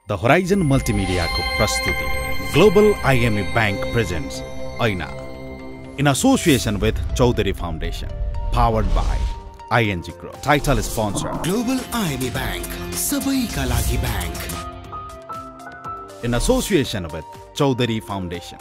The Horizon Multimedia को प्रस्तुति Global IME Bank presents Aina in association with Chaudhary Foundation, powered by ING Group. Title sponsor Global IME Bank, सबैका लागि bank. In association with Chaudhary Foundation,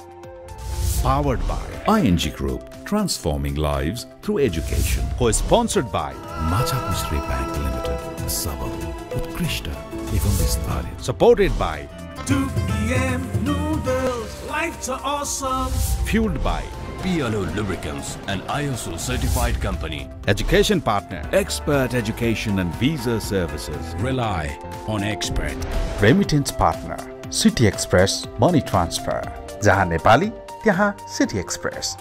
powered by ING Group, transforming lives through education. Co-sponsored by Machapusri Bank Limited, Sabal, Utkrishta, Evam Vistarit. Supported by 2 PM noodles, life's awesome. Fueled by PLO Lubricants, an ISO certified company. Education Partner Expert Education and Visa Services. Rely on expert. Remittance Partner City Express Money Transfer, जहाँ नेपाली त्यहाँ City Express.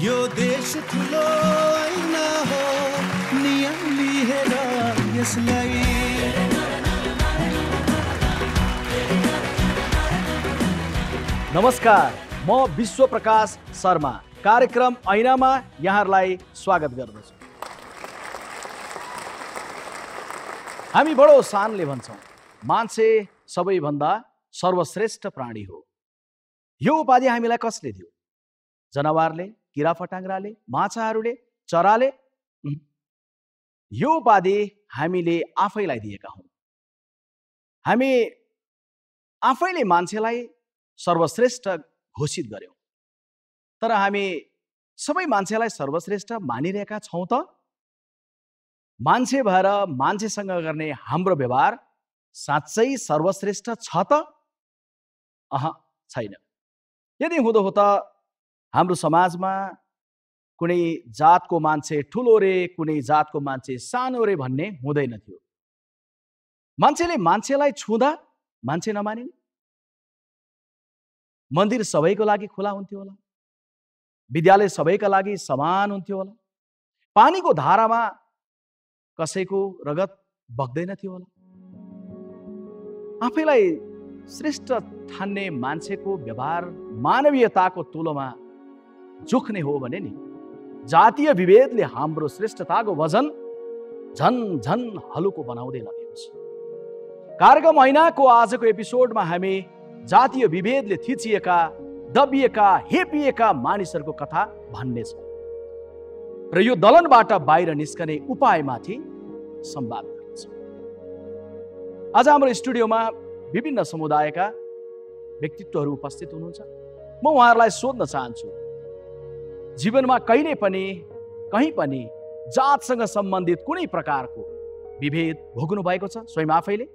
यो देश ठुलो ऐना हो, नियम लिएर यसलाई. नमस्कार, म विश्व प्रकाश शर्मा कार्यक्रम ऐनामा यहाँहरूलाई स्वागत गर्दछु। हामी बडो शानले भन्छौँ मान्छे सबैभन्दा सर्वश्रेष्ठ प्राणी हो। यो उपाधि हामीलाई कसले दियो? जनावरले, किराफटाङ्ग्राले, माछाहरूले, चराले? यो उपाधि हामीले आफैलाई दिएका हौँ। हामी आफैले मान्छेलाई सर्वश्रेष्ठ घोषित गर्यौँ। तर हामी सबै मान्छेलाई सर्वश्रेष्ठ मानिरहेका छौँ त? मान्छे भएर मान्छेसँग गर्ने हाम्रो व्यवहार साँच्चै सर्वश्रेष्ठ छ त? छैन। यदि हुँदो हो त हाम्रो समाजमा कुनै जातको मान्छे ठुलो रे, कुनै जातको मान्छे सानो रे भन्ने हुँदैन थियो। मान्छेले मान्छेलाई छुँदा मान्छे नमानिन्। मन्दिर सबैको लागि खुला हुन्थ्यो होला, विद्यालय सबैका लागि समान हुन्थ्यो होला, पानीको धारामा कसैको रगत बग्दैन थियो होला। आफैलाई श्रेष्ठ ठान्ने मान्छेको व्यवहार मानवीयताको तुलोमा जोख्ने हो भने नि जातीय विभेदले हाम्रो श्रेष्ठताको वजन झन झन हलुको बनाउँदै लगेको छ। कार्यक्रम ऐनाको आजको एपिसोडमा हामी जातीय विभेदले थिचिएका, दबिएका, हेपिएका मानिसहरूको कथा भन्नेछौँ र यो दलनबाट बाहिर निस्कने उपायमाथि संवाद गर्नेछौँ। आज हाम्रो स्टुडियोमा विभिन्न समुदायका व्यक्तित्वहरू उपस्थित हुनुहुन्छ। म उहाँहरूलाई सोध्न चाहन्छु, जीवनमा कहिले पनि कहीँ पनि जातसँग सम्बन्धित कुनै प्रकारको विभेद भोग्नु भएको छ स्वयं आफैले?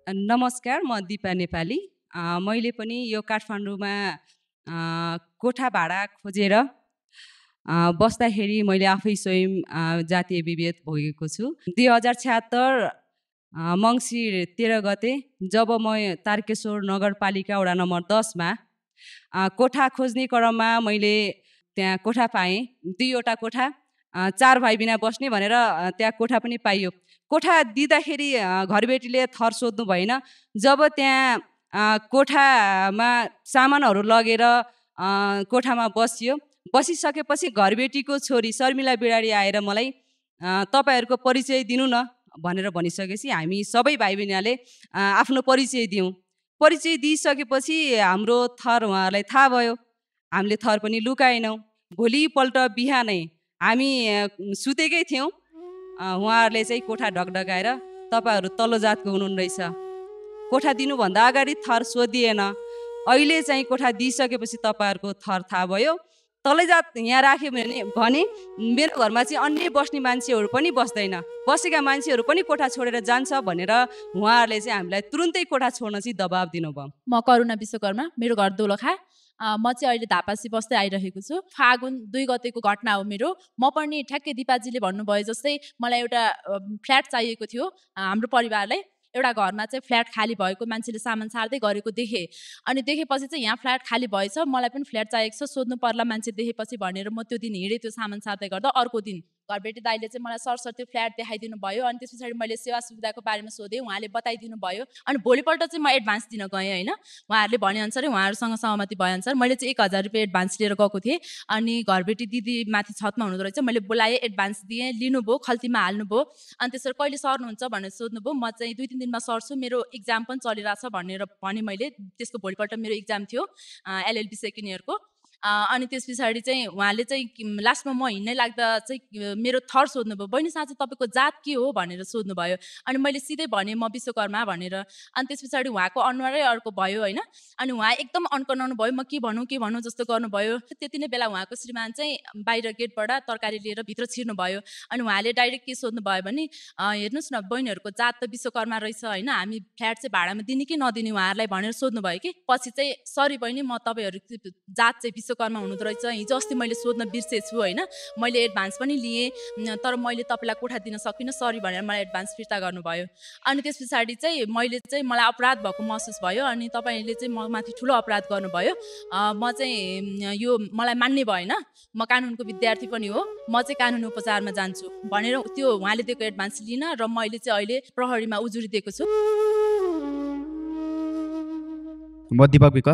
नमस्कार, म दिपा नेपाली। मैले पनि यो काठमाडौँमा कोठा भाडा खोजेर बस्दाखेरि मैले आफै स्वयं जातीय विभेद भोगेको छु। 2076 मङ्सिर 13 गते जब म तारकेश्वर नगरपालिका वडा नम्बर 10 मा कोठा खोज्ने क्रममा मैले त्यहाँ कोठा पाएँ। 2वटा कोठा, 4 भाइ बिना बस्ने भनेर त्यहाँ कोठा पनि पाइयो। कोठा दिँदाखेरि घरबेटीले थर सोध्नु भएन। जब त्यहाँ कोठामा सामानहरू लगेर कोठामा बसियो, बसिसकेपछि घरबेटीको छोरी शर्मिला बिडाडी आएर मलाई तपाईँहरूको परिचय दिनु न भनेर भनिसकेपछि हामी सबै भाइ बहिनीले आफ्नो परिचय दियौँ। परिचय दिइसकेपछि हाम्रो थर उहाँहरूलाई थाहा भयो। हामीले थर पनि लुकाएनौँ। भोलिपल्ट बिहानै हामी सुतेकै थियौँ। उहाँहरूले चाहिँ कोठा ढकढकाएर तपाईँहरू तल्लो जातको हुनुहुन्न रहेछ, कोठा दिनुभन्दा अगाडि थर सोधिएन, अहिले चाहिँ कोठा दिइसकेपछि तपाईँहरूको थर थाहा भयो, तलै जात यहाँ राख्यो भने मेरो घरमा चाहिँ अन्य बस्ने मान्छेहरू पनि बस्दैन, बसेका मान्छेहरू पनि कोठा छोडेर जान्छ भनेर उहाँहरूले चाहिँ हामीलाई तुरुन्तै कोठा छोड्न चाहिँ दबाब दिनुभयो। म करुणा विश्वकर्मा, मेरो घर दोलखा। म चाहिँ अहिले धापासी बस्दै आइरहेको छु। फागुन 2 गतेको घटना हो मेरो। म पनि ठ्याक्कै दिपाजीले भन्नुभयो जस्तै मलाई एउटा फ्ल्याट चाहिएको थियो हाम्रो परिवारलाई। एउटा घरमा चाहिँ फ्ल्याट खाली भएको मान्छेले सामान सार्दै गरेको देखेँ। अनि देखेपछि चाहिँ यहाँ फ्ल्याट खाली भएछ, मलाई पनि फ्ल्याट चाहिएको छ, सोध्नु पर्ला मान्छे देखेपछि भनेर म त्यो दिन हिँडेँ। त्यो सामान सार्दै गर्दा अर्को दिन घरबेटी दाइले चाहिँ मलाई सरसर त्यो फ्ल्याट देखाइदिनु भयो। अनि त्यस पछाडि मैले सेवा सुविधाको बारेमा सोधेँ, उहाँले बताइदिनु भयो। अनि भोलिपल्ट चाहिँ म एडभान्स दिन गएँ होइन। उहाँहरूले भनेअनुसारै उहाँहरूसँग सहमति भएअनुसार मैले चाहिँ 1000 रुपियाँ एडभान्स लिएर गएको थिएँ। अनि घरबेटी दिदी माथि छतमा हुनुहुँदो रहेछ, मैले बोलाएँ, एडभान्स दिएँ, लिनुभयो, खल्तीमा हाल्नुभयो। अनि त्यसरी कहिले सर्नुहुन्छ भनेर सोध्नुभयो। म चाहिँ 2-3 दिनमा सर्छु, मेरो इक्जाम पनि चलिरहेछ भनेर भने मैले। त्यसको भोलिपल्ट मेरो इक्जाम थियो LLB सेकेन्ड इयरको। अनि त्यस पछाडि चाहिँ उहाँले चाहिँ लास्टमा म हिँड्नै लाग्दा चाहिँ मेरो थर सोध्नुभयो, बहिनी साँच्चै तपाईँको जात के हो भनेर सोध्नुभयो। अनि मैले सिधै भनेँ म विश्वकर्मा भनेर। अनि त्यस पछाडि उहाँको अनुहारै अर्को भयो होइन। अनि उहाँ एकदम अन्कनाउनु भयो, म के भनौँ जस्तो गर्नुभयो। त्यति नै बेला उहाँको श्रीमान चाहिँ बाहिर गेटबाट तरकारी लिएर भित्र छिर्नुभयो। अनि उहाँले डाइरेक्ट के सोध्नुभयो भने, हेर्नुहोस् न बहिनीहरूको जात त विश्वकर्मा रहेछ होइन, हामी फ्ल्याट चाहिँ भाडामा दिने कि नदिने उहाँहरूलाई भनेर सोध्नुभयो कि। पछि चाहिँ सरी बहिनी, म तपाईँहरू जात चाहिँ विश्वकर्मा हुनुहुँदो रहेछ, हिजो अस्ति मैले सोध्न बिर्सेछु होइन, मैले एडभान्स पनि लिएँ तर मैले तपाईँलाई कोठा दिन सकिनँ, सरी भनेर मलाई एडभान्स फिर्ता गर्नुभयो। अनि त्यस पछाडि चाहिँ मलाई अपराध भएको महसुस भयो। अनि तपाईँले चाहिँ म माथि ठुलो अपराध गर्नुभयो। म चाहिँ यो मलाई मान्ने भएन, म कानुनको विद्यार्थी पनि हो, म चाहिँ कानुनी उपचारमा जान्छु भनेर त्यो उहाँले दिएको एडभान्स लिन र मैले चाहिँ अहिले प्रहरीमा उजुरी दिएको छु। म दिपक विक,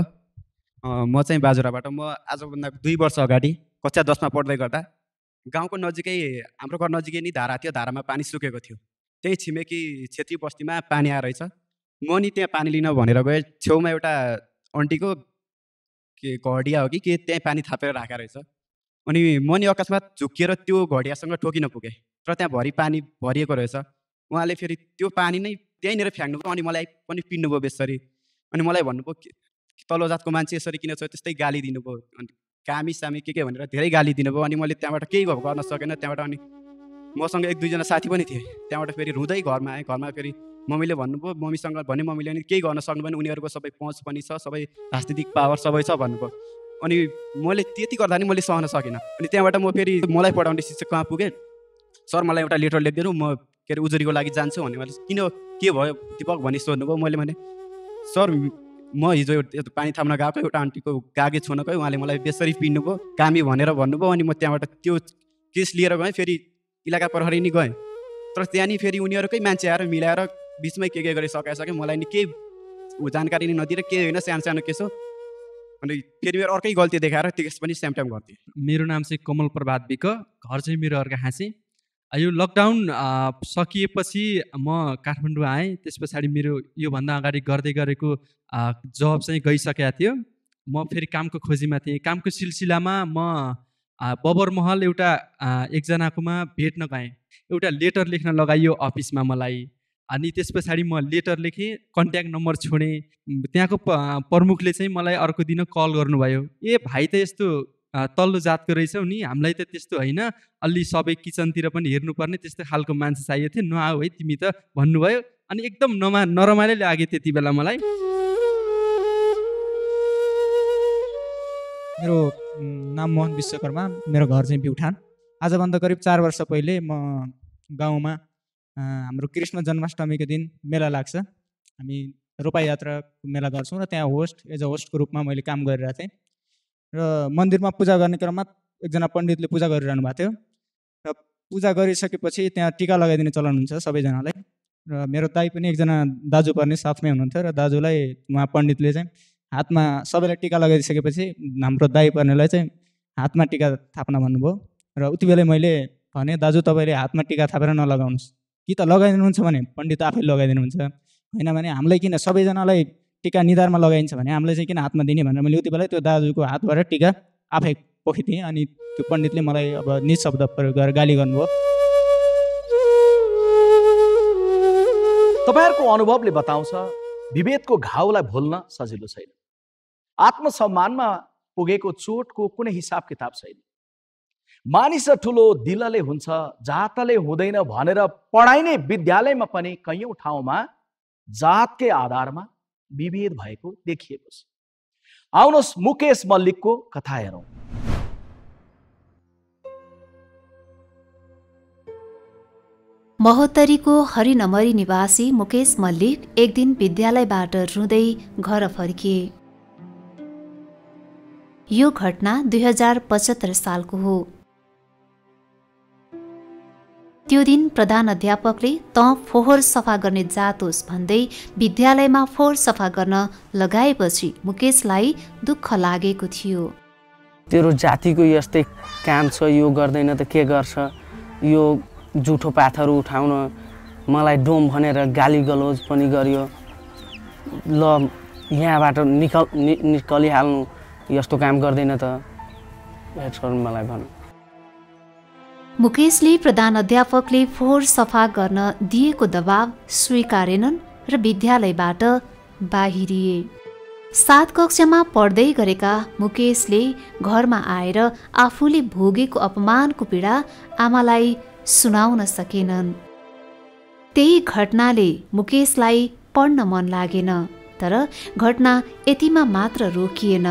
म चाहिँ बाजुराबाट। म आजभन्दा 2 वर्ष अगाडि कक्षा 10मा पढ्दै गर्दा गाउँको नजिकै, हाम्रो घर नजिकै नै धारा थियो, धारामा पानी सुकेको थियो। त्यही छिमेकी क्षेत्रीय बस्तीमा पानी आएर रहेछ। म नि त्यहाँ पानी लिन भनेर गएँ। छेउमा एउटा आन्टीको के घडिया हो कि के त्यहाँ पानी थापेर राखेको रहेछ। अनि म नि अकस्मात झुक्किएर त्यो घडियासँग ठोकिन पुगेँ र त्यहाँ भरि पानी भरिएको रहेछ। उहाँले फेरि त्यो पानी नै त्यहीँनिर फ्याँक्नुभयो। अनि मलाई पनि पिन्नुभयो बेसरी। अनि मलाई भन्नुभयो तल्लो जातको मान्छे यसरी किन छ, त्यस्तै गाली दिनुभयो। अनि कामी सामी के भनेर धेरै गाली दिनुभयो। अनि मैले त्यहाँबाट केही गर्न सकेन त्यहाँबाट। अनि मसँग 1-2 जना साथी पनि थिए। त्यहाँबाट फेरि रुँदै घरमा आएँ। घरमा फेरि मम्मीले भन्नुभयो, मम्मीसँग भने मम्मीले अनि केही गर्न सक्नु भएन, उनीहरूको सबै पहुँच पनि छ, सबै राजनीतिक पावर सबै छ भन्नुभयो। अनि मैले त्यति गर्दा नि मैले सहन सकिनँ। अनि त्यहाँबाट म फेरि मलाई पढाउने शिक्षकमा पुगेँ। सर मलाई एउटा लेटर लेखिदिनु, म के अरे उजुरीको लागि जान्छु भने। मैले किन के भयो दिपक भनी सोध्नुभयो। मैले भने सर म हिजो पानी थाप्न गएको एउटा आन्टीको कागे छुन गएँ, उहाँले मलाई बेसरी पिन्नुभयो, कामी भनेर भन्नुभयो। अनि म त्यहाँबाट त्यो केस लिएर गएँ, फेरि इलाका प्रहरी नि गएँ। तर त्यहाँ नि फेरि उनीहरूकै मान्छे आएर मिलाएर बिचमै के गरिसके मलाई नि केही जानकारी नै नदिएर के होइन सानो केस हो। अनि फेरि मेरो अर्कै गल्ती देखाएर केस पनि स्यामट्याम गर्थेँ। मेरो नाम चाहिँ कमल प्रभात विक, घर चाहिँ मेरो अर्घाखाँची। यो लकडाउन सकिएपछि म काठमाडौँ आएँ। त्यस पछाडि मेरो योभन्दा अगाडि गर्दै गरेको जब चाहिँ गइसकेको थियो। म फेरि कामको खोजीमा थिएँ। कामको सिलसिलामा म बबरमहल एउटा एकजनाकोमा भेट्न गएँ। एउटा लेटर लेख्न लगाइयो अफिसमा मलाई। अनि त्यस पछाडि म लेटर लेखेँ, कन्ट्याक्ट नम्बर छोडेँ। त्यहाँको प्रमुखले चाहिँ मलाई अर्को दिन कल गर्नुभयो, ए भाइ त यस्तो तल्लो जातको रहेछौ नि, हामीलाई त त्यस्तो होइन, अलि सबै किचनतिर पनि हेर्नुपर्ने त्यस्तो खालको मान्छे चाहिएको थियो, नआऊ है तिमी त भन्नुभयो। अनि एकदम नरमाइलो लाग्यो त्यति बेला मलाई। मेरो नाम मोहन विश्वकर्मा, मेरो घर चाहिँ प्युठान। आजभन्दा करिब 4 वर्ष पहिले म गाउँमा हाम्रो कृष्ण जन्माष्टमीको दिन मेला लाग्छ। हामी रोपाई यात्रा मेला गर्छौँ र त्यहाँ एज अ होस्टको रूपमा मैले काम गरिरहेको थिएँ। र मन्दिरमा पूजा गर्ने क्रममा एकजना पण्डितले पूजा गरिरहनु भएको थियो। र पूजा गरिसकेपछि त्यहाँ टिका लगाइदिने चलन हुन्छ सबैजनालाई। र मेरो दाइ पनि एकजना दाजु पर्ने साथमै हुनुहुन्थ्यो। र दाजुलाई उहाँ पण्डितले चाहिँ हातमा सबैलाई टिका लगाइदिइसकेपछि हाम्रो दाइ पर्नेलाई चाहिँ हातमा टिका थाप्न भन्नुभयो। र उति बेला मैले भने, दाजु तपाईँले हातमा टिका थापेर नलगाउनुहोस्, कि त लगाइदिनुहुन्छ भने पण्डित आफै लगाइदिनुहुन्छ, होइन भने हामीलाई किन सबैजनालाई टिका निधारमा लगाइन्छ भने हामीलाई चाहिँ किन हातमा दिने भनेर मैले उति बेला त्यो दाजुको हातबाट टिका आफै पोखिदिएँ। अनि त्यो पण्डितले मलाई अब निशब्द प्रयोग गरेर गाली गर्नुभयो। तपाईँहरूको अनुभवले बताउँछ विभेदको घाउलाई भुल्न सजिलो छैन। आत्मसम्मानमा पुगेको चोटको कुनै हिसाब किताब छैन। मानिस ठुलो दिलले हुन्छ, जातले हुँदैन भनेर पढाइने विद्यालयमा पनि कैयौँ ठाउँमा जातकै आधारमा विभेद भएको देखिएको छ। आउनुहोस् मुकेश मल्लिकको कथा हेरौँ। महोत्तरीको हरिनमरी निवासी मुकेश मल्लिक एक दिन विद्यालयबाट रुँदै घर फर्किए। यो घटना 2075 सालको हो। त्यो दिन प्रधान अध्यापकले त फोहोर सफा गर्ने जात होस् भन्दै विद्यालयमा फोहोर सफा गर्न लगाएपछि मुकेशलाई दुःख लागेको थियो। तेरो जातिको यस्तै काम छ, यो गर्दैन त के गर्छ, यो जुठो पाथर उठाउन मलाई डोम भनेर गाली गलौज पनि गर्यो। ल यहाँबाट निकालिहाल्नु, यस्तो काम गर्दैन त हेर्छन् मलाई भन। मुकेशले प्रधान अध्यापकले फोहोर सफा गर्न दिएको दबाव स्वीकारेनन् र विद्यालयबाट बाहिरिए। 7 कक्षामा पढ्दै गरेका मुकेशले घरमा आएर आफूले भोगेको अपमानको पीडा आमालाई सुनाउन सकेनन्। त्यही घटनाले मुकेशलाई पढ्न मन लागेन, तर घटना यतिमा मात्र रोकिएन।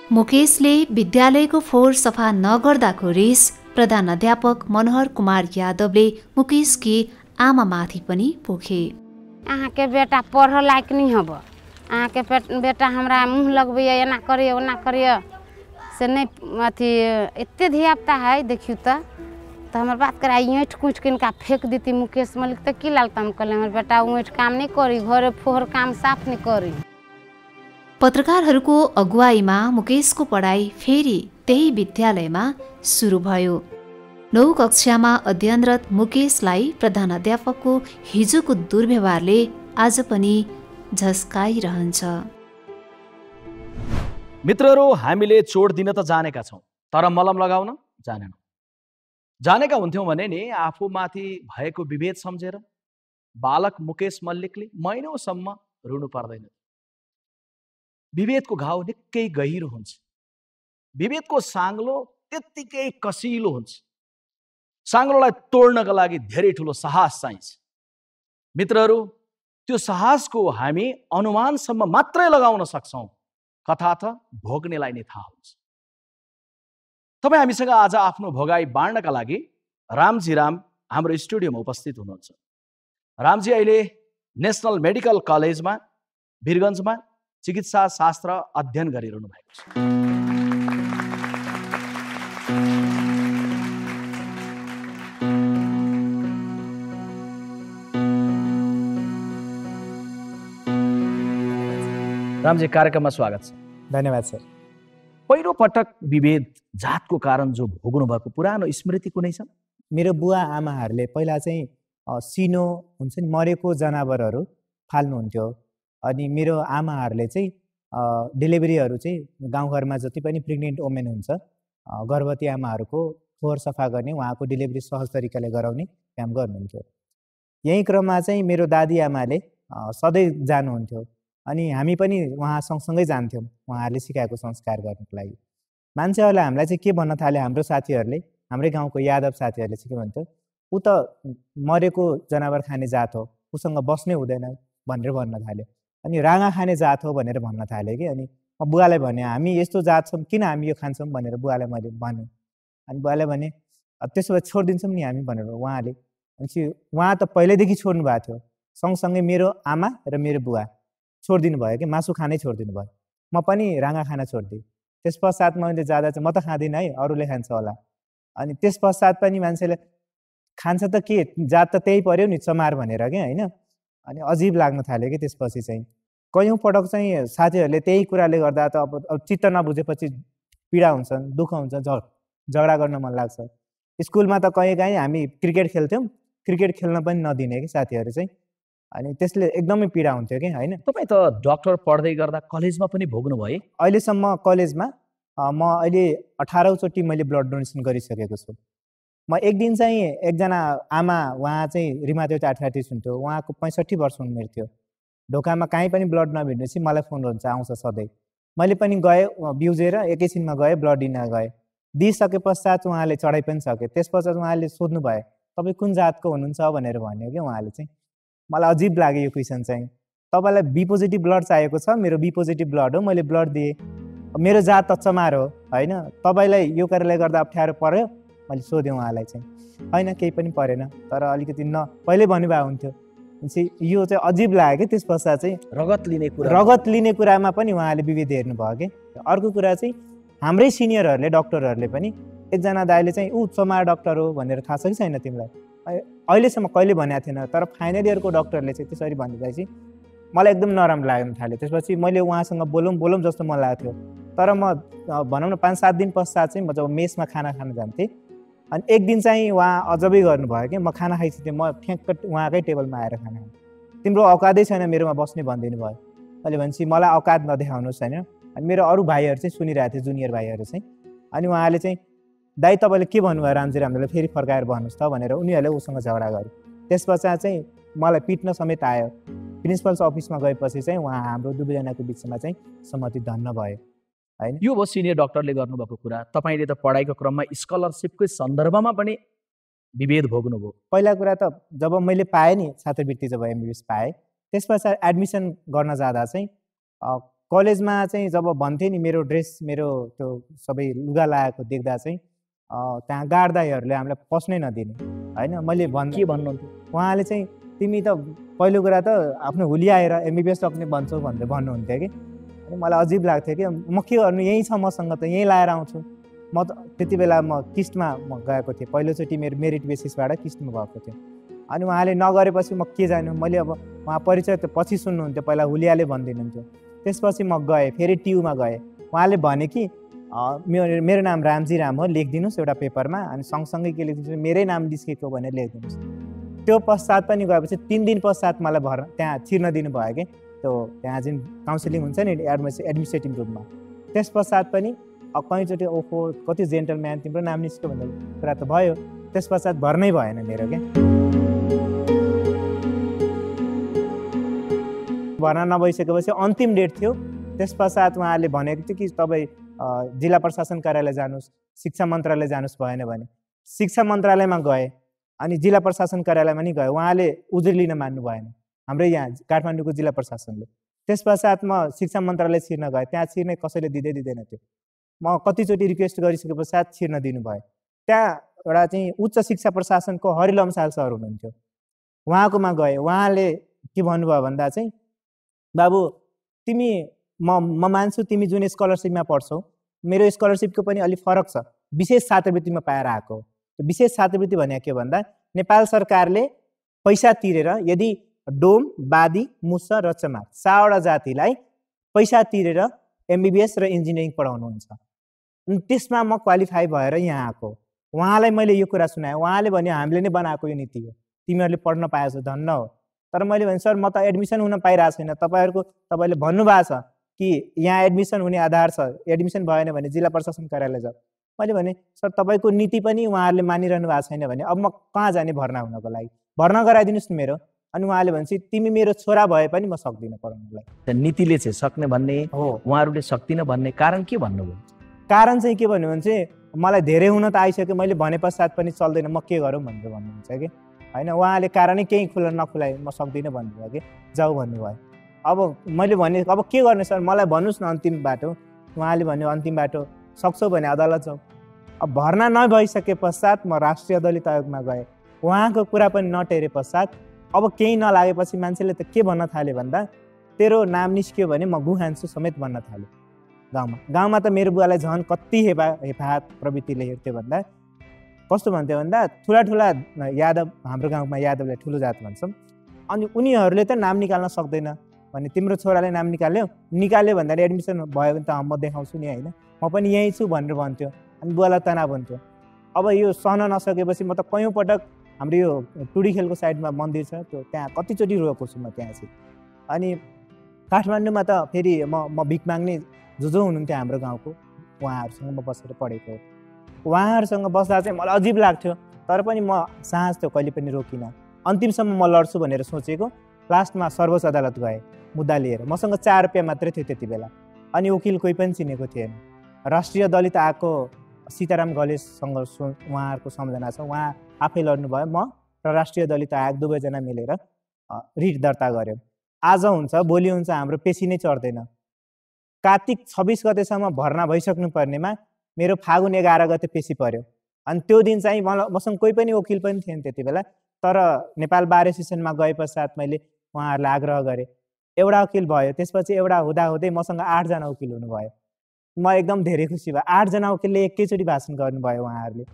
मुकेशले विद्यालयको फोहोर सफा नगर्दाको रिस प्रधान अध्यापक मनोहर कुमार यादवले मुकेशकी आमामाथि पनि पोखे। अहाँके बेटा पढ़ लायक नहीं हब, अहाँके बेटा हमरा मुँह लगबैया, एना करिए ओना करिए से नहीं अथी एते धियापुता है। देखियो तो हमार बात कर ईंट कुछ किनका फेंक देती मुकेश मल्लिक तो की लालता हम कहले हमार बेटा ईंट काम नहीं करी, घरे फोहोर काम साफ नहीं करी। पत्रकारहरूको अगुवाईमा मुकेशको पढाइ फेरि त्यही विद्यालयमा सुरु भयो। 9 कक्षामा अध्ययनरत मुकेशलाई प्रधानाध्यापकको हिजोको दुर्व्यवहारले आज पनि झस्काइरहन्छ। मित्रहरू, हामीले चोट दिन त जानेका छौँ, तर मलम लगाउन जानेनौँ। जानेका हुन्थ्यौँ भने नि आफूमाथि भएको विभेद सम्झेर बालक मुकेश मल्लिकले महिनौसम्म रुनु पर्दैन। विभेदको घाउ निकै गहिरो हुन्छ, विभेदको साङ्लो त्यत्तिकै कसिलो हुन्छ। साङ्लोलाई तोड्नका लागि धेरै ठुलो साहस चाहिन्छ। मित्रहरू, त्यो साहसको हामी अनुमानसम्म मात्रै लगाउन सक्छौँ, कथा त भोग्नेलाई नै थाहा हुन्छ। तपाईँ हामीसँग आज आफ्नो भोगाई बाँड्नका लागि रामजी राम हाम्रो स्टुडियोमा उपस्थित हुनुहुन्छ। रामजी अहिले नेसनल मेडिकल कलेजमा वीरगन्जमा चिकित्सा शास्त्र अध्ययन गरिरहनु भएको छ। रामजी, कार्यक्रममा स्वागत छ। धन्यवाद सर। पहिलो पटक विभेद जातको कारण जो भोग्नु भएको पुरानो स्मृति कुनै छ? मेरो बुवा आमाहरूले पहिला चाहिँ सिनो हुन्छ नि मरेको जनावरहरू फाल्नुहुन्थ्यो। अनि मेरो आमाहरूले चाहिँ डेलिभरीहरू चाहिँ गाउँघरमा जति पनि प्रेग्नेन्ट वुमेन हुन्छ, गर्भवती आमाहरूको फोहोर सफा गर्ने, उहाँको डेलिभरी सहज तरिकाले गराउने काम गर्नुहुन्थ्यो। यही क्रममा चाहिँ मेरो दादी आमाले सधैँ जानुहुन्थ्यो अनि हामी पनि उहाँ सँगसँगै जान्थ्यौँ उहाँहरूले सिकाएको संस्कार गर्नको लागि। मान्छेहरूले हामीलाई चाहिँ के भन्न थाल्यो, हाम्रो साथीहरूले, हाम्रै गाउँको यादव साथीहरूले चाहिँ के भन्थ्यो, ऊ त मरेको जनावर खाने जात हो, उसँग बस्नै हुँदैन भनेर भन्न थाल्यो। अनि राँगा खाने जात हो भनेर भन्न थाल्यो कि। अनि म बुवालाई भने हामी यस्तो जात छौँ, किन हामी यो खान्छौँ भनेर बुवालाई मैले भने। अनि बुवाले भने त्यसो भए छोडिदिन्छौँ नि हामी भनेर उहाँले। अनि उहाँ त पहिल्यैदेखि छोड्नु भएको थियो, सँगसँगै मेरो आमा र मेरो बुवा छोडिदिनु भयो कि, मासु खानै छोडिदिनु भयो। म पनि राँगा खाना छोडिदिएँ। त्यस पश्चात मैले जाँदा चाहिँ म त खाँदिनँ है, अरूले खान्छ होला। अनि त्यस पश्चात पनि मान्छेले खान्छ त के, जात त त्यही पर्यो नि चमार भनेर क्या, होइन। अनि अजिब लाग्न थाल्यो कि त्यसपछि चाहिँ कयौँ पटक चाहिँ साथीहरूले त्यही कुराले गर्दा त अब चित्त नबुझेपछि पीडा हुन्छ, दुःख हुन्छ, झगडा गर्न मन लाग्छ। स्कुलमा त कहीँकाहीँ हामी क्रिकेट खेल्थ्यौँ, क्रिकेट खेल्न पनि नदिने कि साथीहरू चाहिँ। अनि त्यसले एकदमै पीडा हुन्थ्यो कि, होइन। तपाईँ त डक्टर पढ्दै गर्दा कलेजमा पनि भोग्नु भयो? अहिलेसम्म कलेजमा म अहिले 18औं चोटि मैले ब्लड डोनेसन गरिसकेको छु। म एक दिन चाहिँ एकजना आमा, उहाँ चाहिँ रिमादेवी आर्थराइटिस हुन्थ्यो, उहाँको 65 वर्ष उमेर थियो। ढोकामा कहीँ पनि ब्लड नभिड्नेपछि मलाई फोन हुन्छ, आउँछ सधैँ। मैले पनि गएँ बिउजेर एकैछिनमा गएँ ब्लड दिन गएँ। दिइसके पश्चात उहाँले चढाइ पनि सके। त्यस पश्चात उहाँले सोध्नु भयो तपाईँ कुन जातको हुनुहुन्छ भनेर भन्यो कि उहाँले चाहिँ। मलाई अजिब लाग्यो यो क्वेसन चाहिँ। तपाईँलाई बी पोजिटिभ ब्लड चाहिएको छ, मेरो बी पोजिटिभ ब्लड हो, मैले ब्लड दिएँ। मेरो जात त चमार हो होइन, तपाईँलाई यो कारणले गर्दा अप्ठ्यारो पर्यो? मैले सोधेँ उहाँलाई चाहिँ। होइन केही पनि परेन, तर अलिकति पहिल्यै भन्नुभएको हुन्थ्यो। यो चाहिँ अजिब लाग्यो कि त्यस पश्चात चाहिँ रगत लिने कुरामा पनि उहाँले विभेद हेर्नुभयो कि। अर्को कुरा चाहिँ हाम्रै सिनियरहरूले डक्टरहरूले पनि एकजना दाइले चाहिँ ऊ चमार डक्टर हो भनेर थाहा छ कि छैन तिमीलाई? अहिलेसम्म कहिले भनेको थिएन, तर फाइनल इयरको डक्टरले चाहिँ त्यसरी भनिदिएपछि मलाई एकदम नराम्रो लाग्न थाल्यो। त्यसपछि मैले उहाँसँग बोलौँ जस्तो मन लागेको थियो। तर म भनौँ न 5-7 दिन पश्चात चाहिँ म जब मेसमा खाना खान जान्थेँ अनि एक दिन चाहिँ उहाँ अजबै गर्नुभयो कि म खाना खाइसकेँ, म ठ्याक्क उहाँकै टेबलमा आएर खाना खाएँ। तिम्रो औकातै छैन मेरोमा बस्ने भनिदिनु भयो। मैले भनेपछि मलाई औकात नदेखाउनुहोस् होइन। अनि मेरो अरू भाइहरू चाहिँ सुनिरहेको थियो, जुनियर भाइहरू चाहिँ। अनि उहाँले चाहिँ दाइ तपाईँले के भन्नुभयो रामजी रामले फेरि फर्काएर भन्नुहोस् त भनेर उनीहरूले उसँग झगडा गर्यो। त्यस पश्चात चाहिँ मलाई पिट्न समेत आयो। प्रिन्सिपल्स अफिसमा गएपछि चाहिँ उहाँ हाम्रो दुवैजनाको बिचमा चाहिँ सहमति धन्न भयो होइन। यो भयो सिनियर डक्टरले गर्नुभएको कुरा। तपाईँले त पढाइको क्रममा स्कलरसिपकै सन्दर्भमा पनि विभेद भोग्नुभयो। पहिला कुरा त जब मैले पाएँ नि छात्रवृत्ति, जब एमबिबिएस पाएँ त्यस पश्चात एडमिसन गर्न जाँदा चाहिँ कलेजमा चाहिँ जब भन्थेँ नि मेरो ड्रेस मेरो त्यो सबै लुगा लगाएको देख्दा चाहिँ त्यहाँ गार्ड दाइहरूले हामीलाई पस्नै नदिने होइन। मैले के भन्नुहुन्थ्यो उहाँले चाहिँ तिमी त पहिलो कुरा त आफ्नो हुलियाएर एमबिबिएस सक्ने भन्छौ भनेर भन्नुहुन्थ्यो कि। अनि मलाई अजिब लाग्थ्यो कि म के गर्नु, यहीँ छ मसँग त यहीँ लाएर आउँछु। म त त्यति बेला म किस्टमा गएको थिएँ, पहिलोचोटि मेरो मेरिट बेसिसबाट किस्टमा भएको थियो। अनि उहाँले नगरेपछि म के जानु, मैले अब उहाँ परिचय त पछि सुन्नुहुन्थ्यो, पहिला हुलियाले भनिदिनुहुन्थ्यो। त्यसपछि म गएँ, फेरि ट्युमा गएँ। उहाँले भने कि मेरो नाम रामजी राम हो, लेखिदिनुहोस् एउटा पेपरमा। अनि सँगसँगै के लेखिदिनुहोस्, मेरै नाम निस्केको भनेर लेखिदिनुहोस्। त्यो पश्चात पनि गएपछि 3 दिन पश्चात मलाई त्यहाँ छिर्न दिनुभयो कि त्यो त्यहाँ जुन काउन्सिलिङ हुन्छ नि एडमिनिस्ट्रेटिभ रूपमा। त्यस पश्चात पनि कहीँचोटि ओहो कति जेन्टलम्यान तिम्रो नाम निस्क्यो भन्ने कुरा त भयो। त्यस पश्चात भर्नै भएन मेरो क्या। भर्ना नभइसकेपछि अन्तिम डेट थियो। त्यस पश्चात उहाँले भनेको थियो कि तपाईँ जिल्ला प्रशासन कार्यालय जानुहोस्, शिक्षा मन्त्रालय जानुहोस्, भएन भने शिक्षा मन्त्रालयमा गएँ अनि जिल्ला प्रशासन कार्यालयमा नि गएँ। उहाँले उजुरी लिन मान्नु भएन, हाम्रो यहाँ काठमाडौँको जिल्ला प्रशासनले। त्यस पश्चात म शिक्षा मन्त्रालय छिर्न गएँ, त्यहाँ छिर्ने कसैले दिँदैन थियो। म कतिचोटि रिक्वेस्ट गरिसके पश्चात छिर्न दिनुभयो। त्यहाँ एउटा चाहिँ उच्च शिक्षा प्रशासनको हरिलमसाल सर हुनुहुन्थ्यो, उहाँकोमा गएँ। उहाँले के भन्नुभयो भन्दा चाहिँ बाबु तिमी म मान्छु तिमी जुन स्कलरसिपमा पढ्छौ, मेरो स्कलरसिपको पनि अलिक फरक छ, विशेष छात्रवृत्तिमा पाएर आएको। विशेष छात्रवृत्ति भने के भन्दा नेपाल सरकारले पैसा तिरेर यदि डोम, बादी, मुसा र चमार 4वटा जातिलाई पैसा तिरेर एमबिबिएस र इन्जिनियरिङ पढाउनुहुन्छ। त्यसमा म क्वालिफाई भएर यहाँ आएको। उहाँलाई मैले यो कुरा सुनाएँ, उहाँले भन्यो हामीले नै बनाएको यो नीति हो, तिमीहरूले पढ्न पाएछौ धन्न हो। तर मैले भने सर म त एडमिसन हुन पाइरहेको छैन, तपाईँले भन्नुभएको छ कि यहाँ एडमिसन हुने आधार छ, एडमिसन भएन भने जिल्ला प्रशासन कार्यालय जाऊ। मैले भने सर तपाईँको नीति पनि उहाँहरूले मानिरहनु भएको छैन भने अब म कहाँ जाने भर्ना हुनको लागि, भर्ना गराइदिनुहोस् न मेरो। अनि उहाँले भन्छ तिमी मेरो छोरा भए पनि म सक्दिनँ पढाउनलाई। नीतिले चाहिँ सक्ने भन्ने हो, उहाँहरूले सक्दिनँ भन्ने कारण के भन्नुभयो? कारण चाहिँ के भन्यो भने चाहिँ मलाई धेरै हुन त आइसक्यो, मैले भने पश्चात पनि चल्दैन, म के गरौँ भनेर भन्नुहुन्छ कि होइन। उहाँले कारणै केही नखुलाए म सक्दिनँ भन्नुभयो कि जाऊ भन्नुभयो। अब मैले भने अब के गर्ने सर मलाई भन्नुहोस् न अन्तिम बाटो। उहाँले भन्यो अन्तिम बाटो सक्छौ भने अदालत जाऊ। अब भर्ना नभइसके पश्चात म राष्ट्रिय दलित आयोगमा गएँ। उहाँको कुरा पनि नटेरे पश्चात अब केही नलागेपछि मान्छेले त के भन्न थाल्यो भन्दा तेरो नाम निस्क्यो भने म गुहान्छु समेत भन्न थाल्यो गाउँमा त मेरो बुवालाई झन् कति हेफात प्रवृत्तिले हेर्थ्यो भन्दा कस्तो भन्थ्यो भन्दा ठुला यादव, हाम्रो गाउँमा यादवलाई ठुलो जात भन्छौँ, अनि उनीहरूले त नाम निकाल्न सक्दैन भने तिम्रो छोराले नाम निकाल्यो भन्दाखेरि एडमिसन भयो भने त म देखाउँछु नि होइन, म पनि यहीँ छु भनेर भन्थ्यो। अनि बुवालाई तनाव हुन्थ्यो। अब यो सहन नसकेपछि म त कयौँ पटक हाम्रो यो टुडीखेलको साइडमा मन्दिर छ त्यो त्यहाँ कतिचोटि रोएको छु म त्यहाँ चाहिँ। अनि काठमाडौँमा त फेरि म भिख माग्ने जो हुनुहुन्थ्यो हाम्रो गाउँको उहाँहरूसँग म बसेर पढेको। उहाँहरूसँग बस्दा चाहिँ मलाई अजिब लाग्थ्यो, तर पनि म साहस थियो कहिले पनि रोकिनँ। अन्तिमसम्म म लड्छु भनेर सोचेको। लास्टमा सर्वोच्च अदालत गएँ मुद्दा लिएर। मसँग 4 रुपियाँ मात्रै थियो त्यति बेला। अनि वकिल कोही पनि चिनेको थिएन। राष्ट्रिय दलित आयोगको सीताराम गलेशसँग उहाँहरूको सम्झना छ, उहाँ आफै लड्नुभयो, म र राष्ट्रिय दलित आयोग दुवैजना मिलेर रिट दर्ता गऱ्यौँ। आज हुन्छ भोलि हुन्छ, हाम्रो पेसी नै चढ्दैन। कार्तिक 26 गतेसम्म भर्ना भइसक्नु पर्नेमा मेरो फागुन 11 गते पेसी पर्यो। अनि त्यो दिन चाहिँ मसँग कोही पनि वकिल पनि थिएन त्यति बेला। तर नेपाल बार एसोसिएसनमा गए पश्चात मैले उहाँहरूलाई आग्रह गरेँ, एउटा वकिल भयो। त्यसपछि एउटा हुँदाहुँदै मसँग 8 जना वकिल हुनुभयो। म एकदम धेरै खुसी भएँ। 8 जना वकिलले एकैचोटि भाषण गर्नुभयो उहाँहरूले।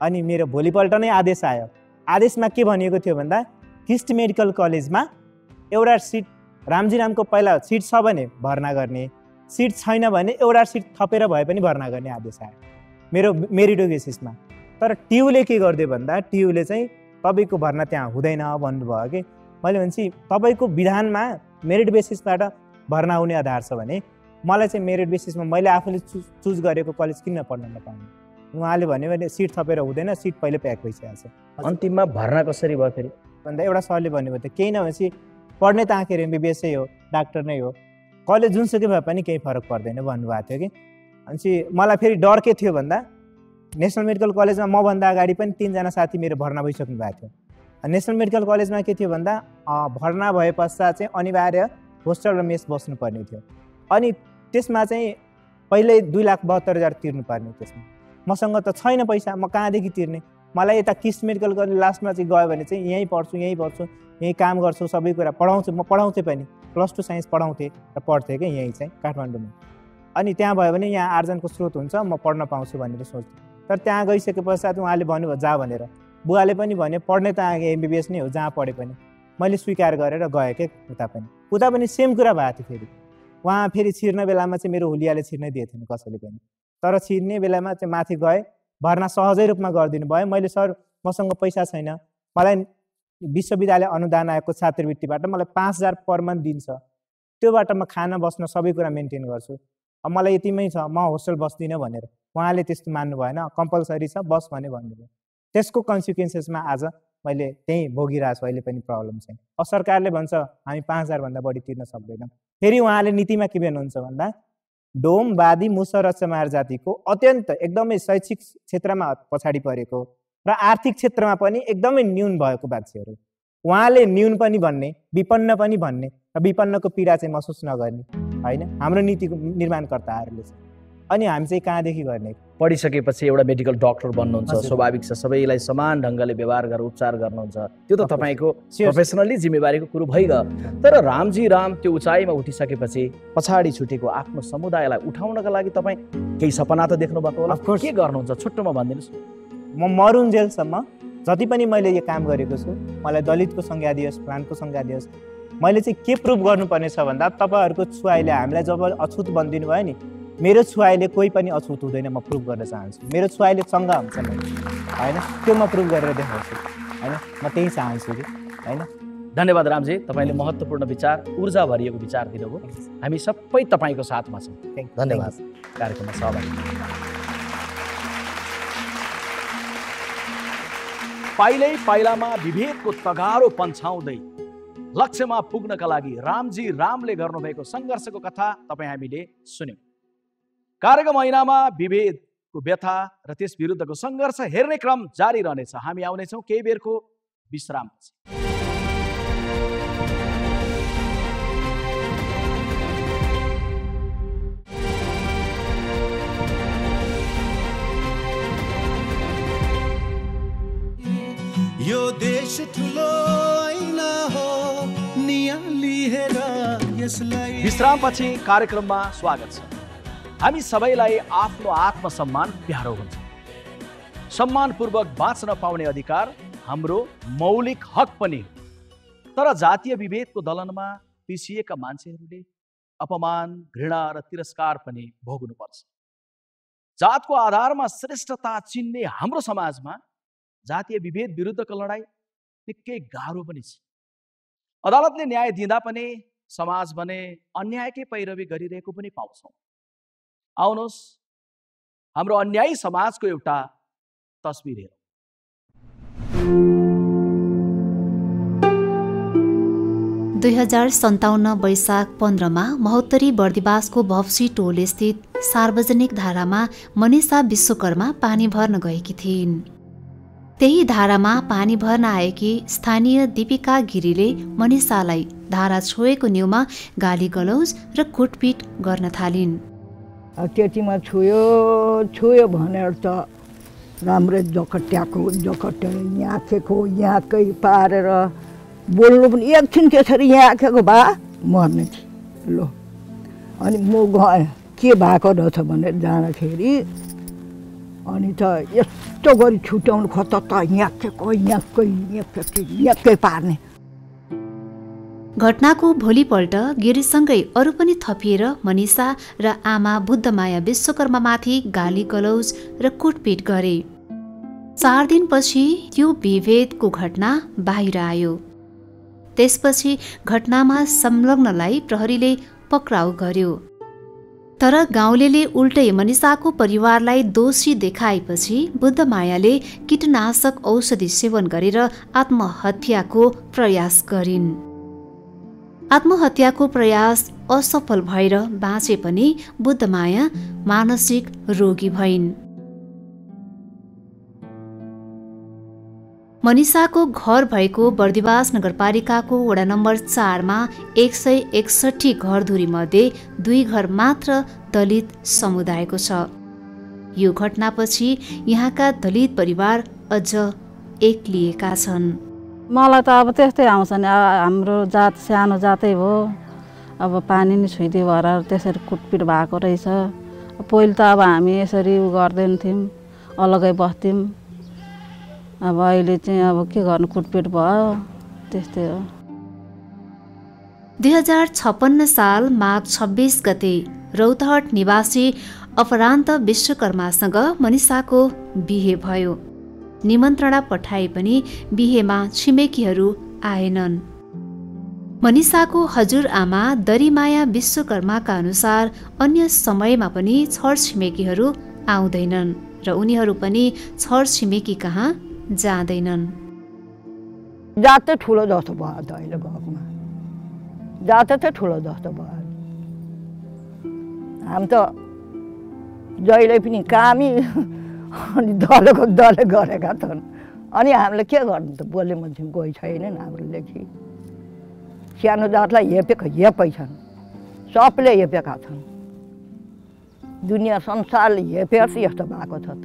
अनि मेरो भोलिपल्ट नै आदेश आयो। आदेशमा के भनिएको थियो भन्दा किस्ट मेडिकल कलेजमा एउटा सिट, रामजीरामको पहिला सिट छ भने भर्ना गर्ने, सिट छैन भने एउटा सिट थपेर भए पनि भर्ना गर्ने आदेश आयो मेरो मेरिट बेसिसमा। तर टियुले के गरिदियो भन्दा टियुले चाहिँ तपाईँको भर्ना त्यहाँ हुँदैन भन्नुभयो कि मैले भनेपछि तपाईँको विधानमा मेरिट बेसिसबाट भर्ना हुने आधार छ भने मलाई चाहिँ मेरिट बेसिसमा मैले आफूले चुज गरेको कलेज किन पढ्न नपाउने? उहाँले भन्यो भने सिट थपेर हुँदैन, सिट पहिले प्याक भइसकेको छ। अन्तिममा भर्ना कसरी भयो फेरि भन्दा एउटा सरले भन्नुभयो त केही नभएपछि पढ्ने त आखिर एमबिबिएसै हो, डाक्टर नै हो, कलेज जुनसुकै भए पनि केही फरक पर्दैन भन्नुभएको थियो कि। अनि मलाई फेरि डर के थियो भन्दा नेसनल मेडिकल कलेजमा मभन्दा अगाडि पनि 3 जना साथी मेरो भर्ना भइसक्नु भएको थियो। नेसनल मेडिकल कलेजमा के थियो भन्दा भर्ना भए पश्चात चाहिँ अनिवार्य होस्टल र मेस बस्नुपर्ने थियो। अनि त्यसमा चाहिँ पहिल्यै 2,72,000 तिर्नुपर्ने। त्यसमा मसँग त छैन पैसा, म कहाँदेखि तिर्ने? मलाई यता किस्ट मेडिकल कलेज लास्टमा चाहिँ गयो भने चाहिँ यहीँ पढ्छु, यहीँ काम गर्छु, सबै कुरा पढाउँछु। म पढाउँथेँ पनि, +2 साइन्स पढाउँथेँ र पढ्थेँ कि यहीँ चाहिँ काठमाडौँमा। अनि त्यहाँ भयो भने यहाँ आर्जनको स्रोत हुन्छ, म पढ्न पाउँछु भनेर सोच्थेँ। तर त्यहाँ गइसके पश्चात उहाँले भन्नुभयो जा भनेर। बुवाले पनि भन्यो पढ्ने त एमबिबिएस नै हो, जहाँ पढे पनि। मैले स्वीकार गरेर गएँ कि उता पनि सेम कुरा भएको थियो। फेरि उहाँ फेरि छिर्ने बेलामा चाहिँ मेरो हुलियाले छिर्नै दिएको थिएन कसैले पनि। तर छिर्ने बेलामा चाहिँ माथि गएँ, भर्ना सहजै रूपमा गरिदिनु भयो। मैले सर मसँग पैसा छैन, मलाई विश्वविद्यालय अनुदान आएको छात्रवृत्तिबाट मलाई 5,000 पर मन्थ दिन्छ, त्योबाट म खाना बस्न सबै कुरा मेन्टेन गर्छु, अब मलाई यतिमै छ, म होस्टेल बस्दिनँ भनेर। उहाँले त्यस्तो मान्नु भएन, कम्पलसरी छ बस भने भन्नुभयो। त्यसको कन्सिक्वेन्सेसमा आज मैले त्यहीँ भोगिरहेको छु, अहिले पनि प्रब्लम छैन। अब सरकारले भन्छ हामी 5,000 भन्दा बढी तिर्न सक्दैनौँ। फेरि उहाँले नीतिमा के भन्नुहुन्छ भन्दा डोम, बादी, मुसर र चमार जातिको अत्यन्त एकदमै शैक्षिक क्षेत्रमा पछाडि परेको र आर्थिक क्षेत्रमा पनि एकदमै न्यून भएको मान्छेहरू, उहाँले न्यून पनि भन्ने, विपन्न पनि भन्ने र विपन्नको पीडा चाहिँ महसुस नगर्ने होइन हाम्रो नीतिको निर्माणकर्ताहरूले चाहिँ। अनि हामी चाहिँ कहाँदेखि गर्ने? पढिसकेपछि एउटा मेडिकल डक्टर बन्नुहुन्छ, स्वाभाविक छ, सबैलाई समान ढङ्गले व्यवहार गरेर उपचार गर्नुहुन्छ, त्यो त तपाईँको प्रोफेसनली जिम्मेवारीको कुरो भइगयो। तर रामजी राम त्यो उचाइमा उठिसकेपछि पछाडि छुटेको आफ्नो समुदायलाई उठाउनका लागि तपाईँ केही सपना त देख्नु भएको होला, के गर्नुहुन्छ छुट्टोमा भनिदिनुहोस्। म मरुन्जेलसम्म जति पनि मैले यो काम गरेको छु, मलाई दलितको संज्ञा दियोस्, प्राणको संज्ञा दियोस्, मैले चाहिँ के प्रुभ गर्नुपर्ने छ भन्दा तपाईँहरूको छुवाइले हामीलाई जब अछुत बनिदिनु भयो नि, मेरो छुवाइले कोही पनि अछुत हुँदैन, म प्रुभ गर्न चाहन्छु। मेरो छुवाइले चङ्गा हुन्छ होइन, त्यो म प्रुभ गरेर देखाउँछु होइन, म त्यही चाहन्छु कि होइन। धन्यवाद रामजी, तपाईँले महत्त्वपूर्ण विचार, ऊर्जा भरिएको विचार दिनुभयो। हामी सबै तपाईँको साथमा छौँ। धन्यवाद कार्यक्रममा सहभागी। पाइलै पाइलामा विभेदको तगारो पन्छाउँदै लक्ष्यमा पुग्नका लागि रामजी रामले गर्नुभएको सङ्घर्षको कथा तपाईँ हामीले सुन्यौँ। कार्यक्रम महिनामा विभेदको व्यथा र त्यस विरुद्धको सङ्घर्ष हेर्ने क्रम जारी रहनेछ। हामी आउनेछौँ केही बेरको विश्रामपछि। यो देश ठुलो ऐना हो, नियालिएर यसलाई। विश्रामपछि कार्यक्रममा स्वागत छ। हामी सबैलाई आफ्नो आत्मसम्मान प्यारो हुन्छ। सम्मानपूर्वक बाँच्न पाउने अधिकार हाम्रो मौलिक हक पनि हो। तर जातीय विभेदको दलनमा पिसिएका मान्छेहरूले अपमान, घृणा र तिरस्कार पनि भोग्नुपर्छ। जातको आधारमा श्रेष्ठता चिन्ने हाम्रो समाजमा जातीय विभेद विरुद्धको लडाईँ निकै गाह्रो पनि छ। अदालतले न्याय दिँदा पनि समाज भने अन्यायकै पैरवी गरिरहेको पनि पाउँछौँ। आउनुहोस् हाम्रो अन्यायी समाजको एउटा तस्बिर हेरौँ। 2057 वैशाख 15मा महोत्तरी बर्दिवासको भप्सी टोल स्थित सार्वजनिक धारामा मनिषा विश्वकर्मा पानी भर्न गएकी थिइन्। त्यही धारामा पानी भर्न आएकी स्थानीय दीपिका गिरीले मनिषालाई धारा छोएको न्युमा गाली गलौज र कुटपिट गर्न थालिन्। त्यतिमा छोयो भनेर त राम्रै जकट्याएको याँखेको याँकै पारेर बोल्नु पनि एकछिन त्यसरी याँखेको भए मर्ने थिएँ। लो अनि म गएँ के भएको रहेछ भनेर जाँदाखेरि अनि त यस्तो गरी छुट्याउनु खोज्दा त याँकै पार्ने। घटनाको भोलिपल्ट गिरीसँगै अरू पनि थपिएर मनिषा र आमा बुद्धमाया विश्वकर्मामाथि गाली गलौज र कुटपिट गरे। 4 दिनपछि त्यो विभेदको घटना बाहिर आयो। त्यसपछि घटनामा संलग्नलाई प्रहरीले पक्राउ गर्यो। तर गाउँलेले उल्टै मनिषाको परिवारलाई दोषी देखाएपछि बुद्धमायाले कीटनाशक औषधि सेवन गरेर आत्महत्याको प्रयास गरिन्। आत्महत्याको प्रयास असफल भएर बाँचे पनि बुद्धमाया मानसिक रोगी भइन्। मनिषाको घर भएको बर्दिवास नगरपालिकाको वडा नम्बर 4 मा 161 घरधुरी मध्ये 2 घर मात्र दलित समुदायको छ। यो घटनापछि यहाँका दलित परिवार अझ एक्लिएका छन्। मलाई त अब त्यस्तै आउँछ नि, हाम्रो जात सानो जातै हो, अब पानी नि छुइदियो भएर त्यसरी कुटपिट भएको रहेछ। पहिले त अब हामी यसरी गर्दैन थियौँ, अलगै बस्थ्यौँ। अब अहिले चाहिँ अब के गर्नु, कुटपिट भयो, त्यस्तै हो। 2056 साल माघ 26 गते रौतहट निवासी अपरान्त विश्वकर्मासँग मनिषाको बिहे भयो। निमन्त्रणा पठाए पनि बिहेमा छिमेकीहरू आएनन्। मनिषाको हजुरआमा दरिमाया विश्वकर्माका अनुसार अन्य समयमा पनि छरछिमेकीहरू आउँदैनन् र उनीहरू पनि छरछिमेकी कहाँ जाँदैनन्। जातै ठुलो जस्तो भयो त अहिले घरमा, जातै चाहिँ ठुलो जस्तो भयो। हामी त जहिले पनि कामी अनि दलेको दले गरेका छन्। अनि हामीले के गर्नु त, बोल्ने मान्छे कोही छैनन् हाम्रो लेखी। सानो जातलाई हेपै छन्, सबले हेपेका छन्। दुनियाँ संसारले हेपेर यस्तो भएको छ त।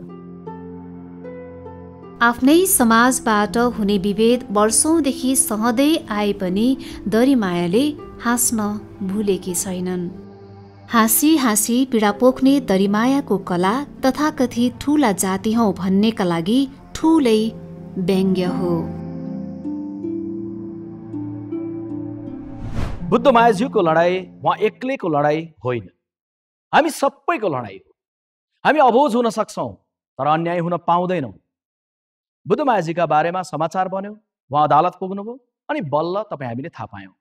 आफ्नै समाजबाट हुने विभेद वर्षौंदेखि सहँदै आए पनि दरिमायाले हाँस्न भुलेकी छैनन्। हाँसी हाँसी पीडा पोख्ने दरिमायाको कला तथाकथित ठूला जाति हौ भन्नेका लागि ठूलै व्यङ्ग्य हो। बुद्धमायाज्यूको लडाई उहाँ एक्लैको लडाई होइन, हामी सबैको लडाई हो। हामी अबोझ हुन सक्छौँ तर अन्याय हुन पाउँदैनौँ। बुद्धमायाजीका बारेमा समाचार बन्यो, उहाँ अदालत पुग्नुभयो अनि बल्ल तपाईँ हामीले थाहा पायौँ।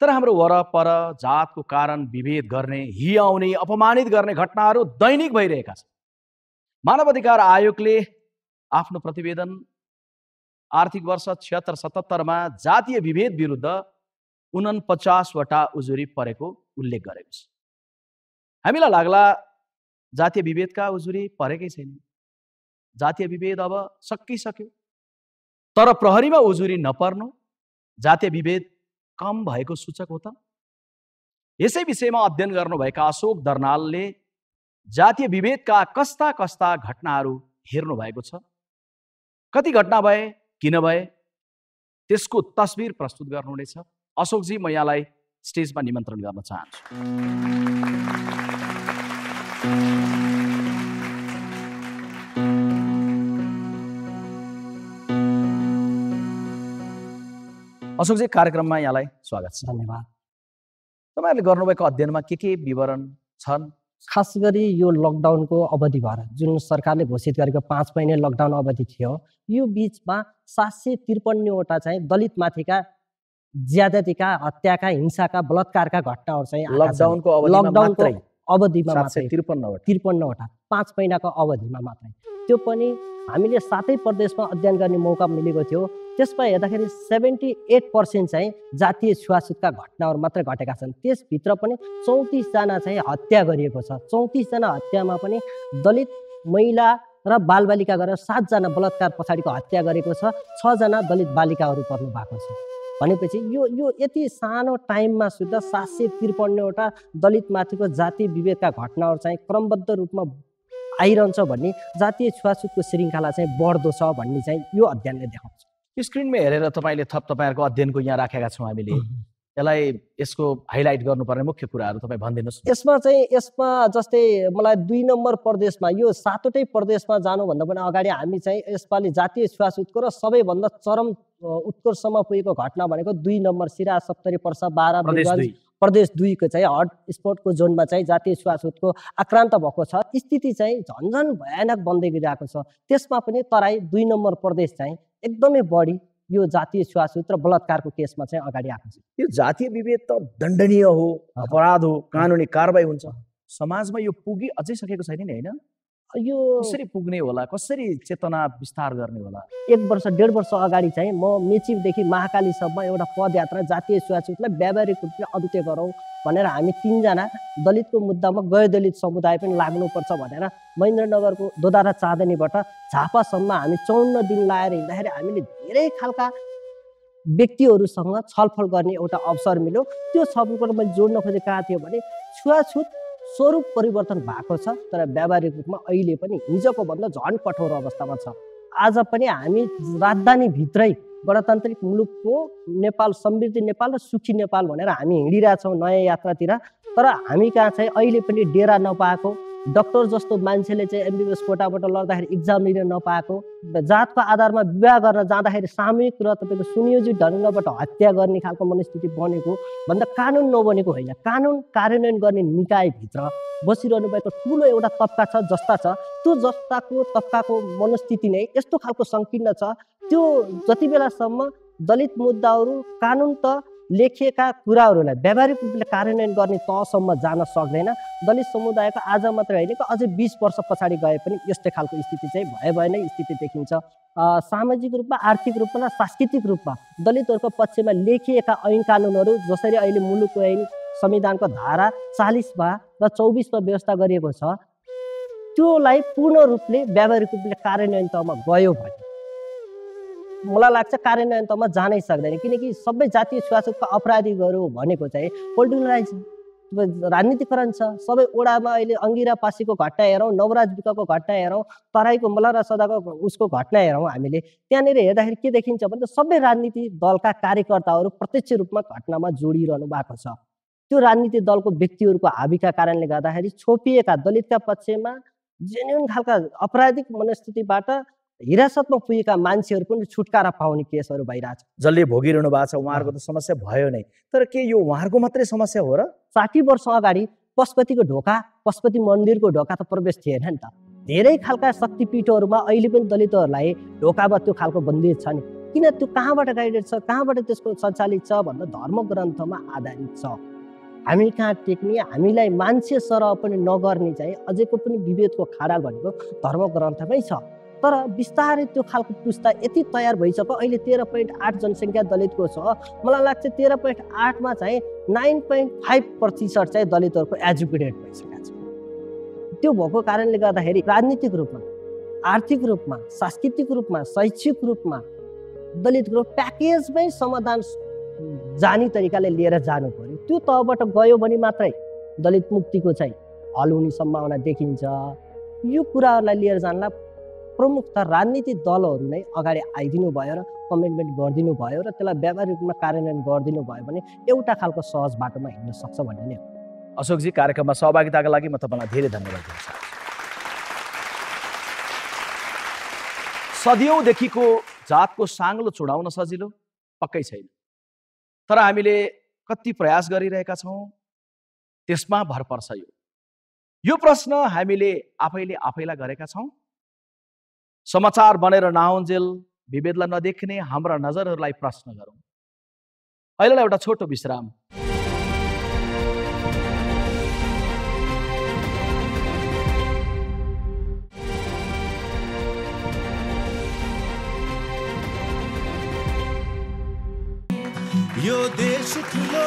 तर हाम्रो वरपर जातको कारण विभेद गर्ने, हियाउने, अपमानित गर्ने घटनाहरू दैनिक भइरहेका छन्। मानव अधिकार आयोगले आफ्नो प्रतिवेदन आर्थिक वर्ष 76-77 मा जातीय विभेद विरुद्ध 49 वटा उजुरी परेको उल्लेख गरेको छ। हामीलाई लाग्ला जातीय विभेदका उजुरी परेकै छैन, जातीय विभेद अब सकिसक्यो। तर प्रहरीमा उजुरी नपर्नु जातीय विभेद कम भएको सूचक हो त? यसै विषयमा अध्ययन गर्नुभएका अशोक दर्नालले जातीय विभेदका कस्ता कस्ता घटनाहरू हेर्नु भएको छ, कति घटना भए, किन भए, त्यसको तस्बिर प्रस्तुत गर्नुहुनेछ। अशोकजी, म यहाँलाई स्टेजमा निमन्त्रण गर्न चाहन्छु। अशोकजी, कार्यक्रममा यहाँलाई स्वागत छ। धन्यवाद। तपाईँहरूले गर्नुभएको अध्ययनमा के विवरण छन्? खास गरी यो लकडाउनको अवधिभर जुन सरकारले घोषित गरेको 5 महिने लकडाउन अवधि थियो, यो बिचमा 753वटा चाहिँ दलितमाथिका ज्यादतीका, हत्याका, हिंसाका, बलात्कारका घटनाहरू चाहिँ लकडाउनको अवधिमा मात्रै 53वटा 5 महिनाको अवधिमा मात्रै। त्यो पनि हामीले 7 प्रदेशमा अध्ययन गर्ने मौका मिलेको थियो। त्यसमा हेर्दाखेरि 78% चाहिँ जातीय छुवाछुतका घटनाहरू मात्रै घटेका छन्। त्यसभित्र पनि 34 जना चाहिँ हत्या गरिएको छ। 34 जना हत्यामा पनि दलित महिला र बालबालिका गरेर 7 जना बलात्कार पछाडिको हत्या गरेको छ। 6 जना दलित बालिकाहरू पर्नु भएको छ। भनेपछि यो यति सानो टाइममा सुद्धा 753वटा दलितमाथिको जातीय विभेदका घटनाहरू चाहिँ क्रमबद्ध रूपमा आइरहन्छ भन्ने, जातीय छुवाछुतको श्रृङ्खला चाहिँ बढ्दो छ भन्ने चाहिँ यो अध्ययनले देखाउँछ। स्क्रिनमा हेरेर तपाईँले तपाईँहरूको अध्ययनको यहाँ राखेका छौँ हामीले, यसलाई यसको हाइलाइट गर्नुपर्ने मुख्य कुराहरू तपाईँ भनिदिनुहोस्। यसमा जस्तै मलाई 2 नम्बर प्रदेशमा, यो 7वटै प्रदेशमा जानुभन्दा पनि अगाडि हामी चाहिँ यसपालि जातीय छुवाछुतको र सबैभन्दा चरम उत्कर्षमा पुगेको घटना भनेको 2 नम्बर सिराहा, सप्तरी, पर्सा, बारा, प्रदेश 2 को चाहिँ हट स्पटको जोनमा चाहिँ जातीय छुवाछुतको आक्रान्त भएको छ। स्थिति चाहिँ झन्झन भयानक बन्दै गइरहेको छ। त्यसमा पनि तराई 2 नम्बर प्रदेश चाहिँ एकदमै बढी यो जातीय छुवाछुत र बलात्कारको केसमा चाहिँ अगाडि आएको छ। यो जातीय विभेद त दण्डनीय हो, अपराध हो, कानुनी कारबाही हुन्छ। समाजमा यो पुगी अझै सकेको छैन नि, होइन? यो कसरी पुग्ने होला, कसरी चेतना विस्तार गर्ने होला? 1 वर्ष 1.5 वर्ष अगाडि चाहिँ म मेचीदेखि महाकालीसम्म एउटा पदयात्रा जातीय छुवाछुतलाई व्यावहारिक रूपले अन्त्य गरौँ भनेर हामी 3 जना दलितको मुद्दामा गैर दलित समुदाय पनि लाग्नुपर्छ भनेर महेन्द्रनगरको दोदारा चाँदनीबाट झापासम्म हामी 54 दिन लाएर हिँड्दाखेरि हामीले धेरै खालका व्यक्तिहरूसँग छलफल गर्ने एउटा अवसर मिल्यो। त्यो छलफलबाट मैले जोड्न खोजेको कहाँ थियो भने छुवाछुत स्वरूप परिवर्तन भएको छ, तर व्यावहारिक रूपमा अहिले पनि हिजोको भन्दा झन् कठोर अवस्थामा छ। आज पनि हामी राजधानीभित्रै गणतान्त्रिक मुलुकको नेपाल, समृद्धि नेपाल र सुखी नेपाल भनेर हामी हिँडिरहेछौँ नयाँ यात्रातिर। तर हामी कहाँ चाहिँ अहिले पनि डेरा नपाएको, डक्टर जस्तो मान्छेले चाहिँ एमबिबिएस कोटाबाट लड्दाखेरि इक्जाम लिन नपाएको, जातको आधारमा विवाह गर्न जाँदाखेरि सामूहिक र तपाईँको सुनियोजित ढङ्गबाट हत्या गर्ने खालको मनस्थिति बनेको भन्दा कानुन नबनेको होइन, कानुन कार्यान्वयन गर्ने निकायभित्र बसिरहनु भएको ठुलो एउटा तबका छ जस्ता छ। त्यो जस्ताको तबकाको मनस्थिति नै यस्तो खालको सङ्कीर्ण छ। त्यो जति बेलासम्म दलित मुद्दाहरू कानुन त लेखिएका कुराहरूलाई व्यावहारिक रूपले कार्यान्वयन गर्ने तहसम्म जान सक्दैन, दलित समुदायको आज मात्र होइन कि अझै 20 वर्ष पछाडि गए पनि यस्तै खालको स्थिति चाहिँ भए नै स्थिति देखिन्छ। सामाजिक रूपमा, आर्थिक रूपमा र सांस्कृतिक रूपमा दलितहरूको पक्षमा लेखिएका ऐन कानुनहरू जसरी अहिले मुलुकको ऐन संविधानको धारा 40 र 24 व्यवस्था गरिएको छ, त्योलाई पूर्ण रूपले व्यावहारिक रूपले कार्यान्वयन तहमा गयो भने मलाई लाग्छ कार्यान्वयन तहमा जानै सक्दैन। किनकि सबै जातीय छुवाछुतका अपराधीहरू भनेको चाहिँ पोलिटिकलाइज राजनीतिकरण छ। सबै ओडामा अहिले अङ्गिरा पासीको घटना हेरौँ, नवराज विकको घटना हेरौँ, तराईको मल्लरा सदाको उसको घटना हेरौँ, हामीले त्यहाँनिर हेर्दाखेरि के देखिन्छ भने सबै राजनीति दलका कार्यकर्ताहरू प्रत्यक्ष रूपमा घटनामा जोडिरहनु भएको छ। त्यो राजनीतिक दलको व्यक्तिहरूको हाबीका कारणले गर्दाखेरि छोपिएका दलितका पक्षमा जेन्युन खालका अपराधिक मनस्थितिबाट हिरासतमा पुगेका मान्छेहरू पनि छुटकारा पाउने केसहरू भइरहेछ। जसले भोगिरहनु भएको छ उहाँहरूको त समस्या भयो नै, तर के यो उहाँहरूको मात्रै समस्या हो र? 60 वर्ष अगाडि पशुपतिको ढोका, पशुपति मन्दिरको ढोका त प्रवेश थिएन नि त। धेरै खालका शक्तिपीठहरूमा अहिले पनि दलितहरूलाई ढोकामा त्यो खालको बन्दी छ नि। किन त्यो कहाँबाट गाइडेड छ, कहाँबाट त्यसको सञ्चालित छ भन्दा धर्मग्रन्थमा आधारित छ। हामी कहाँ टेक्ने, हामीलाई मान्छे सरह पनि नगर्ने चाहिँ अझैको पनि विभेदको खाडा भनेको धर्मग्रन्थमै छ। तर बिस्तारै त्यो खालको पुस्ता यति तयार भइसक्यो। अहिले 13.8 जनसङ्ख्या दलितको छ। मलाई लाग्छ 13.8 मा चाहिँ 9.5% चाहिँ दलितहरूको एजुकेटेड भइसकेको छ। त्यो भएको कारणले गर्दाखेरि राजनीतिक रूपमा, आर्थिक रूपमा, सांस्कृतिक रूपमा, शैक्षिक रूपमा दलितको प्याकेजमै समाधान जानी तरिकाले लिएर जानु पर्यो। त्यो तहबाट गयो भने मात्रै दलित मुक्तिको चाहिँ हल हुने सम्भावना देखिन्छ। यो कुराहरूलाई लिएर जानला प्रमुखतः राजनीतिक दलहरू नै अगाडि आइदिनु भयो र कमिटमेन्ट गरिदिनु भयो र त्यसलाई व्यावहारिक रूपमा कार्यान्वयन गरिदिनु भयो भने एउटा खालको सहज बाटोमा हिँड्न सक्छ भन्ने नै हो। अशोकजी, कार्यक्रममा सहभागिताका लागि म तपाईँलाई धेरै धन्यवाद दिन चाहन्छु। सदियौँदेखिको जातको साङ्लो चुडाउन सजिलो पक्कै छैन, तर हामीले कति प्रयास गरिरहेका छौँ त्यसमा भर पर्छ। यो प्रश्न हामीले आफैलाई गरेका छौँ। समाचार बनेर नआउन्जेल विभेदलाई नदेख्ने हाम्रा नजरहरूलाई प्रश्न गरौँ। अहिलेलाई एउटा छोटो विश्राम। ठुलो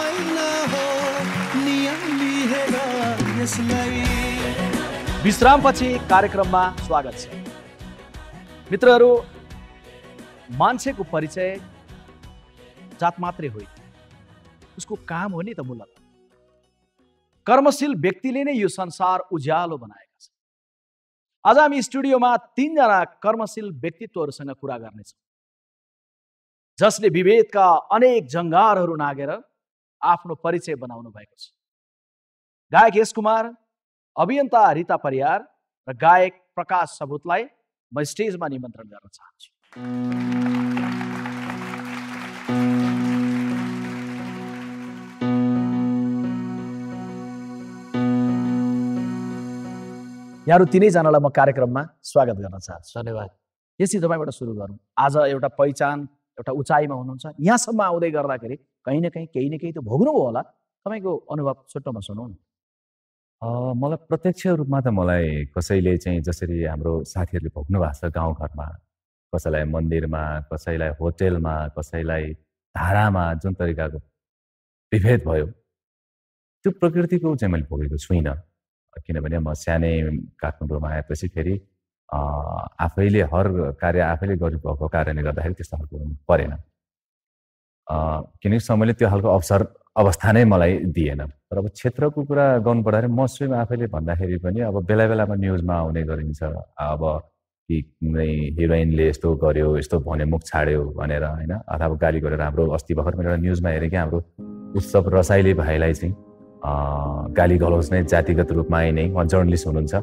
ऐना हो नियाली हेर यसलाई। विश्रामपछि कार्यक्रममा स्वागत छ। मित्रहरू, मान्छेको परिचय जात मात्रै होइन, उसको काम हो नि त मूलत। कर्मशील व्यक्तिले नै यो संसार उज्यालो बनाएका छन्। आज हामी स्टुडियोमा 3 जना कर्मशील व्यक्तित्वहरूसँग कुरा गर्नेछौँ, जसले विभेदका अनेक जङ्गारहरू नागेर आफ्नो परिचय बनाउनु भएको छ। गायक यश कुमार, अभियन्ता रिता परियार र गायक प्रकाश सबुतलाई म स्टेजमा निमन्त्रण गर्न चाहन्छु। यहाँहरू 3 जनालाई म कार्यक्रममा स्वागत गर्न चाहन्छु। धन्यवाद। यसै तपाईँबाट सुरु गरौँ। आज एउटा पहिचान, एउटा उचाइमा हुनुहुन्छ, यहाँसम्म आउँदै गर्दाखेरि कहीँ न कहीँ केही न केही त भोग्नुभयो होला। तपाईँको अनुभव छुट्टोमा सुनौ न। मलाई प्रत्यक्ष रूपमा त मलाई कसैले चाहिँ जसरी हाम्रो साथीहरूले भोग्नु भएको छ गाउँघरमा, कसैलाई मन्दिरमा, कसैलाई होटेलमा, कसैलाई धारामा जुन तरिकाको विभेद भयो, त्यो प्रकृतिको चाहिँ मैले भोगेको छुइनँ। किनभने म सानै काठमाडौँमा आएपछि फेरि आफैले हर कार्य आफैले गरिरहेको कारणले गर्दाखेरि त्यस्तो खालको परेन। किनकि समयले त्यो खालको अवस्था नै मलाई दिएन। तर अब क्षेत्रको कुरा गर्नु पर्दाखेरि म स्वयं आफैले भन्दाखेरि पनि अब बेला बेलामा न्युजमा आउने गरिन्छ, अब कि हिरोइनले यस्तो गर्यो, यस्तो भने मुख छाड्यो भनेर होइन, अथवा गाली गरेर। हाम्रो अस्ति भर्खर मैले एउटा न्युजमा हेरेँ कि हाम्रो उत्सव रसाइली भाइलाई चाहिँ गाली गलौज नै जातिगत रूपमा नै जर्नलिस्ट हुनुहुन्छ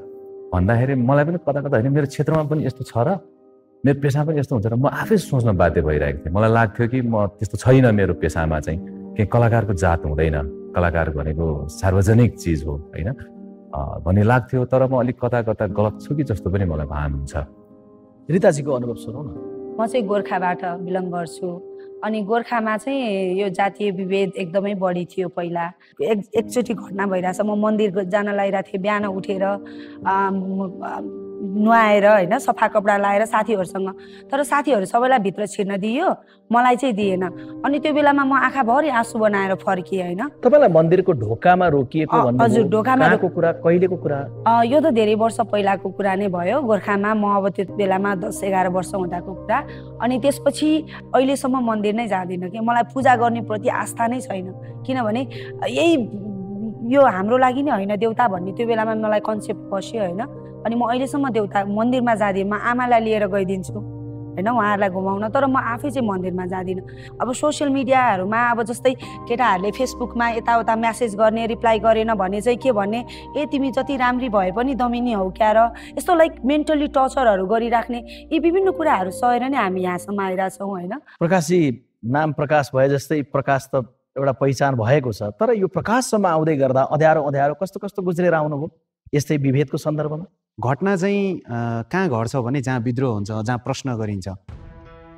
भन्दाखेरि मलाई पनि कता कता होइन, मेरो क्षेत्रमा पनि यस्तो छ र मेरो पेसामा पनि यस्तो हुन्छ र म आफै सोच्न बाध्य भइरहेको थिएँ। मलाई लाग्थ्यो कि म त्यस्तो छैन, मेरो पेसामा चाहिँ कि कलाकारको जात हुँदैन, कलाकार भनेको सार्वजनिक चिज हो होइन भन्ने लाग्थ्यो। तर म अलिक कता कता गलत छु कि जस्तो पनि मलाई भान हुन्छ। रिताजीको अनुभव सुनौ न। म चाहिँ गोर्खाबाट बिलङ गर्छु अनि गोर्खामा चाहिँ यो जातीय विभेद एकदमै बढी थियो पहिला। एकचोटि घटना भइरहेछ, म मन्दिर जान लागिरहेको थिएँ, बिहान उठेर नुहाएर होइन सफा कपडा लाएर साथीहरूसँग, तर साथीहरू सबैलाई भित्र छिर्न दियो, मलाई चाहिँ दिएन। अनि त्यो बेलामा म आँखाभरि आँसु बनाएर फर्किएँ होइन। तपाईँलाई मन्दिरको ढोकामा रोकिएको भन्नुभयो? हजुर, ढोकामा। कहाँको कुरा, कहिलेको कुरा? यो त धेरै वर्ष पहिलाको कुरा नै भयो। गोर्खामा म अब त्यो बेलामा 10-11 वर्ष हुँदाको कुरा। अनि त्यसपछि अहिलेसम्म मन्दिर नै जाँदिनँ कि मलाई पूजा गर्ने प्रति आस्था नै छैन। किनभने यही यो हाम्रो लागि नै होइन देउता भन्ने त्यो बेलामा मलाई कन्सेप्ट बस्यो होइन। अनि म अहिलेसम्म देउता मन्दिरमा जाँदिनँ। म आमालाई लिएर गइदिन्छु होइन उहाँहरूलाई घुमाउन, तर म आफै चाहिँ मन्दिरमा जाँदिनँ। अब सोसियल मिडियाहरूमा अब जस्तै केटाहरूले फेसबुकमा यताउता म्यासेज गर्ने, रिप्लाई गरेन भने चाहिँ के भन्ने, ए तिमी जति राम्री भए पनि दमिनी हौ क्या र, यस्तो लाइक मेन्टली टर्चरहरू गरिराख्ने, यी विभिन्न कुराहरू सहेर नै हामी यहाँसम्म आइरहेछौँ होइन। प्रकाशजी, नाम प्रकाश भए जस्तै प्रकाश त एउटा पहिचान भएको छ, तर यो प्रकाशसम्म आउँदै गर्दा अँध्यारो अँध्यारो कस्तो कस्तो गुज्रेर आउनुभयो यस्तै विभेदको सन्दर्भमा? घटना चाहिँ कहाँ घट्छ भने जहाँ विद्रोह हुन्छ, जहाँ प्रश्न गरिन्छ।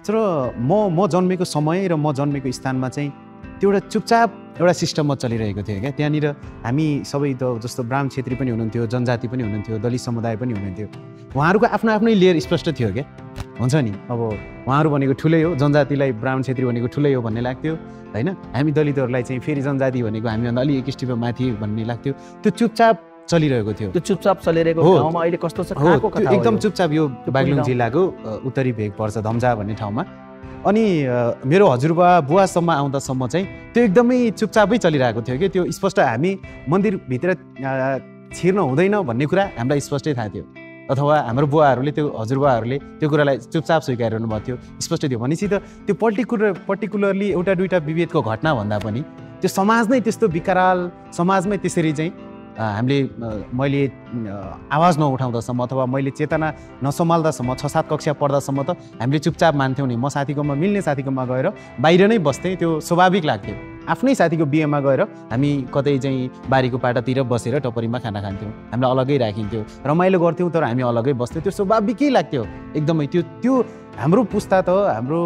तर म जन्मेको समय र म जन्मेको स्थानमा चाहिँ त्यो एउटा चुपचाप एउटा सिस्टममा चलिरहेको थियो क्या। त्यहाँनिर हामी सबै त जस्तो ब्राह्मण क्षेत्री पनि हुनुहुन्थ्यो, जनजाति पनि हुनुहुन्थ्यो, दलित समुदाय पनि हुनुहुन्थ्यो। उहाँहरूको आफ्नो आफ्नै लेयर स्पष्ट थियो क्या। हुन्छ नि, अब उहाँहरू भनेको ठुलै हो, जनजातिलाई ब्राह्मण क्षेत्री भनेको ठुलै हो भन्ने लाग्थ्यो होइन। हामी दलितहरूलाई चाहिँ फेरि जनजाति भनेको हामीभन्दा अलि एक स्टेप माथि भन्ने लाग्थ्यो। त्यो चुपचाप चलिरहेको थियो। त्यो चुपचाप चलिरहेको ठाउँमा अहिले कस्तो छ? कहाँको कथा हो? एकदम चुपचाप। यो बागलुङ जिल्लाको उत्तरी भेग पर्छ धम्जा भन्ने ठाउँमा। अनि मेरो हजुरबा बुवासम्म आउँदासम्म चाहिँ त्यो एकदमै चुपचापै चलिरहेको थियो कि। त्यो स्पष्ट हामी मन्दिरभित्र छिर्न हुँदैन भन्ने कुरा हामीलाई स्पष्टै थाहा थियो, अथवा हाम्रो बुवाहरूले त्यो हजुरबाहरूले त्यो कुरालाई चुपचाप स्वीकारिरहनु भएको थियो, स्पष्ट थियो। भनेपछि त त्यो पर्टिकुलरली एउटा दुईवटा विभेदको घटना भन्दा पनि त्यो समाज नै त्यस्तो विकराल, समाजमै त्यसरी चाहिँ मैले आवाज नउठाउँदासम्म अथवा मैले चेतना नसम्हाल्दासम्म 6-7 कक्षा पढ्दासम्म त हामीले चुपचाप मान्थ्यौँ नि। म साथीकोमा मिल्ने साथीकोमा गएर बाहिर नै बस्थेँ, त्यो स्वाभाविक लाग्थ्यो। आफ्नै साथीको बिहेमा गएर हामी कतै चाहिँ बारीको पाटातिर बसेर टपरीमा खाना खान्थ्यौँ, हामीलाई अलग्गै राखिन्थ्यो, रमाइलो गर्थ्यौँ, तर हामी अलग्गै बस्थ्यौँ। त्यो स्वाभाविकै लाग्थ्यो एकदमै। त्यो हाम्रो पुस्ता त हाम्रो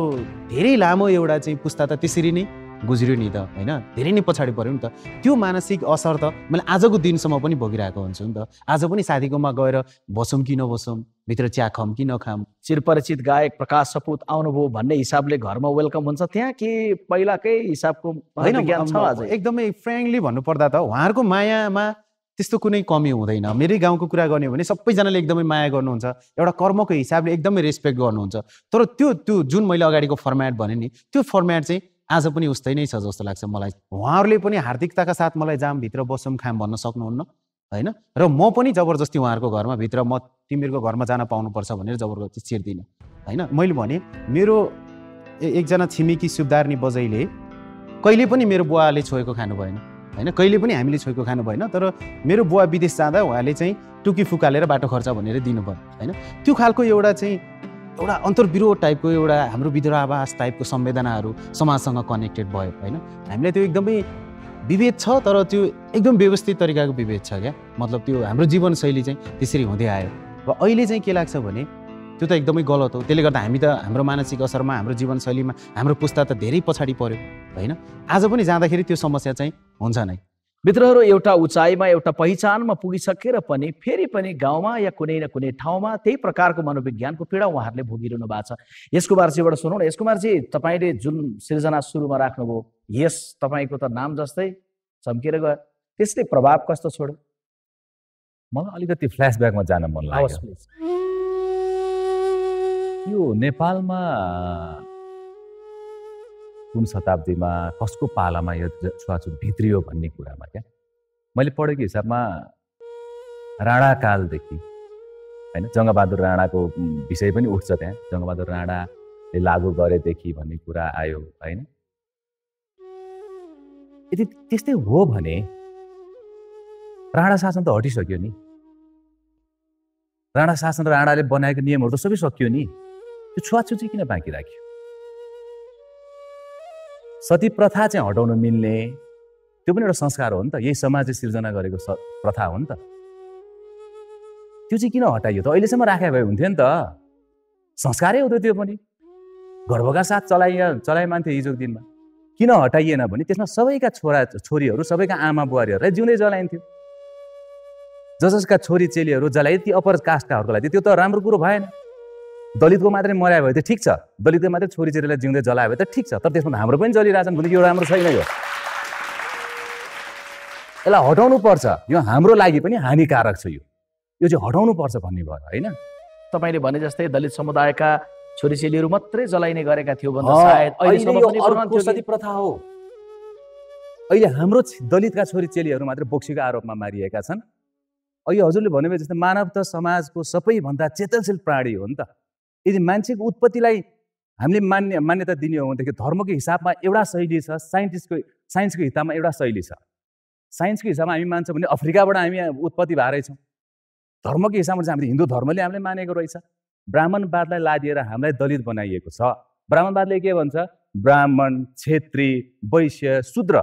धेरै लामो एउटा चाहिँ पुस्ता त त्यसरी नै गुज्रियो नि त होइन, धेरै नै पछाडि पऱ्यो नि त। त्यो मानसिक असर त मैले आजको दिनसम्म पनि भोगिरहेको हुन्छु नि त। आज पनि साथीकोमा गएर बसौँ कि नबसौँ, भित्र चिया खाऊँ कि नखाऊँ। चिरपरिचित गायक प्रकाश सपुत आउनुभयो भन्ने हिसाबले घरमा वेलकम हुन्छ, त्यहाँ के पहिलाकै हिसाबको ज्ञान छ? आज एकदमै फ्रेङ्कली भन्नुपर्दा त उहाँहरूको मायामा त्यस्तो कुनै कमी हुँदैन। मेरै गाउँको कुरा गर्ने हो भने सबैजनाले एकदमै माया गर्नुहुन्छ, एउटा कर्मको हिसाबले एकदमै रेस्पेक्ट गर्नुहुन्छ। तर त्यो जुन मैले अगाडिको फर्मेट भने नि, त्यो फर्मेट चाहिँ आज पनि उस्तै नै छ जस्तो लाग्छ मलाई। उहाँहरूले पनि हार्दिकताका साथ मलाई जाम भित्र बसौँ खाम भन्न सक्नुहुन्न होइन, र म पनि जबरजस्ती उहाँहरूको घरमा भित्र म तिमीहरूको घरमा जान पाउनुपर्छ भनेर जबरजस्ती छिर्दिनँ होइन। मैले भने मेरो एकजना छिमेकी सुब्दार्नी बजैले कहिले पनि मेरो बुवाले छोएको खानु भएन होइन, कहिले पनि हामीले छोएको खानु भएन। तर मेरो बुवा विदेश जाँदा उहाँले चाहिँ टुकी फुकालेर बाटो खर्च भनेर दिनुभयो होइन। त्यो खालको एउटा चाहिँ एउटा अन्तर्विरोध टाइपको एउटा हाम्रो विद्रोहाभास टाइपको संवेदनाहरू समाजसँग कनेक्टेड भयो होइन। हामीलाई त्यो एकदमै विभेद छ, तर त्यो एकदम व्यवस्थित तरिकाको विभेद छ क्या। मतलब त्यो हाम्रो जीवनशैली चाहिँ त्यसरी हुँदै आयो। र अहिले चाहिँ के लाग्छ भने त्यो त एकदमै गलत हो। त्यसले गर्दा हामी त हाम्रो मानसिक असरमा, हाम्रो जीवनशैलीमा हाम्रो पुस्ता त धेरै पछाडि पर्यो होइन। आज पनि जाँदाखेरि त्यो समस्या चाहिँ हुन्छ नै। मित्रहरू, एउटा उचाइमा एउटा पहिचानमा पुगिसकेर पनि फेरि पनि गाउँमा या कुनै न कुनै ठाउँमा त्यही प्रकारको मनोविज्ञानको पीडा उहाँहरूले भोगिरहनु भएको छ। यसकुमारजीबाट सुनौ न। यसकुमारजी, तपाईँले जुन सिर्जना सुरुमा राख्नुभयो, यस तपाईँको त नाम जस्तै चम्केर गयो, त्यसले प्रभाव कस्तो छोड्यो? मलाई अलिकति फ्ल्यासब्याकमा जान मन लाग्यो। यो नेपालमा कुन शताब्दीमा कसको पालामा यो छुवाछुत भित्रियो भन्ने कुरामा क्या मैले पढेको हिसाबमा राणाकालदेखि होइन, जङ्गबहादुर राणाको विषय पनि उठ्छ त्यहाँ। जङ्गबहादुर राणाले लागू गरेदेखि भन्ने कुरा आयो होइन। यदि त्यस्तै हो भने राणा शासन त हटिसक्यो नि। राणा शासन राणाले बनाएको नियमहरू त सबै सकियो नि। त्यो छुवाछुत चाहिँ किन बाँकी राख्यो? सती प्रथा चाहिँ हटाउन मिल्ने, त्यो पनि एउटा संस्कार हो नि त, यही समाजले सिर्जना गरेको प्रथा हो नि त। त्यो चाहिँ किन हटाइयो त? अहिलेसम्म राखे भए हुन्थ्यो नि त, संस्कारै हो त त्यो पनि। गर्वका साथ चलाइ मान्थ्यो हिजोको दिनमा। किन हटाइएन भने त्यसमा सबैका छोरीहरू, सबैका आमा बुहारीहरूलाई जिउँदै जलाइन्थ्यो। जसका छोरी चेलीहरू जलाए ती अपर कास्टकाहरूको लागि त्यो त राम्रो कुरो भएन। दलितको मात्रै मर्या भए त ठिक छ, दलितको मात्रै छोरी चेलीलाई जिउँदै जलायो भए त ठिक छ, तर त्यसमा हाम्रो पनि जलिरहेछन् भने यो राम्रो छैन। यो यसलाई हटाउनु पर्छ, यो हाम्रो लागि पनि हानिकारक छ। यो चाहिँ हटाउनु पर्छ भन्ने भयो होइन। तपाईँले भने जस्तै दलित समुदायका छोरीचेलीहरू मात्रै जलाइने गरेका थियो भन्दा सायद अहिलेसम्म पनि अर्को सती प्रथा हो। अहिले हाम्रो दलितका छोरी चेलीहरू मात्रै बोक्सीको आरोपमा मारिएका छन्। अहिले हजुरले भन्नुभयो जस्तै मानव त समाजको सबैभन्दा चेतनशील प्राणी हो नि त। यदि मान्छेको उत्पत्तिलाई हामीले मान्यता दिने हो भनेदेखि धर्मको हिसाबमा एउटा शैली छ, साइन्सको हिसाबमा एउटा शैली छ। साइन्सको हिसाबमा हामी मान्छौँ भने अफ्रिकाबाट हामी उत्पत्ति भएरै छौँ। धर्मको हिसाबमा चाहिँ हामीले हिन्दू धर्मले हामीले मानेको रहेछ। ब्राह्मणवादलाई लादिएर हामीलाई दलित बनाइएको छ। ब्राह्मणवादले के भन्छ? ब्राह्मण, क्षेत्री, वैश्य, शूद्र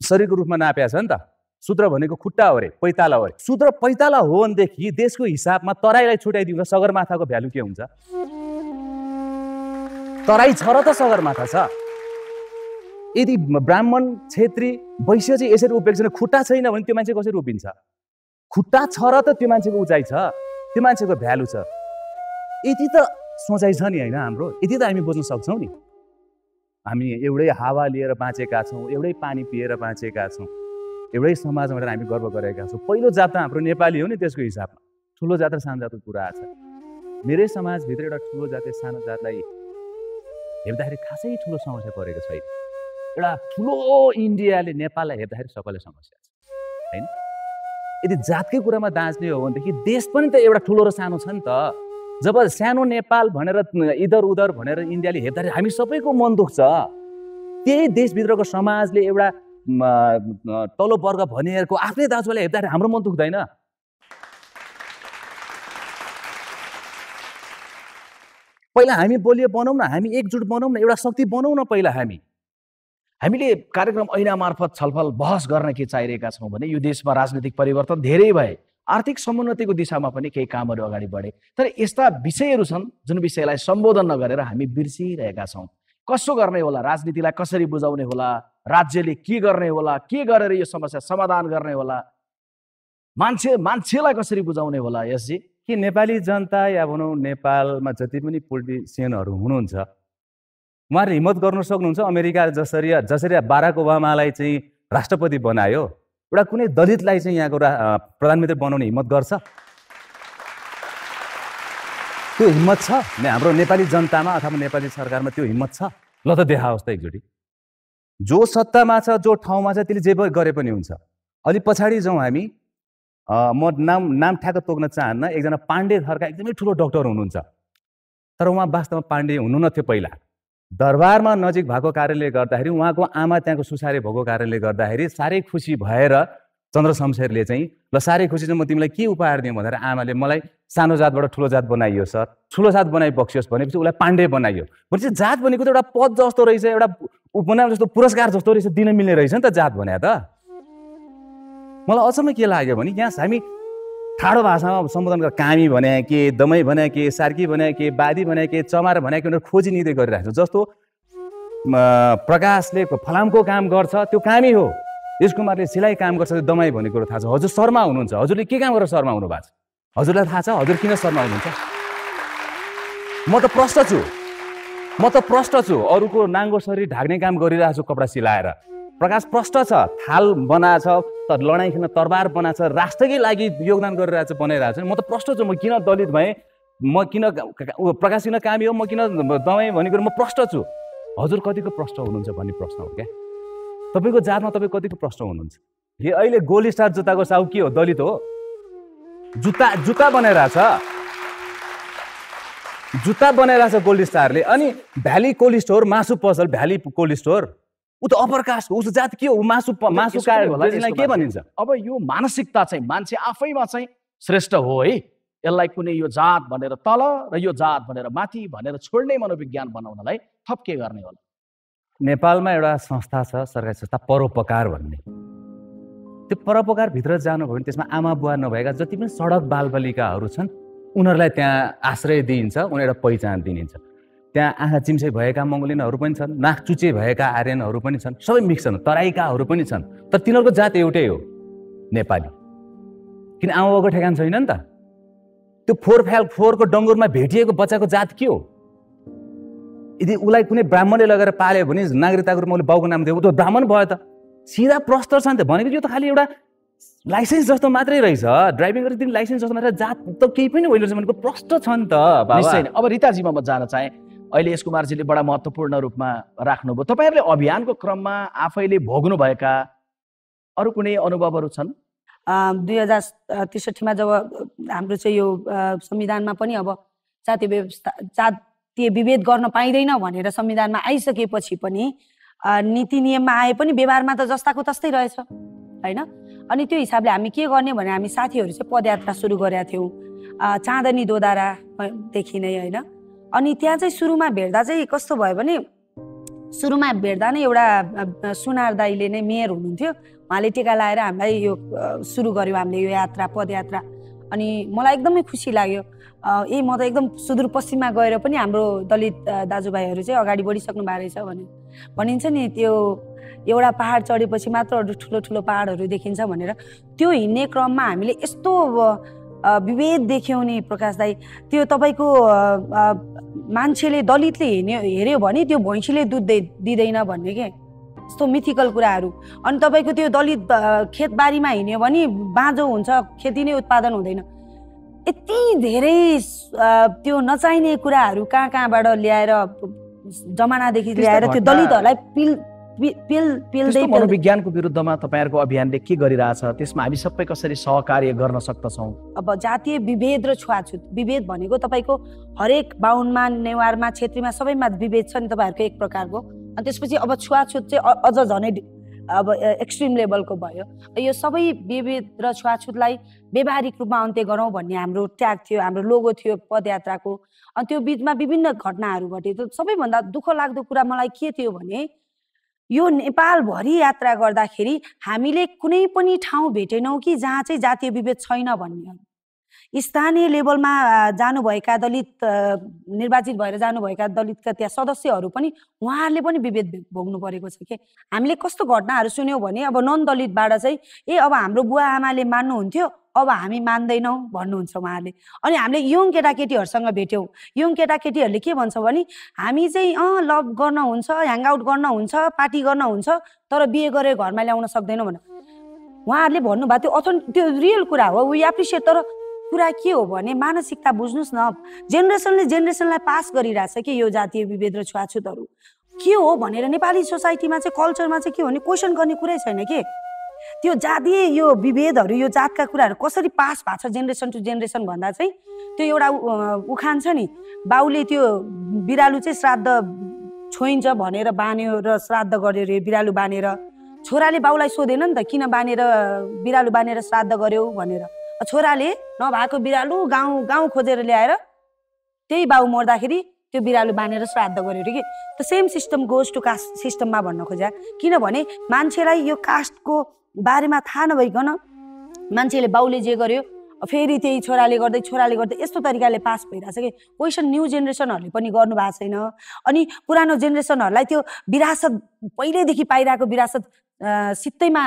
शरीरको रूपमा नापेको छ नि त। शूद्र भनेको खुट्टा हो अरे, पैताला हो अरे। शूद्र पैताला हो भनेदेखि देशको हिसाबमा तराईलाई छुट्याइदिउँदा सगरमाथाको भ्यालु के हुन्छ? तराई छ र त सगरमाथा छ। यदि ब्राह्मण, क्षेत्री, वैश्य चाहिँ यसरी उभिएको छैन, खुट्टा छैन भने त्यो मान्छे कसरी उभिन्छ? खुट्टा छ र त त्यो मान्छेको उचाइ छ, त्यो मान्छेको भ्यालु छ। यति त सोचाइ छ नि होइन हाम्रो, यति त हामी बुझ्न सक्छौँ नि। हामी एउटै हावा लिएर बाँचेका छौँ, एउटै पानी पिएर बाँचेका छौँ, एउटै समाजबाट हामी गर्व गरेका छौँ। पहिलो जात त हाम्रो नेपाली हो नि, त्यसको हिसाबमा ठुलो जात र सानो जातको कुरा आएको छ। मेरै समाजभित्र एउटा ठुलो जात सानो जातलाई हेर्दाखेरि खासै ठुलो समस्या परेको छैन। एउटा ठुलो इन्डियाले नेपाललाई हेर्दाखेरि सबैलाई समस्या छ होइन। यदि जातकै कुरामा दाँच्ने हो भनेदेखि देश पनि त एउटा ठुलो र सानो छ नि त। जब सानो नेपाल भनेर इधर उधर भनेर इन्डियाले हेर्दाखेरि हामी सबैको मन दुख्छ। त्यही देशभित्रको समाजले एउटा तल्लो वर्ग भनेको आफ्नै दाजुभाइलाई हेर्दाखेरि हाम्रो मन दुख्दैन? पहिला हामी बलियो बनाउँ न, हामी एकजुट बनाउँ न, एउटा शक्ति बनाउँ न। पहिला हामीले कार्यक्रम ऐना मार्फत छलफल बहस गर्न के चाहिरहेका छौँ भने यो देशमा राजनीतिक परिवर्तन धेरै भए, आर्थिक समुन्नतिको दिशामा पनि केही कामहरू अगाडि बढे, तर यस्ता विषयहरू छन् जुन विषयलाई सम्बोधन नगरेर हामी बिर्सिरहेका छौँ। कसो गर्ने होला, राजनीतिलाई कसरी बुझाउने होला, राज्यले के गर्ने होला, के गरेर यो समस्या समाधान गर्ने होला, मान्छेलाई कसरी बुझाउने होला? यसजी कि नेपाली जनता या भनौँ नेपालमा जति पनि पोलिटिसियनहरू हुनुहुन्छ उहाँहरूले हिम्मत गर्न सक्नुहुन्छ अमेरिका जसरी बाराक ओबामालाई चाहिँ राष्ट्रपति बनायो एउटा कुनै दलितलाई चाहिँ यहाँको प्रधानमन्त्री बनाउने हिम्मत गर्छ? त्यो हिम्मत छ हाम्रो नेपाली जनतामा अथवा नेपाली सरकारमा? त्यो हिम्मत छ? ल त देखाओस् त एकचोटि। जो सत्तामा छ, जो ठाउँमा छ, त्यसले जे गरे पनि हुन्छ। अलि पछाडि जाउँ हामी। म नाम ठ्याक्क तोक्न चाहन्न। एकजना पाण्डे थरका एकदमै ठुलो डक्टर हुनुहुन्छ, तर उहाँ वास्तवमा पाण्डे हुनु नथ्यो। पहिला दरबारमा नजिक भएको कारणले गर्दाखेरि उहाँको आमा त्यहाँको सुसारे भएको कारणले गर्दाखेरि साह्रै खुसी भएर चन्द्र शमशेरले चाहिँ ल साह्रै खुसी छ, म तिमीलाई के उपहार दिउँ भनेर आमाले मलाई सानो जातबाट ठुलो जात बनाइयो सर, ठुलो जात बनाइ बक्सियोस् भनेपछि उसलाई पाण्डे बनाइयो। भनेपछि जात भनेको त एउटा पद जस्तो रहेछ, एउटा उपनाम जस्तो, पुरस्कार जस्तो रहेछ, दिन मिल्ने रहेछ नि त जात भने त। मलाई अचम्म के लाग्यो भने यहाँ हामी ठाडो भाषामा सम्बोधन गरेर कामी भने के, दमै भने के, सार्की भने के, बादी भने के, चमार भने के भनेर खोजी निदै गरिरहेको छ। जस्तो प्रकाशले फलामको काम गर्छ त्यो कामी हो, यश कुमारले सिलाइ काम गर्छ त्यो दमाई भन्ने कुरो थाहा छ। हजुर शर्मा हुनुहुन्छ, हजुरले के काम गरेर शर्मा हुनु भएको छ? हजुरलाई थाहा छ हजुर किन शर्मा हुनुहुन्छ? म त प्रष्ट छु, अरूको नाङ्गो शरीर ढाक्ने काम गरिरहेको छु कपडा सिलाएर। प्रकाश प्रष्ट छ, थाल बनाएछ, लडाइँ खेल्न तरबार बनाएछ, राष्ट्रकै लागि योगदान गरिरहेछ, बनाइरहेको छ। म त प्रष्ट छु, म किन दलित भएँ, म किन प्रकाश किन कामी हो, म किन दमाई भन्ने कुरो म प्रष्ट छु। हजुर कतिको प्रष्ट हुनुहुन्छ भन्ने प्रश्न हो क्या। तपाईँको जातमा तपाईँ कतिको प्रष्ट हुनुहुन्छ? यो अहिले गोल्ड स्टार जुत्ताको साउ के हो? दलित हो? जुत्ता बनाइरहेछ, जुत्ता बनाइरहेछ गोल्ड स्टारले। अनि भ्याली कोल्ड स्टोर, मासु पसल भ्याली कोल्ड स्टोर, ऊ त अप्पर कास्ट हो, उसको जात के हो? मासु के भनिन्छ? अब यो मानसिकता चाहिँ मान्छे आफैमा चाहिँ श्रेष्ठ हो है। यसलाई कुनै यो जात भनेर तल र यो जात भनेर माथि भनेर छोड्ने मनोविज्ञान बनाउनलाई थप के गर्ने होला? नेपालमा एउटा संस्था छ, सरकारी संस्था परोपकार भन्ने। त्यो परोपकारभित्र जानुभयो भने त्यसमा आमा बुवा नभएका जति पनि सडक बालबालिकाहरू छन् उनीहरूलाई त्यहाँ आश्रय दिइन्छ, उनीहरूलाई एउटा पहिचान दिइन्छ। त्यहाँ आँखा चिम्से भएका मङ्गोलियनहरू पनि छन्, नाक चुचे भएका आर्यनहरू पनि छन्, सबै मिक्स छन्, तराईकाहरू पनि छन्, तर तिनीहरूको जात एउटै हो, नेपाली। किन आमा बाउको ठेगान छैन नि त। त्यो फोहोरको डङ्गुरमा भेटिएको बच्चाको जात के हो? यदि उसलाई कुनै ब्राह्मणले लगेर पाल्यो भने नागरिकताको रूपमा उसले बाउको नाम दियो, ऊ त ब्राह्मण भयो त, सिधा प्रष्ट छ नि त। भनेको यो त खालि एउटा लाइसेन्स जस्तो मात्रै रहेछ, ड्राइभिङ गरेर तिमी लाइसेन्स जस्तो मात्रै, जात त केही पनि होइन भनेको प्रष्ट छ नि त बाबा। अब रिताजीमा म जान चाहेँ, अहिले यस कुमारजीले बडा महत्त्वपूर्ण रूपमा राख्नुभयो। तपाईँहरूले अभियानको क्रममा आफैले भोग्नुभएका अरू कुनै अनुभवहरू छन्? 2063मा जब हाम्रो चाहिँ यो संविधानमा पनि अब जातीय विभेद गर्न पाइँदैन भनेर संविधानमा आइसकेपछि पनि नीति नियममा आए पनि व्यवहारमा त जस्ताको तस्तै रहेछ होइन। अनि त्यो हिसाबले हामी के गर्ने भने हामी साथीहरू चाहिँ पदयात्रा सुरु गरेका थियौँ चाँदनी दोधारादेखि नै होइन। अनि त्यहाँ चाहिँ सुरुमा भेट्दा चाहिँ कस्तो भयो भने सुरुमा भेट्दा नै एउटा सुनार दाईले नै मेयर हुनुहुन्थ्यो, उहाँले टिका लाएर हामीलाई यो सुरु गर्यो हामीले यो यात्रा पदयात्रा। अनि मलाई एकदमै खुसी लाग्यो, म त एकदम सुदूरपश्चिममा गएर पनि हाम्रो दलित दाजुभाइहरू चाहिँ अगाडि बढिसक्नु भएको रहेछ भनिन्छ नि। त्यो एउटा पहाड चढेपछि मात्र अरू ठुलो ठुलो पहाडहरू देखिन्छ भनेर त्यो हिँड्ने क्रममा हामीले यस्तो विभेद देख्यौँ नि प्रकाश दाई। त्यो तपाईँको मान्छेले दलितले हेऱ्यो भने त्यो भैँसीले दुध दिँदैन भन्ने के यस्तो मिथिकल कुराहरू। अनि तपाईँको त्यो दलित खेतबारीमा हिँड्यो भने बाँझो हुन्छ, खेती नै उत्पादन हुँदैन। यति धेरै त्यो नचाहिने कुराहरू कहाँबाट ल्याएर जमानादेखि ल्याएर त्यो दलितहरूलाई पिल्दै मनोविज्ञानको विरुद्धमा तपाईँहरूको अभियानले के गरिरहेछ, त्यसमा हामी सबै कसरी सहकार्य गर्न सक्दछौँ? अब जातीय विभेद र छुवाछुत, विभेद भनेको तपाईँको हरेक बाहुनमा नेवारमा छेत्रीमा सबैमा विभेद छ नि तपाईँहरूको एक प्रकारको। अनि त्यसपछि अब छुवाछुत चाहिँ अझ झनै अब एक्सट्रिम लेभलको भयो। यो सबै विभेद र छुवाछुतलाई व्यावहारिक रूपमा अन्त्य गरौँ भन्ने हाम्रो ट्याग थियो, हाम्रो लोगो थियो पदयात्राको। अनि त्यो बिचमा विभिन्न घटनाहरू घटे। सबैभन्दा दुःख लाग्दो कुरा मलाई के थियो भने यो नेपालभरि यात्रा गर्दाखेरि हामीले कुनै पनि ठाउँ भेटेनौँ कि जहाँ चाहिँ जातीय विभेद छैन भन्ने। स्थानीय लेभलमा जानुभएका दलित निर्वाचित भएर जानुभएका दलितका त्यहाँ सदस्यहरू पनि उहाँहरूले पनि विभेद भोग्नु परेको छ कि हामीले कस्तो घटनाहरू सुन्यौँ भने अब नन दलितबाट चाहिँ अब हाम्रो बुवा आमाले मान्नुहुन्थ्यो अब हामी मान्दैनौँ भन्नुहुन्छ उहाँहरूले। अनि हामीले यङ केटाकेटीहरूसँग भेट्यौँ, यङ केटाकेटीहरूले के भन्छ भने हामी चाहिँ लभ गर्न हुन्छ, ह्याङआउट गर्न हुन्छ, पार्टी गर्न हुन्छ, तर बिहे गरेर घरमा ल्याउन सक्दैनौँ भनेर उहाँहरूले भन्नुभएको थियो। त्यो रियल कुरा हो, वी एप्रिसिएट। तर कुरा के हो भने मानसिकता बुझ्नुहोस् न, जेनेरेसनले जेनेरेसनलाई पास गरिरहेछ कि यो जातीय विभेद र छुवाछुतहरू के हो भनेर नेपाली सोसाइटीमा चाहिँ कल्चरमा चाहिँ के हो भने क्वेसन गर्ने कुरै छैन कि त्यो जातीय यो विभेदहरू यो जातका कुराहरू कसरी पास भएको छ जेनेरेसन टु जेनेरेसन भन्दा चाहिँ त्यो एउटा उखान छ नि, बाउले त्यो बिरालु चाहिँ श्राद्ध छोइन्छ भनेर बान्यो र श्राद्ध गर्यो रे बिरालु बानेर, छोराले बाउलाई सोधेन नि त किन बानेर बिरालु बानेर श्राद्ध गर्यो भनेर, छोराले नभएको बिरालु गाउँ खोजेर ल्याएर त्यही बाउ मर्दाखेरि त्यो बिरालु बानेर श्राद्ध गर्यो रे कि। त same system goes to caste सिस्टममा भन्न खोजे, किनभने मान्छेलाई यो कास्टको बारेमा थाहा नभइकन मान्छेले बाउले जे गर्यो फेरि त्यही छोराले गर्दै यस्तो तरिकाले पास भइरहेछ कि क्वेसन न्यू जेनेरेसनहरूले पनि गर्नु भएको छैन। अनि पुरानो जेनेरेसनहरूलाई त्यो विरासत पहिल्यैदेखि पाइरहेको विरासत सित्तैमा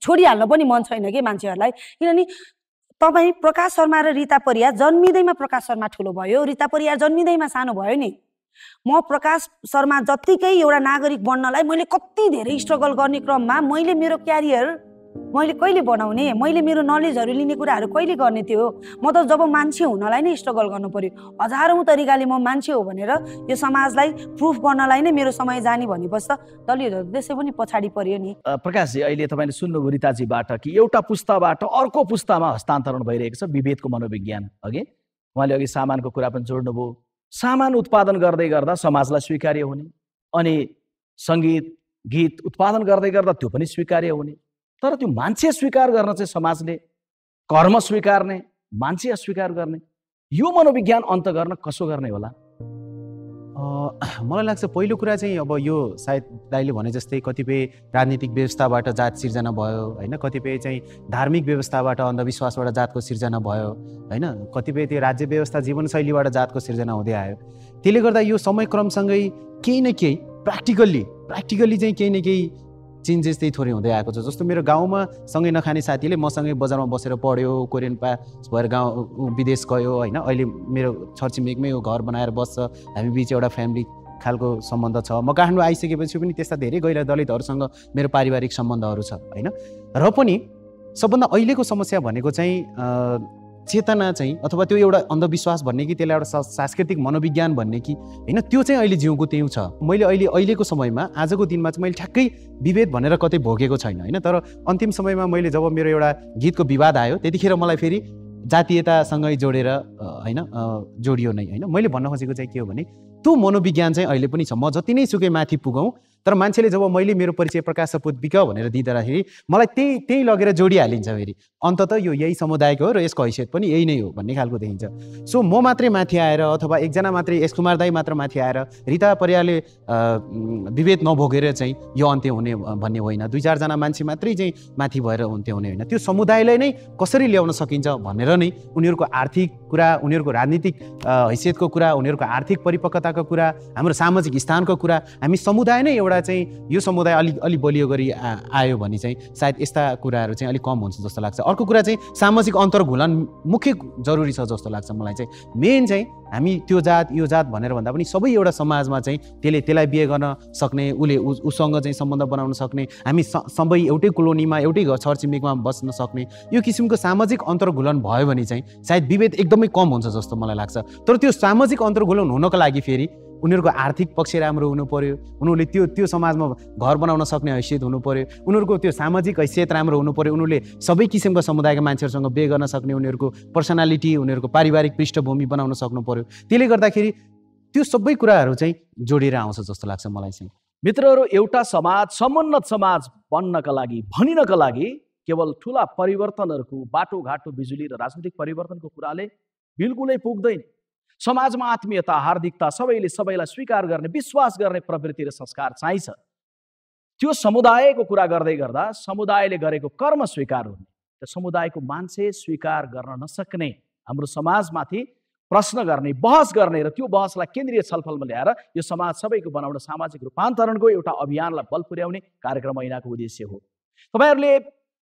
छोडिहाल्न पनि मन छैन कि मान्छेहरूलाई। किनभने तपाईँ प्रकाश शर्मा र रीता परियार जन्मिँदैमा प्रकाश शर्मा ठुलो भयो, रीता परियार जन्मिँदैमा सानो भयो नि। म प्रकाश शर्मा जत्तिकै एउटा नागरिक बन्नलाई मैले कति धेरै स्ट्रगल गर्ने क्रममा मैले मेरो क्यारियर मैले कहिले बनाउने, मैले मेरो नलेजहरू लिने कुराहरू कहिले गर्ने थियो। म त जब मान्छे हुनलाई नै स्ट्रगल गर्नु पर्यो, हजारौँ तरिकाले म मान्छे हो भनेर यो समाजलाई प्रुफ गर्नलाई नै मेरो समय जाने भनेपछि त दलितहरू त्यसै पनि पछाडि पर्यो नि। प्रकाशजी, अहिले तपाईँले सुन्नुभयो रीताजीबाट कि एउटा पुस्ताबाट अर्को पुस्तामा हस्तान्तरण भइरहेको छ विभेदको मनोविज्ञान। उहाँले अघि सामानको कुरा पनि जोड्नुभयो, सामान उत्पादन गर्दै गर्दा समाजलाई स्वीकार्य हुने, अनि सङ्गीत गीत उत्पादन गर्दै गर्दा त्यो पनि स्वीकार्य हुने। तर त्यो मान्छे स्वीकार गर्न चाहिँ समाजले कर्म स्वीकार्ने, मान्छे अस्वीकार गर्ने, यो मनोविज्ञान अन्त गर्न कसो गर्ने होला? मलाई लाग्छ पहिलो कुरा चाहिँ अब यो सायद दाइले भने जस्तै कतिपय राजनीतिक व्यवस्थाबाट जात सिर्जना भयो होइन, कतिपय चाहिँ धार्मिक व्यवस्थाबाट अन्धविश्वासबाट जातको सिर्जना भयो होइन, कतिपय त्यो राज्य व्यवस्था जीवनशैलीबाट जातको सिर्जना हुँदै आयो। त्यसले गर्दा यो समयक्रमसँगै केही न केही प्र्याक्टिकल्ली चाहिँ केही न केही चेन्जेस त्यही थोरै हुँदै आएको छ। जस्तो मेरो गाउँमा सँगै नखाने साथीले मसँगै बजारमा बसेर पढ्यो, कोरियन पास भएर विदेश गयो होइन, अहिले मेरो छरछिमेकमै यो घर बनाएर बस्छ, हामी बिच एउटा फ्यामिली खालको सम्बन्ध छ। म काठमाडौँ आइसकेपछि पनि त्यस्ता धेरै गैर दलितहरूसँग मेरो पारिवारिक सम्बन्धहरू छ होइन। र पनि सबभन्दा अहिलेको समस्या भनेको चाहिँ चेतना चाहिँ अथवा त्यो एउटा अन्धविश्वास भन्ने कि त्यसलाई एउटा सांस्कृतिक मनोविज्ञान भन्ने कि होइन, त्यो चाहिँ अहिले जिउको त्यही छ। मैले अहिलेको समयमा आजको दिनमा चाहिँ मैले ठ्याक्कै विभेद भनेर कतै भोगेको छैन होइन। तर अन्तिम समयमा मैले जब मेरो एउटा गीतको विवाद आयो त्यतिखेर मलाई फेरि जातीयतासँगै जोडेर होइन जोडियो नै होइन। मैले भन्न खोजेको चाहिँ के हो भने त्यो मनोविज्ञान चाहिँ अहिले पनि छ। म जति नै सुकै माथि पुगौँ तर मान्छेले जब मैले मेरो परिचय प्रकाश सपुत विक भनेर दिँदाखेरि मलाई त्यही लगेर जोडिहालिन्छ फेरि। अन्ततः यो यही समुदायको हो र यसको हैसियत पनि यही नै हो भन्ने खालको देखिन्छ। सो म मात्रै माथि आएर अथवा एकजना मात्रै एस कुमार दाई मात्र माथि आएर रीता परियारले विभेद नभोगेर चाहिँ यो अन्त्य हुने भन्ने होइन, 2-4 जना मान्छे मात्रै चाहिँ माथि भएर अन्त्य हुने होइन। त्यो समुदायलाई नै कसरी ल्याउन सकिन्छ भनेर नै उनीहरूको आर्थिक कुरा, उनीहरूको राजनीतिक हैसियतको कुरा, उनीहरूको आर्थिक परिपक्वताको कुरा, हाम्रो सामाजिक स्थानको कुरा, हामी समुदाय नै एउटा चाहिँ यो समुदाय अलि बलियो गरी आयो भने चाहिँ सायद यस्ता कुराहरू चाहिँ अलिक कम हुन्छ जस्तो लाग्छ। अर्को कुरा चाहिँ सामाजिक अन्तर्घुलन मुख्य जरुरी छ जस्तो लाग्छ मलाई चाहिँ। मेन चाहिँ हामी त्यो जात यो जात भनेर भन्दा पनि सबै एउटा समाजमा चाहिँ त्यसलाई बिहे गर्न सक्ने, उसँग चाहिँ सम्बन्ध बनाउन सक्ने, हामी सबै एउटै कोलोनीमा एउटै छरछिमेकमा बस्न सक्ने यो किसिमको सामाजिक अन्तर्घुलन भयो भने चाहिँ सायद विभेद एकदमै कम हुन्छ जस्तो मलाई लाग्छ। तर त्यो सामाजिक अन्तर्घुलन हुनको लागि फेरि उनीहरूको आर्थिक पक्ष राम्रो हुनु पर्यो, उनीहरूले त्यो समाजमा घर बनाउन सक्ने हैसियत हुनु पर्यो, उनीहरूको त्यो सामाजिक हैसियत राम्रो हुनु पर्यो, उनीहरूले सबै किसिमको समुदायका मान्छेहरूसँग बिहे गर्न सक्ने उनीहरूको पर्सनालिटी, उनीहरूको पारिवारिक पृष्ठभूमि बनाउन सक्नु पर्यो। त्यसले गर्दाखेरि त्यो सबै कुराहरू चाहिँ जोडेर आउँछ जस्तो लाग्छ मलाई चाहिँ। मित्रहरू, एउटा समाज समुन्नत समाज बन्नका लागि, भनिनका लागि केवल ठुला परिवर्तनहरूको बाटोघाटो बिजुली र राजनीतिक परिवर्तनको कुराले बिल्कुलै पुग्दैन। समाजमा आत्मीयता, हार्दिकता, सबैले सबैलाई स्वीकार गर्ने, विश्वास गर्ने प्रवृत्ति र संस्कार चाहिन्छ। त्यो समुदायको कुरा गर्दै गर्दा समुदायले गरेको कर्म स्वीकार हुने, त्यो समुदायको मान्छे स्वीकार गर्न नसक्ने हाम्रो समाजमाथि प्रश्न गर्ने, बहस गर्ने र त्यो बहसलाई केन्द्रीय छलफलमा ल्याएर यो समाज सबैको बनाउन सामाजिक रूपान्तरणको एउटा अभियानलाई बल पुर्याउने कार्यक्रम ऐनाको उद्देश्य हो। तपाईहरूले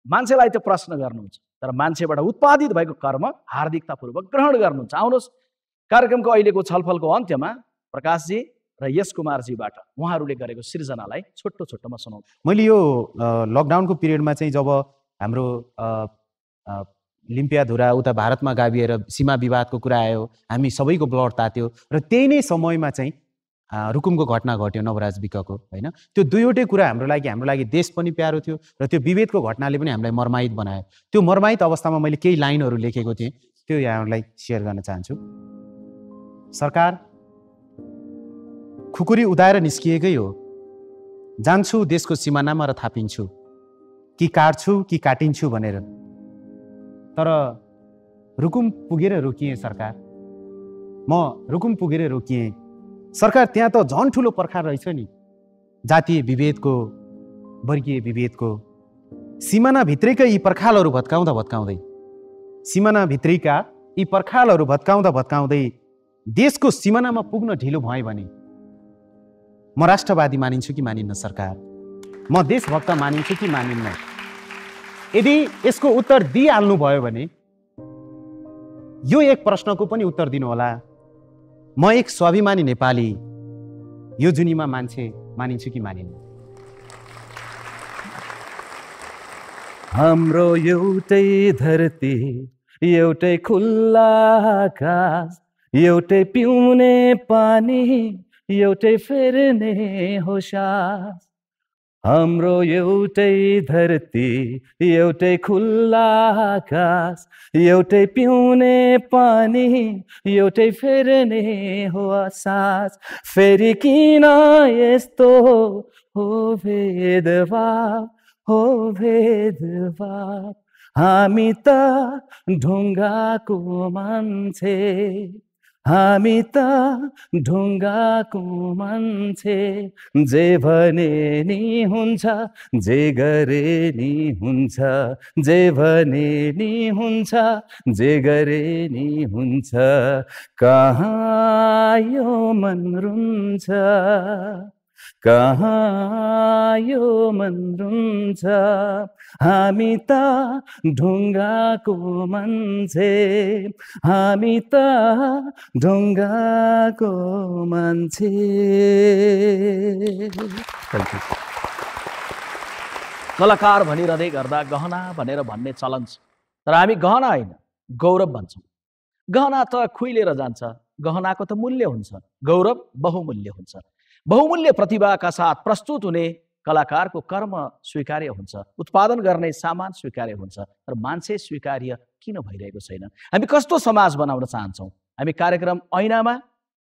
मान्छेलाई त प्रश्न गर्नुहुन्छ, तर मान्छेबाट उत्पादित भएको कर्म हार्दिकतापूर्वक ग्रहण गर्नुहुन्छ। आउनुहोस् कार्यक्रमको अहिलेको छलफलको अन्त्यमा प्रकाशजी र यश कुमारजीबाट उहाँहरूले गरेको सृजनालाई छोटो छोटोमा सुनाउँछु। मैले यो लकडाउनको पिरियडमा चाहिँ जब हाम्रो लिम्पियाधुरा उता भारतमा गाभिएर सीमा विवादको कुरा आयो, हामी सबैको ब्लड तात्यो र त्यही नै समयमा चाहिँ रुकुमको घटना घट्यो नवराज विकको, होइन? त्यो दुईवटै कुरा हाम्रो लागि देश पनि प्यारो थियो र त्यो विभेदको घटनाले पनि हामीलाई मर्माहित बनायो। त्यो मर्माहित अवस्थामा मैले केही लाइनहरू लेखेको थिएँ, त्यो यहाँहरूलाई सेयर गर्न चाहन्छु। सरकार खुकुरी उदाएर निस्किएकै हो, जान्छु देशको सिमानामा र थापिन्छु कि काट्छु कि काटिन्छु भनेर, तर रुकुम पुगेर रोकिएँ सरकार, म रुकुम पुगेर रोकिएँ सरकार। त्यहाँ त झन् ठुलो पर्खाल रहेछ नि, जातीय विभेदको, वर्गीय विभेदको। सिमानाभित्रैका यी पर्खालहरू भत्काउँदै सिमानाभित्रैका यी पर्खालहरू भत्काउँदै देशको सिमानामा पुग्न ढिलो भए भने म राष्ट्रवादी मानिन्छु कि मानिन्न सरकार? म देशभक्त मानिन्छु कि मानिन्न? यदि यसको उत्तर दिइहाल्नु भयो भने यो एक प्रश्नको पनि उत्तर दिनुहोला। म एक स्वाभिमानी नेपाली यो जुनीमा मान्छे मानिन्छु कि मानिन्न? हाम्रो एउटै धरती, एउटै खुल्ला आकाश, एउटै पिउने पानी, एउटै फेर्ने हो सास। हाम्रो एउटै धरती, एउटै खुल्ला आकाश, एउटै पिउने पानी, एउटै फेर्ने हो सास। फेरि किन यस्तो हो भेदभाव, हो भेदभाव? हामी त ढुङ्गाको मान्छे, हामी त ढुङ्गाको मान्छे। जे भने नि हुन्छ, जे गरे नि हुन्छ, जे भने नि हुन्छ, जे गरे नि हुन्छ। कहाँ यो मन रुन्छ, कहाँ यो मन रुन्छ? हामी त ढुङ्गाको मान्छे, हामी त ढुङ्गाको मान्छे। कलाकार भनिरहँदै गर्दा गहना भनेर भन्ने चलन छ, तर हामी गहना होइन गौरव भन्छौँ। गहना त खुइलेर जान्छ, गहनाको त मूल्य हुन्छ, गौरव बहुमूल्य हुन्छ। बहुमूल्य प्रतिभाका साथ प्रस्तुत हुने कलाकारको कर्म स्वीकार्य हुन्छ, उत्पादन गर्ने सामान स्वीकार्य हुन्छ, तर मान्छे स्वीकार्य किन भइरहेको छैन? हामी कस्तो समाज बनाउन चाहन्छौँ? हामी कार्यक्रम ऐनामा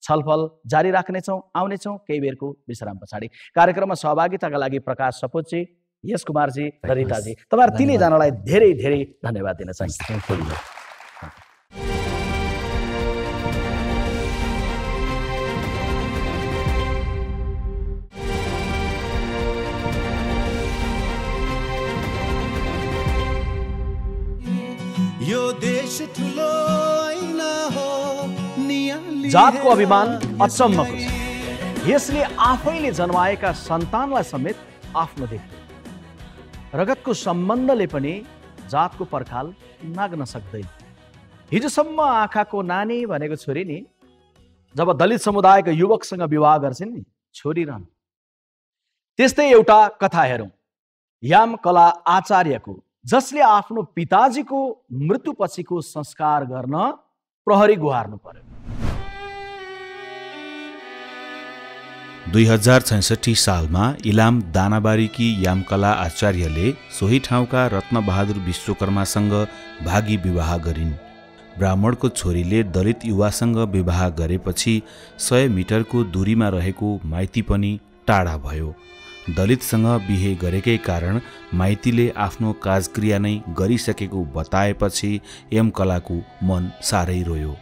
छलफल जारी राख्नेछौँ, आउनेछौँ केही बेरको विश्राम पछाडि। कार्यक्रममा सहभागिताका लागि प्रकाश सपुतजी, यश कुमारजी र रिताजी, तपाईँहरू तिनैजनालाई धेरै धेरै धन्यवाद दिन चाहन्छु। यो देश ठुलो ऐना हो, नियाली जातको अभिमान अचम्मको छ, यसले आफैले जन्माएका सन्तानलाई समेत आफ्नो देख्दैन। रगतको सम्बन्धले पनि जातको पर्खाल नाग्न सक्दैन। हिजोसम्म आँखाको नानी भनेको छोरी नि जब दलित समुदायका युवकसँग विवाह गर्छन् नि, छोरी रहन्। त्यस्तै एउटा कथा हेरौँ, याम कला आचार्यको, जसले आफ्नो पिताजीको मृत्युपछिको संस्कार गर्न प्रहरी गुहार्नु पर्यो। 2066 सालमा इलाम दानाबारीकी यामकला आचार्यले सोही ठाउँका रत्नबहादुर विश्वकर्मासँग भागी विवाह गरिन्। ब्राह्मणको छोरीले दलित युवासँग विवाह गरेपछि 100 मिटरको दूरीमा रहेको माइती पनि टाढा भयो। दलितसँग बिहे गरेकै कारण माइतीले आफ्नो काजक्रिया नै गरिसकेको बताएपछि यमकलाको मन साह्रै रोयो।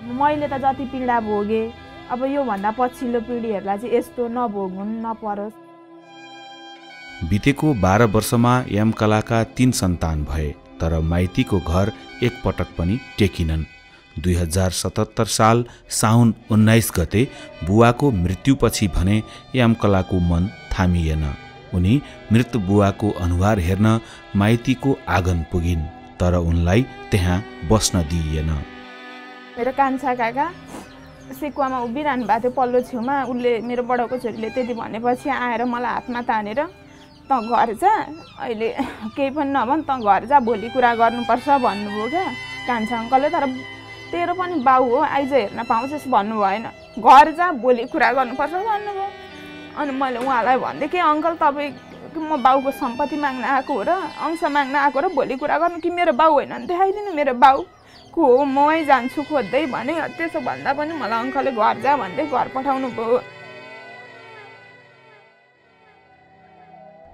मैले त जति पीडा भोगे, अब यो भन्दा पछिल्लो पिँढीहरूलाई चाहिँ यस्तो नभोग्नु नपरोस्। बितेको 12 वर्षमा यमकलाका 3 सन्तान भए, तर माइतीको घर एकपटक पनि टेकिनन्। 2077 साल साउन 19 गते बुवाको मृत्युपछि भने यामकलाको मन थामिएन। उनी मृत बुवाको अनुहार हेर्न माइतीको आँगन पुगिन्, तर उनलाई त्यहाँ बस्न दिइएन। मेरो कान्छा काका सेकुवामा उभिरहनु भएको थियो पल्लो छेउमा। उसले मेरो बडाको छोरीले त्यति भनेपछि आएर मलाई हातमा तानेर त घर जा, अहिले केही पनि नभन, त घर जा, भोलि कुरा गर्नुपर्छ भन्नुभयो क्या कान्छा अङ्कलले। तर तेरो पनि बाउ हो, आइज हेर्न पाउँछस् भन्नु भएन, घर जा, भोलि कुरा गर्नुपर्छ भन्नुभयो। अनि मैले उहाँलाई भन्दै कि अङ्कल तपाईँ म बाउको सम्पत्ति माग्न आएको हो र अंश माग्न आएको र भोलि कुरा गर्नु कि मेरो बाउ होइन भने देखाइदिनु मेरो बाउ को हो, मै जान्छु खोज्दै भने। त्यसो भन्दा पनि मलाई अङ्कलले घर जा भन्दै घर पठाउनु भयो।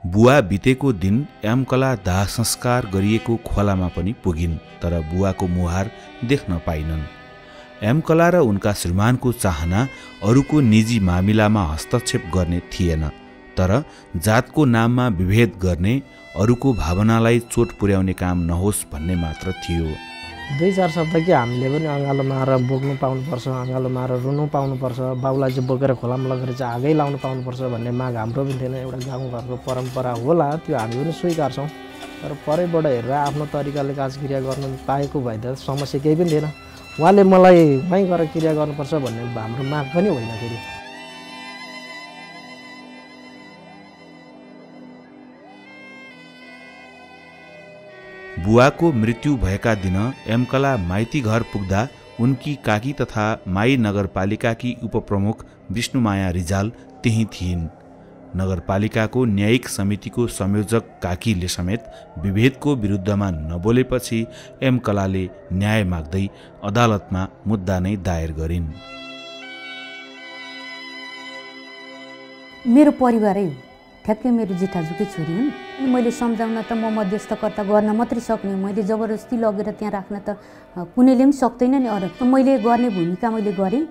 बुवा बितेको दिन यामकला दाह संस्कार गरिएको खोलामा पनि पुगिन्, तर बुवाको मुहार देख्न पाइनन्। यामकला र उनका श्रीमानको चाहना अरूको निजी मामिलामा हस्तक्षेप गर्ने थिएन, तर जातको नाममा विभेद गर्ने, अरूको भावनालाई चोट पुर्याउने काम नहोस् भन्ने मात्र थियो। 2-4 शब्द कि हामीले पनि अँगालो मारेर बोक्नु पाउनुपर्छ, अँगालो मारेर रुनु पाउनुपर्छ, बाउलाई चाहिँ बोकेर खोलामा लगेर चाहिँ आगै लाउनु पाउनुपर्छ भन्ने माग हाम्रो पनि थिएन। एउटा गाउँघरको परम्परा होला, त्यो हामी पनि स्वीकार्छौँ। तर परैबाट हेरेर आफ्नो तरिकाले काजक्रिया गर्नु पाएको भए त समस्या केही पनि थिएन। उहाँले मलाई वहीँ गएर क्रिया गर्नुपर्छ भन्ने हाम्रो माग पनि होइन। फेरि बुवाको मृत्यु भएका दिन यामकला माइती घर पुग्दा उनकी काकी तथा माई नगरपालिकाकी उपप्रमुख विष्णुमाया रिजाल त्यही थिइन्। नगरपालिकाको न्यायिक समितिको संयोजक काकीले समेत विभेदको विरुद्धमा नबोलेपछि यामकलाले न्याय माग्दै अदालतमा मुद्दा नै दायर गरिन्। मेरो परिवारै हो, ठ्याक्कै मेरो जेठाजुकै छोरी हुन्। मैले सम्झाउन त म मध्यस्थकर्ता गर्न मात्रै सक्ने, मैले जबरजस्ती लगेर त्यहाँ राख्न त कुनैले पनि सक्दैन नि। अरू मैले गर्ने भूमिका मैले गरेँ।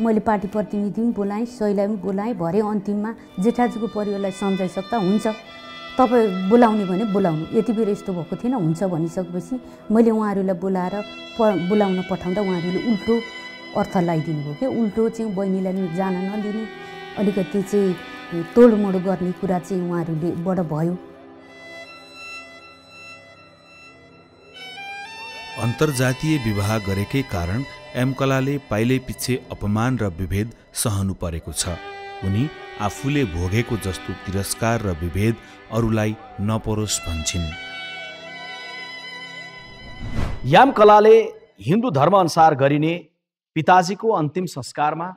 मैले पार्टी प्रतिनिधि पनि बोलाएँ, सहीलाई पनि बोलाएँ। भरे अन्तिममा जेठाजुको परिवारलाई सम्झाइसक्दा हुन्छ, तपाईँ बोलाउने भने बोलाउनु, यति बेर यस्तो भएको थिएन हुन्छ भनिसकेपछि मैले उहाँहरूलाई बोलाएर बोलाउन पठाउँदा उहाँहरूले उल्टो अर्थ लगाइदिनु भयो क्या। उल्टो चाहिँ बहिनीलाई जान नदिने, अलिकति चाहिँ तोडमोड गर्ने कुरा चाहिँ उहाँहरूले बाट भयो। अन्तर्जातीय विवाह गरेकै कारण यामकलाले पाइले पछि अपमान र विभेद सहनु परेको छ। उनी आफूले भोगेको जस्तो तिरस्कार र विभेद अरूलाई नपरोस् भन्छिन्। यामकलाले हिन्दू धर्मअनुसार गरिने पिताजीको अन्तिम संस्कारमा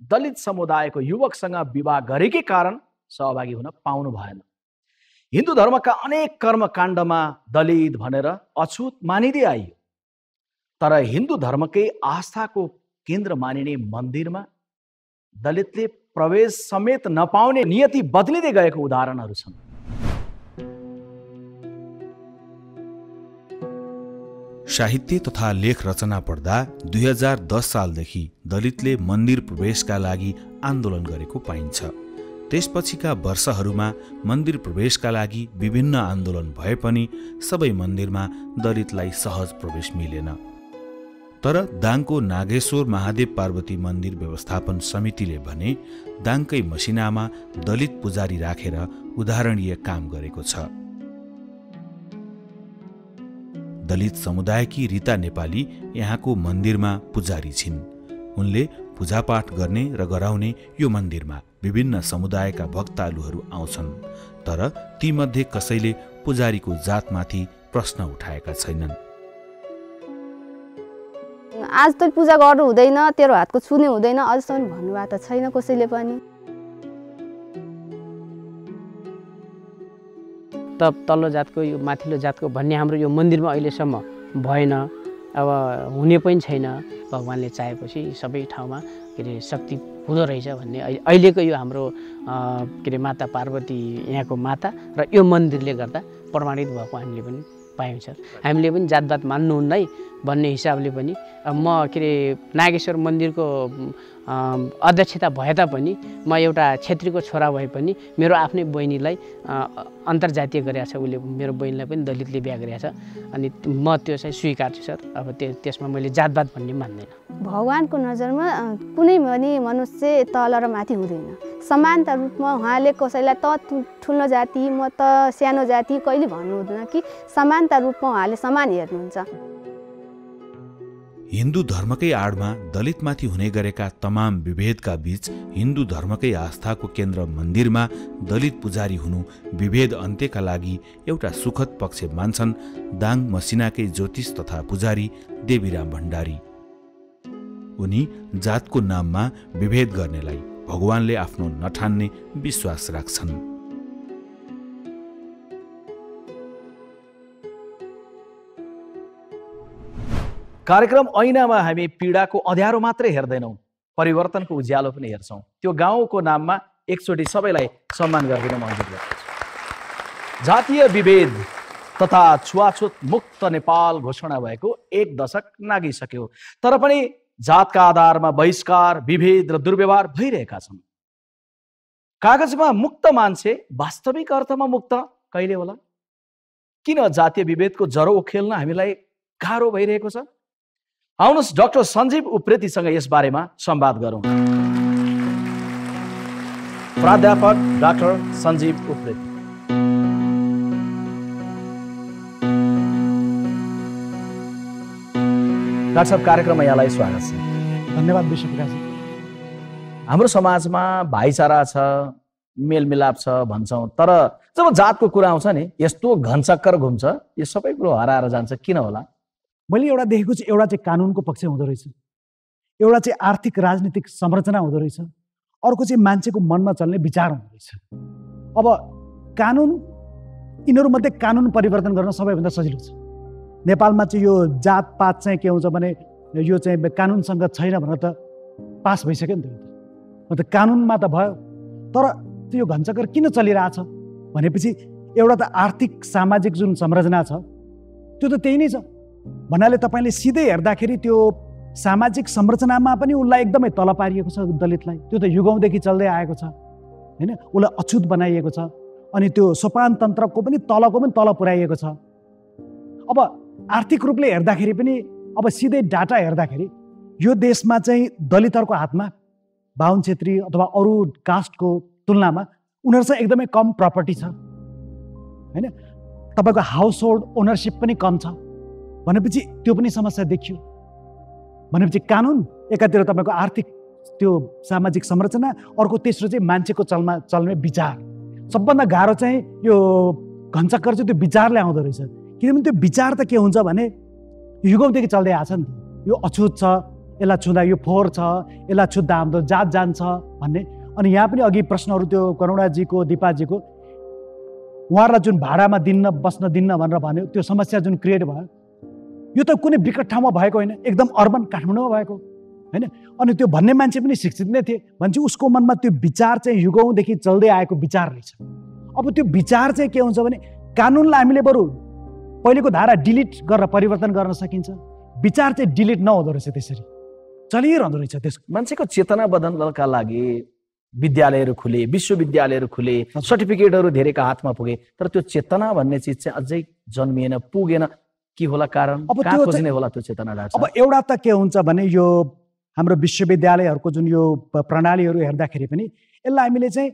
दलित समुदायको युवकसँग विवाह गरेकै कारण सहभागी हुन पाउनु भएन। हिन्दू धर्मका अनेक कर्मकाण्डमा दलित भनेर अछुत मानिँदै आइयो, तर हिन्दू धर्मकै आस्थाको केन्द्र मानिने मन्दिरमा दलितले प्रवेश समेत नपाउने नियति बदलिँदै गएको उदाहरणहरू छन्। साहित्य तथा लेख रचना पढ्दा 2010 सालदेखि दलितले मन्दिर प्रवेशका लागि आन्दोलन गरेको पाइन्छ। त्यसपछिका वर्षहरूमा मन्दिर प्रवेशका लागि विभिन्न आन्दोलन भए पनि सबै मन्दिरमा दलितलाई सहज प्रवेश मिलेन। तर दाङको नागेश्वर महादेव पार्वती मन्दिर व्यवस्थापन समितिले भने दाङकै मसिनामा दलित पुजारी राखेर उदाहरणीय काम गरेको छ। दलित समुदायकी रीता नेपाली यहाँको मन्दिरमा पुजारी छिन्। उनले पूजापाठ गर्ने र गराउने यो मन्दिरमा विभिन्न समुदायका भक्तालुहरू आउँछन्, तर तीमध्ये कसैले पुजारीको जातमाथि प्रश्न उठाएका छैनन्। आज त पूजा गर्नु हुँदैन, तेरो हातको छुने हुँदैन, अझसम्म भन्नुभएको त छैन कसैले पनि। तल्लो जातको यो माथिल्लो जातको भन्ने हाम्रो यो मन्दिरमा अहिलेसम्म भएन। अब हुने पनि छैन। भगवान्ले चाहेपछि सबै ठाउँमा के अरे शक्ति हुँदो रहेछ भन्ने अहिलेको यो हाम्रो के अरे माता पार्वती यहाँको माता र यो मन्दिरले गर्दा प्रमाणित भएको हामीले पनि पायौँ सर। हामीले पनि जातपात मान्नुहुन्न है भन्ने हिसाबले पनि म के अरे नागेश्वर मन्दिरको अध्यक्षता भए तापनि म एउटा क्षेत्रीको छोरा भए पनि मेरो आफ्नै बहिनीलाई अन्तर्जातीय गरेको छ, उसले मेरो बहिनीलाई पनि दलितले बिहा गरेको छ। अनि म त्यो चाहिँ स्वीकार्छु सर। अब त्यसमा मैले जातपात भन्ने मान्दैन। भगवानको नजरमा कुनै पनि मनुष्य तल र माथि हुँदैन। समानता रूपमा उहाँले कसैलाई त ठुलो जाति म त सानो जाति कहिले भन्नु हुँदैन कि समानता रूपमा उहाँले समान हेर्नुहुन्छ। हिन्दू धर्मकै आडमा दलितमाथि हुने गरेका तमाम विभेदका बीच हिन्दू धर्मकै आस्थाको केन्द्र मन्दिरमा दलित पुजारी हुनु विभेद अन्त्यका लागि एउटा सुखद पक्ष मान्छन् दाङ मसिनाकै ज्योतिष तथा पुजारी देवीराम भण्डारी। उनी जातको नाममा विभेद गर्नेलाई भगवानले आफ्नो नठान्ने विश्वास राख्छन्। कार्यक्रम ऐनामा हामी पीडाको अँध्यारो मात्रै हेर्दैनौँ, परिवर्तनको उज्यालो पनि हेर्छौँ। त्यो गाउँको नाममा एकचोटि सबैलाई सम्मान गरिदिन मन्जुर गर्दछु। जातीय विभेद तथा छुवाछुत मुक्त नेपाल घोषणा भएको 1 दशक नागिसक्यो, तर पनि जातका आधारमा बहिष्कार, विभेद र दुर्व्यवहार भइरहेका छन्। कागजमा मुक्त मान्छे वास्तविक अर्थमा मुक्त कहिले होला? किन जातीय विभेदको जरो उखेल्न हामीलाई गाह्रो भइरहेको छ? आउनुहोस् डाक्टर सञ्जीव उप्रेतीसँग यस बारेमा संवाद गरौँ। प्राध्यापक डाक्टर सञ्जीव उप्रेती। डाक्टर साहब, कार्यक्रममा यहाँलाई स्वागत छ। धन्यवाद विश्वप्रकाश। हाम्रो समाजमा भाइचारा छ, मेलमिलाप छ भन्छौँ, तर जब जातको कुरा आउँछ नि यस्तो घनचक्कर घुम्छ, यो सबै कुरो हराएर जान्छ। किन होला? मैले एउटा देखेको छु, एउटा चाहिँ कानुनको पक्ष हुँदो रहेछ, एउटा चाहिँ आर्थिक राजनीतिक संरचना हुँदो रहेछ, अर्को चाहिँ मान्छेको मनमा चल्ने विचार हुँदो रहेछ। अब कानुन, यिनीहरूमध्ये कानुन परिवर्तन गर्न सबैभन्दा सजिलो छ। नेपालमा चाहिँ यो जातपात चाहिँ के हुन्छ भने यो चाहिँ कानुनसँग छैन भनेर त पास भइसक्यो नि त। कानुनमा त भयो, तर त्यो घनचक्कर किन चलिरहेछ भनेपछि एउटा त आर्थिक सामाजिक जुन संरचना छ त्यो त त्यही नै छ भन्नाले तपाईँले सिधै हेर्दाखेरि त्यो सामाजिक संरचनामा पनि उसलाई एकदमै तल पारिएको छ दलितलाई। त्यो त युगौँदेखि चल्दै आएको छ होइन, उसलाई अछुत बनाइएको छ। अनि त्यो सोपान तन्त्रको पनि तलको पनि तल पुर्याइएको छ। अब आर्थिक रूपले हेर्दाखेरि पनि अब सिधै डाटा हेर्दाखेरि यो देशमा चाहिँ दलितहरूको हातमा बाहुन क्षेत्री अथवा अरू कास्टको तुलनामा उनीहरूसँग एकदमै कम प्रपर्टी छ होइन। तपाईँको हाउस होल्ड ओनरसिप पनि कम छ भनेपछि त्यो पनि समस्या देखियो। भनेपछि कानुन एकातिर तपाईँको आर्थिक त्यो सामाजिक संरचना, अर्को तेस्रो चाहिँ मान्छेको चल्ने विचार। सबभन्दा गाह्रो चाहिँ यो घनचक्कर चाहिँ त्यो विचारले आउँदो रहेछ। किनभने त्यो विचार त के हुन्छ भने युगौँदेखि चल्दै आएको छ नि त। यो अछुत छ, यसलाई छुँदा यो फोहोर छ, यसलाई छुँदा हाम्रो जात जान्छ भन्ने। अनि यहाँ पनि अघि प्रश्नहरू त्यो करुणाजीको, दिपाजीको, उहाँहरूलाई जुन भाडामा दिन्न बस्न दिन्न भनेर भन्यो, त्यो समस्या जुन क्रिएट भयो, यो त कुनै विकट ठाउँमा भएको होइन, एकदम अर्बन काठमाडौँमा भएको होइन। अनि त्यो भन्ने मान्छे पनि शिक्षित नै थिए भनेपछि उसको मनमा त्यो विचार चाहिँ युगौँदेखि चल्दै आएको विचार रहेछ। अब त्यो विचार चाहिँ के हुन्छ भने कानुनलाई हामीले बरु पहिलेको धारा डिलिट गरेर परिवर्तन गर्न सकिन्छ, विचार चाहिँ डिलिट नहुँदो रहेछ, त्यसरी चलिरहँदो रहेछ। त्यसको मान्छेको चेतना बदल्नका लागि विद्यालयहरू खुले, विश्वविद्यालयहरू खुले, सर्टिफिकेटहरू धेरैका हातमा पुगे, तर त्यो चेतना भन्ने चिज चाहिँ अझै जन्मिएन, पुगेन। के होला कारण? अब कहाँ खोज्ने होला त्यो चेतना? अब एउटा त के हुन्छ भने यो हाम्रो विश्वविद्यालयहरूको जुन यो प्रणालीहरू हेर्दाखेरि पनि यसलाई हामीले चाहिँ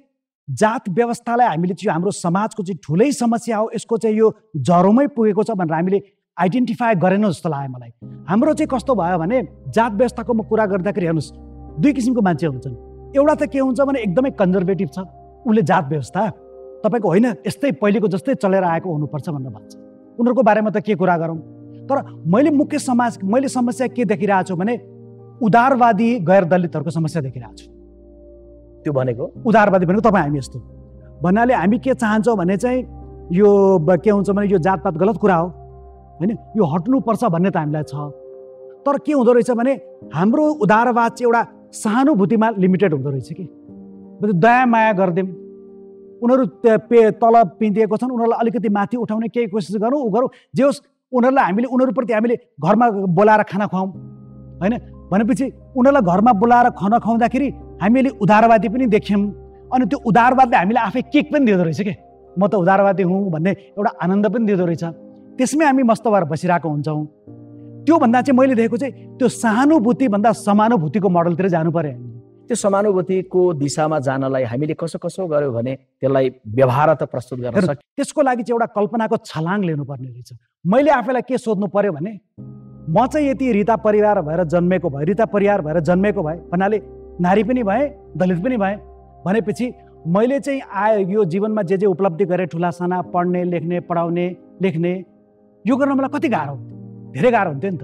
जात व्यवस्थालाई हामीले चाहिँ हाम्रो समाजको चाहिँ ठुलै समस्या हो, यसको चाहिँ यो जरोमै पुगेको छ भनेर हामीले आइडेन्टिफाई गरेनौँ जस्तो लाग्यो मलाई। हाम्रो चाहिँ कस्तो भयो भने जात व्यवस्थाको म कुरा गर्दाखेरि हेर्नुहोस्, दुई किसिमको मान्छे हुन्छन्। एउटा त के हुन्छ भने एकदमै कन्जर्भेटिभ छ, उसले जात व्यवस्था तपाईँको होइन यस्तै पहिलेको जस्तै चलेर आएको हुनुपर्छ भनेर भन्छ। उनीहरूको बारेमा त के कुरा गरौँ। तर मैले मैले समस्या के देखिरहेको छु भने उदारवादी गैर दलितहरूको समस्या देखिरहेको छु। त्यो भनेको उदारवादी भनेको तपाईँ हामी यस्तो भन्नाले हामी के चाहन्छौँ भने चाहिँ यो के हुन्छ भने यो जातपात गलत कुरा हो होइन, यो हट्नुपर्छ भन्ने त हामीलाई छ। तर के हुँदो रहेछ भने हाम्रो उदारवाद चाहिँ एउटा सहानुभूतिमा लिमिटेड हुँदो रहेछ कि दया माया गरिदिउँ उनीहरू तल पिँधिएको छन्, उनीहरूलाई अलिकति माथि उठाउने केही कोसिस गरौँ गरौँ, जे होस् उनीहरूलाई उनीहरूप्रति हामीले घरमा बोलाएर खाना खुवाऊँ होइन। भनेपछि उनीहरूलाई घरमा बोलाएर खाना खुवाउँदाखेरि हामीले उदारवादी पनि देख्यौँ। अनि त्यो उदारवादले हामीले आफै किक पनि दिँदो रहेछ के, म त उदारवादी हुँ भन्ने एउटा आनन्द पनि दिँदो रहेछ। त्यसमै हामी मस्त भएर बसिरहेको हुन्छौँ। त्योभन्दा चाहिँ मैले देखेको चाहिँ त्यो सहानुभूतिभन्दा समानुभूतिको मोडलतिर जानु पर्यो। त्यो समानुभूतिको दिशामा जानलाई हामीले कसो कसो गर्यो भने त्यसलाई व्यवहार त प्रस्तुत गर्न सक्छ। त्यसको लागि चाहिँ एउटा कल्पनाको छलाङ लिनुपर्ने रहेछ। मैले आफैलाई के सोध्नु पर्यो भने म चाहिँ यति रीता परिवार भएर जन्मेको भए, रीता परिवार भएर जन्मेको भए भन्नाले नारी पनि भए, दलित पनि भए भनेपछि मैले चाहिँ यो जीवनमा जे उपलब्धि गरेँ, ठुला साना पढ्ने लेख्ने पढाउने लेख्ने, यो गर्न मलाई कति गाह्रो हुन्थ्यो, धेरै गाह्रो हुन्थ्यो नि त।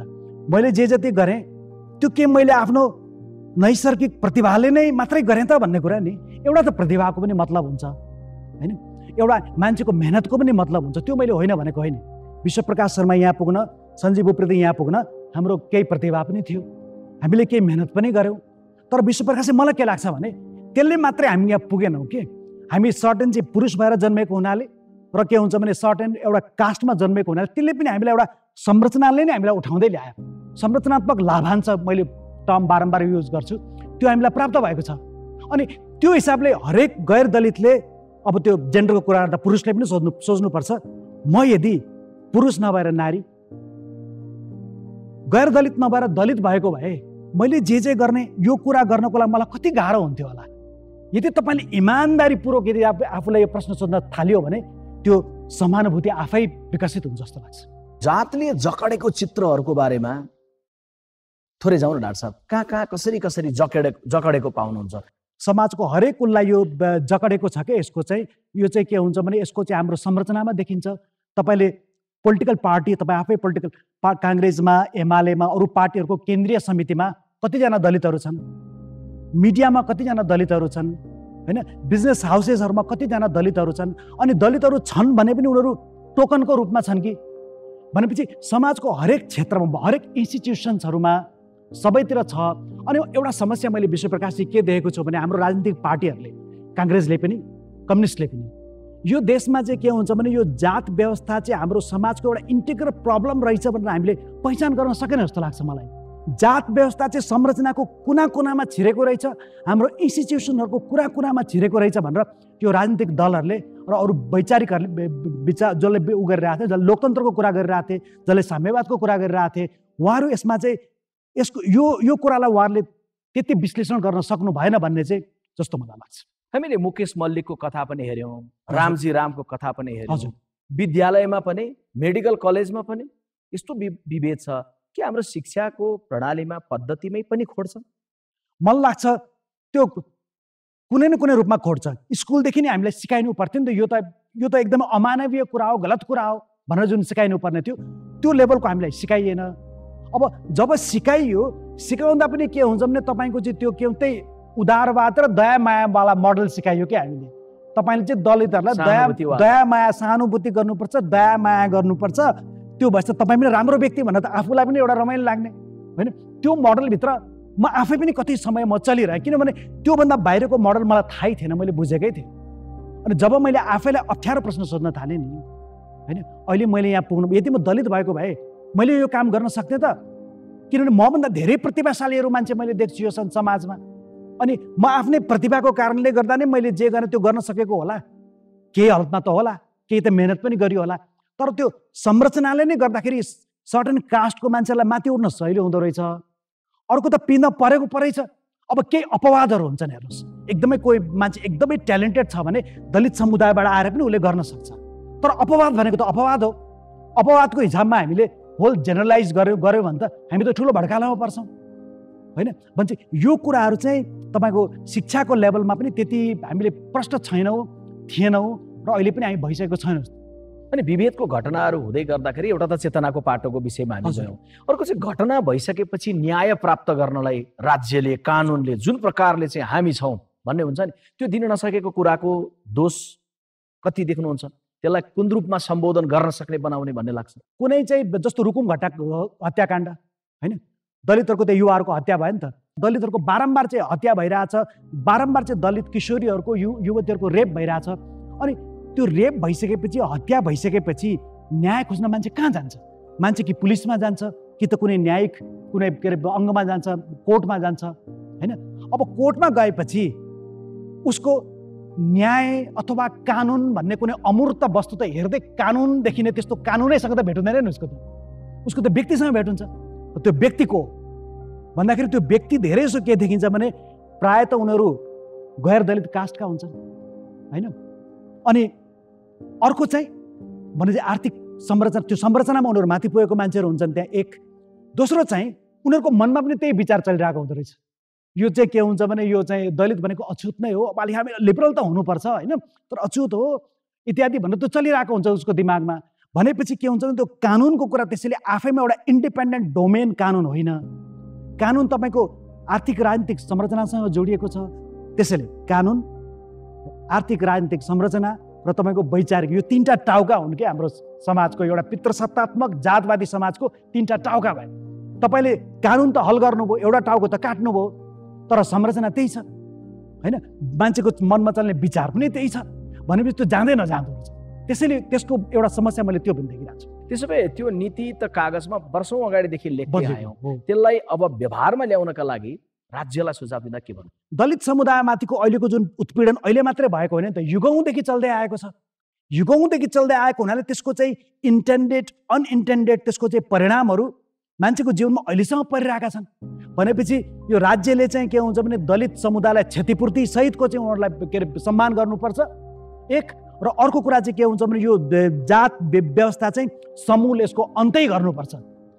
मैले जे जति गरेँ त्यो के मैले आफ्नो नैसर्गिक प्रतिभाले नै मात्रै गरेँ त भन्ने कुरा नि। एउटा त प्रतिभाको पनि मतलब हुन्छ होइन, एउटा मान्छेको मेहनतको पनि मतलब हुन्छ। त्यो मैले होइन भनेको होइन। विश्वप्रकाश शर्मा यहाँ पुग्न, सञ्जीव उप्रेती यहाँ पुग्न हाम्रो केही प्रतिभा पनि थियो, हामीले केही मेहनत पनि गऱ्यौँ। तर विश्वप्रकाशले मलाई के लाग्छ भने त्यसले मात्रै हामी यहाँ पुगेनौँ कि हामी सर्टेन चाहिँ पुरुष भएर जन्मेको हुनाले र के हुन्छ भने सर्टेन एउटा कास्टमा जन्मेको हुनाले त्यसले पनि हामीलाई एउटा संरचनाले नै हामीलाई उठाउँदै ल्यायो। संरचनात्मक लाभांश मैले टर्म बारम्बार युज गर्छु, त्यो हामीलाई प्राप्त भएको छ। अनि त्यो हिसाबले हरेक गैर दलितले अब त्यो जेन्डरको कुरा गर्दा पुरुषले पनि सोच्नुपर्छ, म यदि पुरुष नभएर नारी, गैर दलित नभएर दलित भएको भए मैले जे गर्ने यो कुरा गर्नको लागि मलाई कति गाह्रो हुन्थ्यो होला। यदि तपाईँले इमान्दारीपूर्वक यदि आफूलाई यो प्रश्न सोध्न थाल्यो भने त्यो समानुभूति आफै विकसित हुन्छ जस्तो लाग्छ। जातले जकडेको चित्रहरूको बारेमा थोरै जाउँ न डाक्टर साहब, कहाँ कसरी कसरी जकडेको पाउनुहुन्छ? समाजको हरेक कुललाई यो जकडेको छ कि यसको चाहिँ यो चाहिँ के हुन्छ भने यसको चाहिँ हाम्रो संरचनामा देखिन्छ। तपाईँले पोलिटिकल पार्टी, तपाईँ आफै पोलिटिकल काङ्ग्रेसमा, एमालेमा, अरू पार्टीहरूको केन्द्रीय समितिमा कतिजना दलितहरू छन्, मिडियामा कतिजना दलितहरू छन् होइन, बिजनेस हाउसेसहरूमा कतिजना दलितहरू छन्। अनि दलितहरू छन् भने पनि उनीहरू टोकनको रूपमा छन् कि भनेपछि समाजको हरेक क्षेत्रमा, हरेक इन्स्टिट्युसन्सहरूमा सबैतिर छ। अनि एउटा समस्या मैले विश्वप्रकाशजी के देखेको छु भने हाम्रो राजनीतिक पार्टीहरूले, काङ्ग्रेसले पनि कम्युनिस्टले पनि, यो देशमा चाहिँ के हुन्छ भने यो जात व्यवस्था चाहिँ हाम्रो समाजको एउटा इन्टिग्रल प्रब्लम रहेछ भनेर हामीले पहिचान गर्न सकेन जस्तो लाग्छ मलाई। जात व्यवस्था चाहिँ संरचनाको कुना कुनामा छिरेको रहेछ, हाम्रो इन्स्टिट्युसनहरूको कुना कुनामा छिरेको रहेछ भनेर त्यो राजनीतिक दलहरूले र अरू वैचारिकहरूले जसले उ गरिरहेको थिए, जसले लोकतन्त्रको कुरा गरिरहेको थिए, जसले साम्यवादको कुरा गरिरहेको थिए, उहाँहरू यसमा चाहिँ यसको यो कुरालाई उहाँहरूले त्यति विश्लेषण गर्न सक्नु भएन भन्ने चाहिँ जस्तो मलाई लाग्छ। हामीले मुकेश मल्लिकको कथा पनि हेऱ्यौँ, रामजी रामको कथा पनि हेऱ्यौँ, विद्यालयमा पनि मेडिकल कलेजमा पनि यस्तो विभेद छ कि हाम्रो शिक्षाको प्रणालीमा पद्धतिमै पनि खोड छ। मलाई लाग्छ त्यो कुनै न कुनै रूपमा खोड छ। स्कुलदेखि नै हामीलाई सिकाइनु पर्थ्यो नि त, यो त एकदमै अमानवीय कुरा हो, गलत कुरा हो भनेर जुन सिकाइनु पर्ने थियो त्यो लेभलको हामीलाई सिकाइएन। अब जब सिकाइयो, सिकाउँदा पनि के हुन्छ भने तपाईँको चाहिँ त्यो के त्यही उदारवाद र दया मायावाला मोडल सिकाइयो कि हामीले। तपाईँले चाहिँ दलितहरूलाई दया माया सहानुभूति गर्नुपर्छ, दया माया गर्नुपर्छ, त्यो भएछ तपाईँ पनि राम्रो व्यक्ति भनेर त आफूलाई पनि एउटा रमाइलो लाग्ने होइन। त्यो मोडलभित्र म आफै पनि कति समय म चलिरहेँ, किनभने त्योभन्दा बाहिरको मोडल मलाई थाहै थिएन, मैले बुझेकै थिएँ। अनि जब मैले आफैलाई अप्ठ्यारो प्रश्न सोध्न थालेँ नि होइन, अहिले मैले यहाँ पुग्नु, यदि म दलित भएको भए मैले यो काम गर्न सक्थेँ त, किनभने मभन्दा धेरै प्रतिभाशालीहरू मान्छे मैले देख्छु यो समाजमा। अनि म आफ्नै प्रतिभाको कारणले गर्दा नै मैले जे गरेँ त्यो गर्न सकेको होला, केही हदमा त होला, केही त मेहनत पनि गरियो होला। तर त्यो संरचनाले नै गर्दाखेरि सर्टेन कास्टको मान्छेलाई माथि उठ्न सहिलो हुँदो रहेछ। अर्को त पिँध परेको परेछ। अब केही अपवादहरू हुन्छन्, हेर्नुहोस्, एकदमै कोही मान्छे एकदमै ट्यालेन्टेड छ भने दलित समुदायबाट आएर पनि उसले गर्न सक्छ। तर अपवाद भनेको त अपवाद हो। अपवादको हिसाबमा हामीले होल जेनरलाइज गऱ्यौँ भने त हामी त ठुलो भड्कालामा पर्छौँ होइन। भन्छ यो कुराहरू चाहिँ तपाईँको शिक्षाको लेभलमा पनि त्यति हामीले प्रष्ट छैनौँ, थिएनौँ र अहिले पनि हामी भइसकेको छैनौँ। अनि विभेदको घटनाहरू हुँदै गर्दाखेरि एउटा त चेतनाको पाटोको विषयमा हामी गयौँ, अर्को चाहिँ घटना भइसकेपछि न्याय प्राप्त गर्नलाई राज्यले, कानुनले जुन प्रकारले चाहिँ हामी छौँ भन्ने हुन्छ नि, त्यो दिन नसकेको कुराको दोष कति देख्नुहुन्छ? त्यसलाई कुन रूपमा सम्बोधन गर्न सक्ने बनाउने भन्ने लाग्छ? कुनै चाहिँ जस्तो रुकुम हत्याकाण्ड होइन, दलितहरूको त युवाहरूको हत्या भयो नि त, दलितहरूको बारम्बार चाहिँ हत्या भइरहेछ, बारम्बार चाहिँ दलित किशोरीहरूको युवतीहरूको रेप भइरहेछ। अनि त्यो रेप भइसकेपछि हत्या भइसकेपछि न्याय खोज्न मान्छे कहाँ जान्छ? मान्छे कि पुलिसमा जान्छ कि त कुनै न्यायिक कुनै के अरे अङ्गमा जान्छ, कोर्टमा जान्छ होइन। अब कोर्टमा गएपछि उसको न्याय अथवा कानुन भन्ने कुनै अमूर्त वस्तु त हेर्दै कानुनदेखि नै त्यस्तो कानुनैसँग त भेट हुँदैन नि उसको त व्यक्तिसँग भेट हुन्छ। त्यो व्यक्तिको भन्दाखेरि त्यो व्यक्ति धेरै जसो के देखिन्छ भने प्राय त उनीहरू गैर दलित कास्टका हुन्छन् होइन। अनि अर्को चाहिँ भने चाहिँ आर्थिक संरचना, त्यो संरचनामा उनीहरू माथि पुगेको मान्छेहरू हुन्छन् त्यहाँ एक। दोस्रो चाहिँ उनीहरूको मनमा पनि त्यही विचार चलिरहेको हुँदो रहेछ, यो चाहिँ के हुन्छ भने यो चाहिँ दलित भनेको अछुत नै हो, अब अलि हामी लिबरल त हुनुपर्छ होइन, तर अछुत हो इत्यादि भनेर त्यो चलिरहेको हुन्छ उसको दिमागमा। भनेपछि के हुन्छ भने त्यो कानुनको कुरा त्यसैले आफैमा एउटा इन्डिपेन्डेन्ट डोमेन कानुन होइन। कानुन तपाईँको आर्थिक राजनीतिक संरचनासँग जोडिएको छ, त्यसैले कानुन, आर्थिक राजनीतिक संरचना र तपाईँको वैचारिक, यो तीनटा टाउका हुन् कि हाम्रो समाजको, एउटा पितृसत्तात्मक जातवादी समाजको तीनटा टाउका भए। तपाईँले कानुन त हल गर्नुभयो, एउटा टाउको त काट्नुभयो, तर संरचना त्यही छ होइन। मान्छेको मनमा चल्ने विचार पनि त्यही छ भनेपछि त्यो जाँदै नजाँदो रहेछ। त्यसैले त्यसको एउटा समस्या मैले त्यो पनि देखिरहेको छु। त्यसो भए त्यो नीति त कागजमा वर्षौँ अगाडिदेखि लेख्दै आयौँ, त्यसलाई अब व्यवहारमा ल्याउनका लागि राज्यलाई सुझाव दिँदा के भन्नु? दलित समुदायमाथिको अहिलेको जुन उत्पीडन अहिले मात्रै भएको होइन नि त, युगौँदेखि चल्दै आएको छ। युगौँदेखि चल्दै आएको हुनाले त्यसको चाहिँ इन्टेन्डेड अनइन्टेन्डेड त्यसको चाहिँ परिणामहरू मान्छेको जीवनमा अहिलेसम्म परिरहेका छन्। भनेपछि यो राज्यले चाहिँ के हुन्छ भने दलित समुदायलाई क्षतिपूर्ति सहितको चाहिँ उनीहरूलाई के अरे सम्मान गर्नुपर्छ एक, र अर्को कुरा चाहिँ के हुन्छ भने यो जात व्यवस्था चाहिँ समूल यसको अन्तै गर्नुपर्छ,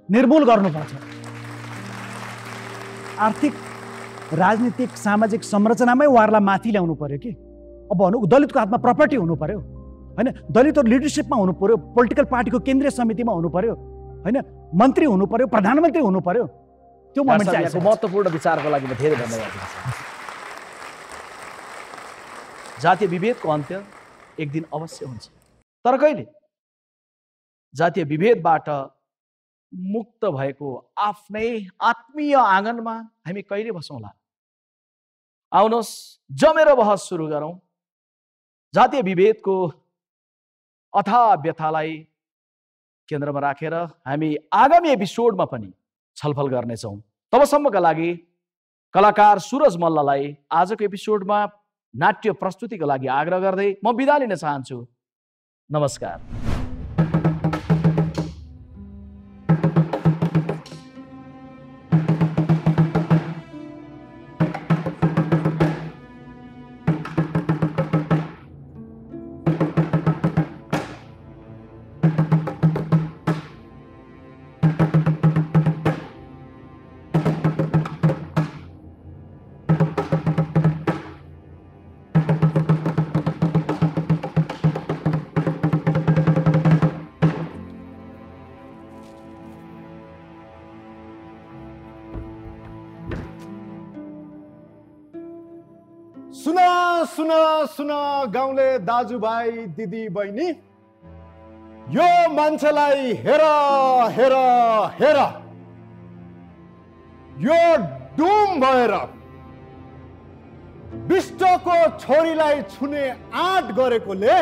निर्मूल गर्नुपर्छ। आर्थिक राजनीतिक सामाजिक संरचनामै उहाँहरूलाई माथि ल्याउनु पर्यो कि। अब भनौँ दलितको हातमा प्रपर्टी हुनु पर्यो होइन, दलितहरू लिडरसिपमा हुनु पर्यो, पोलिटिकल पार्टीको केन्द्रीय समितिमा हुनु पर्यो होइन, मन्त्री हुनु पर्यो, प्रधानमन्त्री हुनु पर्यो। त्यो मोमेन्ट चाहिँ महत्त्वपूर्ण विचारको लागि म धेरै धन्यवाद दिन चाहन्छु। जातीय विभेदको अन्त्य एक दिन अवश्य हुन्छ, तर कहिले? जातीय विभेदबाट मुक्त भएको आफ्नै आत्मीय आँगनमा हामी कहिले बसौँला? आउनुहोस् जमेर बहस सुरु गरौँ। जातीय विभेदको अथाह व्यथालाई केन्द्रमा राखेर हामी आगामी एपिसोडमा पनि छलफल गर्नेछौँ। तबसम्मका लागि कलाकार सुरज मल्ललाई आजको एपिसोडमा नाट्य प्रस्तुतिको लागि आग्रह गर्दै म बिदा लिन चाहन्छु। नमस्कार। सुन गाउँले दाजुभाइ दिदी बहिनी, यो मान्छेलाई हेर हेर हेर, यो डुम भएर विष्टको छोरीलाई छुने आँट गरेकोले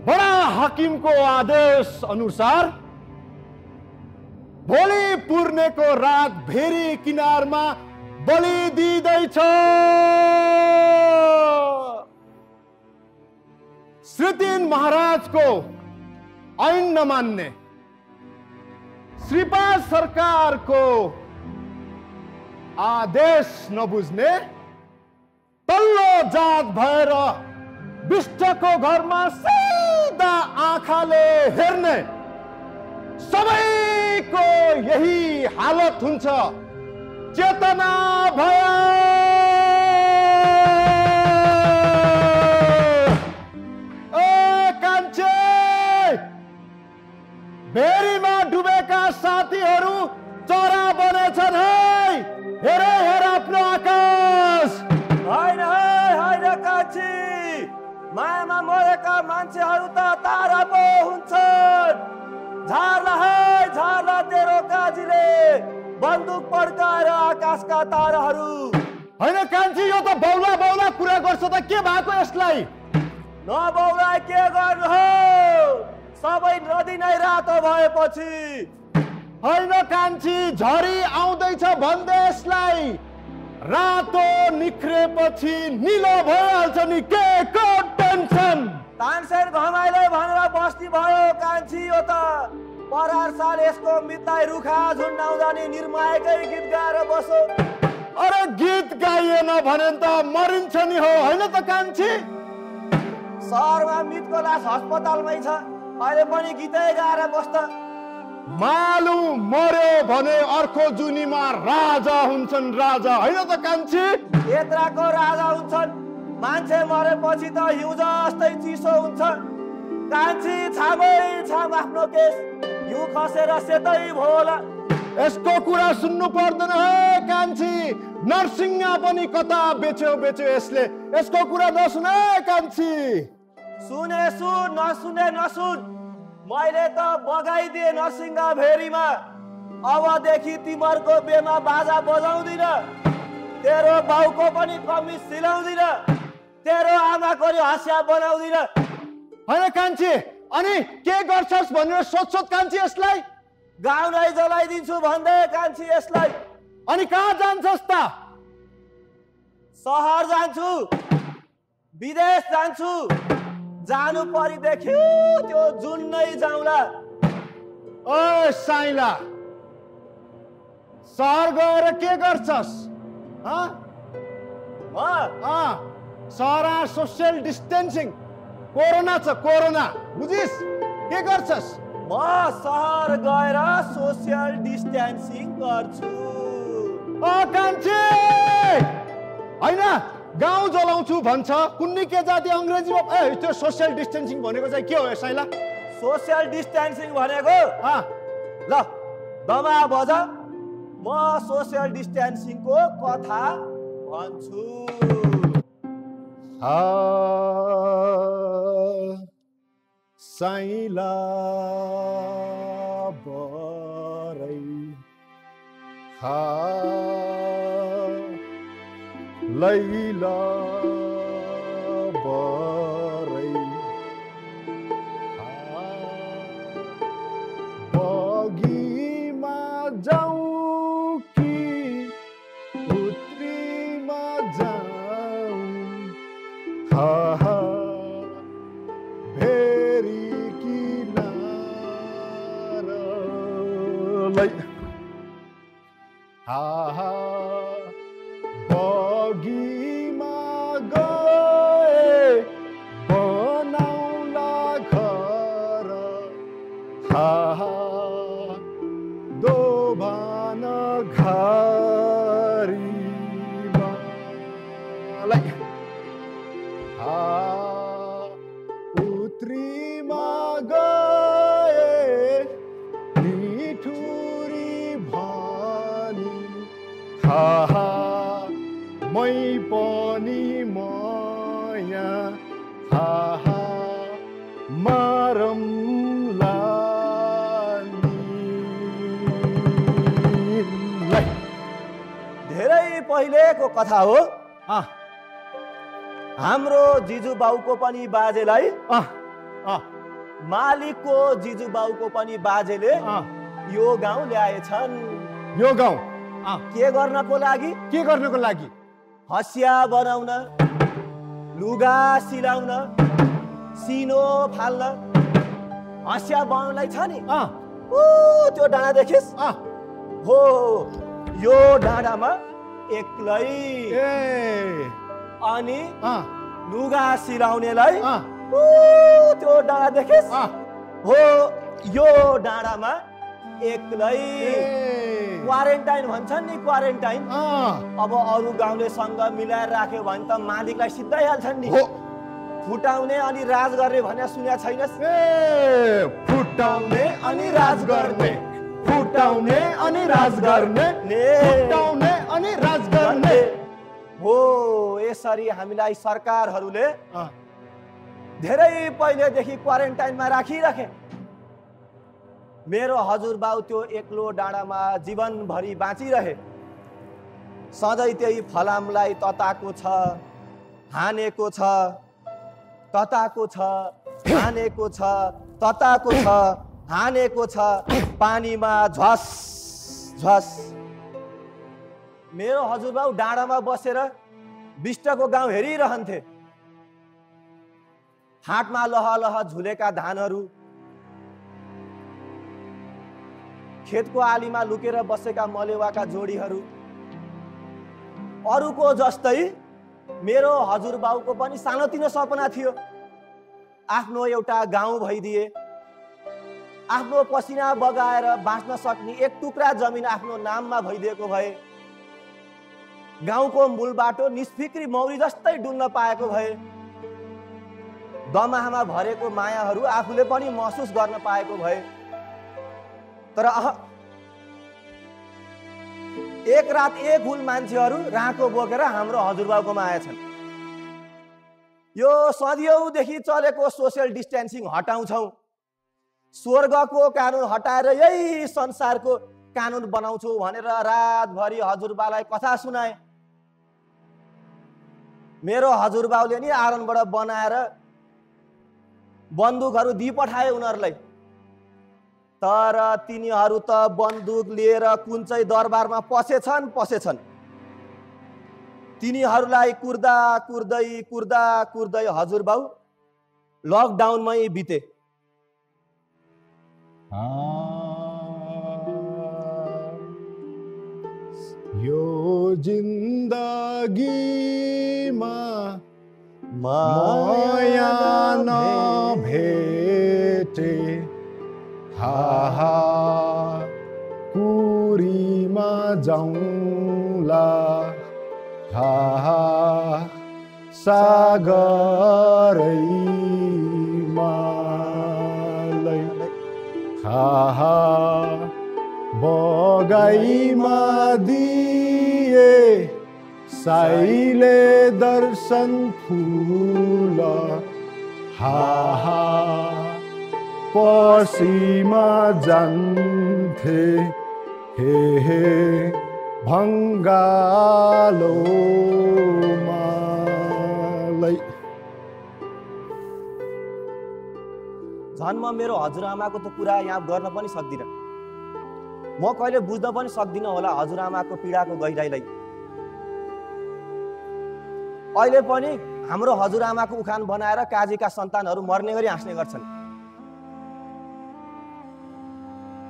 बडा हाकिमको आदेश अनुसार भोलि पूर्णेको रात भेरी किनारमा बलि दिँदैछ। श्रीतिन महाराजको ऐन नमान्ने, श्रीपाद सरकारको आदेश नबुझ्ने, तल्लो जात भएर विष्टको घरमा सिधा आँखाले हेर्ने सबैको यही हालत हुन्छ। चेतना भयो। कान्छे, भेरीमा डुबेका साथीहरू चरा बनेछन् है, हेर हेर आफ्नो आकाश। होइन होइन कान्छी, मायामा मरेका मान्छेहरू त तारा पो हुन्छन्। झार्ला है झार्ला तेरो काजीले बन्दुक पड्काएर आकाशका ताराहरू। होइन कान्छी, यो त बौला बौला कुरा गर्छ त के भएको यसलाई? नबौलाई के गर्नु हो? सबै नदी नै रातो भएपछि होइन कान्छी, झरी आउँदैछ भन्दै यसलाई रातो निख्रेपछि निलो भइहाल्छ नि, के को टेन्सन? तानसेन घमाइलो भनेर बस्ती भयो कान्छी। यो त परार साल यसको मितलाई रुखा झुन्डाउँदा नि निर्मायकै गीत गाएर बसो। अरे गीत गाइएन भने त मरिन्छ नि हो, होइन त कान्छी? सहरमा मितको लास अस्पतालमै छ, अहिले पनि गीतै गाएर बस्छ। मालु मर्यो भने अर्को जुनीमा राजा हुन्छन्, राजा, होइन त कान्छी? यत्राको राजा हुन्छन्, मान्छे मरेपछि त हिउँ जस्तै चिसो हुन्छ। कान्छी छामै छाम आफ्नो केस, हिउँ खसेर सेतै भोला। यसको कुरा सुन्नु पर्दैन है कान्छी, नरसिंह पनि कता बेच्यो यसले, यसको कुरा नसुन है कान्छी। सुने सुन, नसुने नसुन, मैले त बगाइदिए नरसिंह भेरीमा। अबदेखि तिमीहरूको बेमा बाजा बजाउँदिन, तेरो बाउको पनि कमिज सिलाउँदिन, तेरो आमाको नि हँसिया बनाउँदिन। होइन कान्छी, अनि के गर्छस् भनेर सोध्छौ कान्छी यसलाई? गाउँ नै जलाइदिन्छु भन्दै कान्छी यसलाई। अनि कहाँ जान्छस् त? सहर जान्छु, विदेश जान्छु, जानु परिदेखि त्यो जुन नै जाउँला। ओ साइला, सहर गएर के गर्छस्? सहर सोसियल डिस्टेन्सिङ, कोरोना छ कोरोना, बुझिस्? के गर्छस्? म सहर गएर सोसियल डिस्टेन्सिङ गर्छु। कान्छी होइन, गाउँ जलाउँछु भन्छ, कुन्नी के जाति अङ्ग्रेजीमा? त्यो सोसियल डिस्टेन्सिङ भनेको चाहिँ के हो साइला? सोसियल डिस्टेन्सिङ भनेको ल दमा बजा, म सोसियल डिस्टेन्सिङको कथा भन्छु। साइला बरै लैला बरै बगीमा जाऊँ कि उत्रीमा जाऊँ, भेरी किनार बगीमा गए बनाउला घर, दोभान घरीमा उत्रीमा गए मिठुरी भनी, मै पनि माया मारमला धेरै पहिलेको कथा हो। हाम्रो जिजु बाउको पनि बाजेलाई, मालिकको जिजु बाउको पनि बाजेले यो गाउँ ल्याएछन्। यो गाउँ के गर्नको लागि? के गर्नको लागि? हँसिया बनाउन, लुगा सिलाउन, सिनो फाल्न। हँसिया बनाउनलाई छ नि त्यो डाँडा देखिस्? हो, यो डाँडामा एक्लै। अनि लुगा सिलाउनेलाई त्यो डाँडा देखिस्? हो, यो डाँडामा एक्लै। क्वारेन्टाइन भन्छन् नि, क्वारेन्टाइन। अब अरू गाउँलेसँग मिलाएर राख्यो भने त मालिकलाई सिधाइहाल्छन् नि। फुटाउने अनि राज गर्ने भनेर सुनेको छैनस्? फुटाउने अनि राज गर्ने, फुटाउने अनि राज गर्ने, फुटाउने अनि राज गर्ने। हो, यसरी हामीलाई सरकारहरूले धेरै पहिलेदेखि क्वारेन्टाइनमा राखिराखे। मेरो हजुरबाउ त्यो एक्लो डाँडामा जीवनभरि बाँचिरहे। सधैँ त्यही फलामलाई तताएको छ, हानेको छ। तताको छ, हानेको छ, तताको छ, हानेको छ, पानीमा झस झस। मेरो हजुरबाउ डाँडामा बसेर बिष्टको गाउँ हेरिरहन्थे। फाँटमा लह लह झुलेका धानहरू, खेतको आलीमा लुकेर बसेका मलेवाका जोडीहरू। अरूको जस्तै मेरो हजुरबाउको पनि सानोतिनो सपना थियो, आफ्नो एउटा गाउँ भइदिए, आफ्नो पसिना बगाएर बाँच्न सक्ने एक टुक्रा जमिन आफ्नो नाममा भइदिएको भए, गाउँको मूल बाटो निस्फिक्री मौरी जस्तै डुल्न पाएको भए, दमाहामा भरेको मायाहरू आफूले पनि महसुस गर्न पाएको भए। तर एक रात एक हुल मान्छेहरू राँको बोकेर हाम्रो हजुरबाउकोमा आएछन्। यो सदियौँदेखि चलेको सोसियल डिस्टेन्सिङ हटाउँछौँ, स्वर्गको कानुन हटाएर यही संसारको कानुन बनाउँछु भनेर रातभरि हजुरबालाई कथा सुनाए। मेरो हजुरबाउले नि आरनबाट बनाएर बन्दुकहरू दिइपठाए उनीहरूलाई। तर तिनीहरू त बन्दुक लिएर कुन चाहिँ दरबारमा पसेछन्। तिनीहरूलाई कुर्दा कुर्दै हजुरबाउ लकडाउनमै बिते। यो जिन्दगीमा माया नभेटे, कुरीमा जाउँला, सागरैमा बगाईमा दिए साइले दर्शन फूल, पसीमा जान्थे हे भङ्गालोमा। झन् म मेरो हजुरआमाको त कुरा यहाँ गर्न पनि सक्दिनँ। म कहिले बुझ्न पनि सक्दिनँ होला हजुरआमाको पीडाको गहिराईलाई। अहिले पनि हाम्रो हजुरआमाको उखान बनाएर काजीका सन्तानहरू मर्ने गरी हाँस्ने गर्छन्।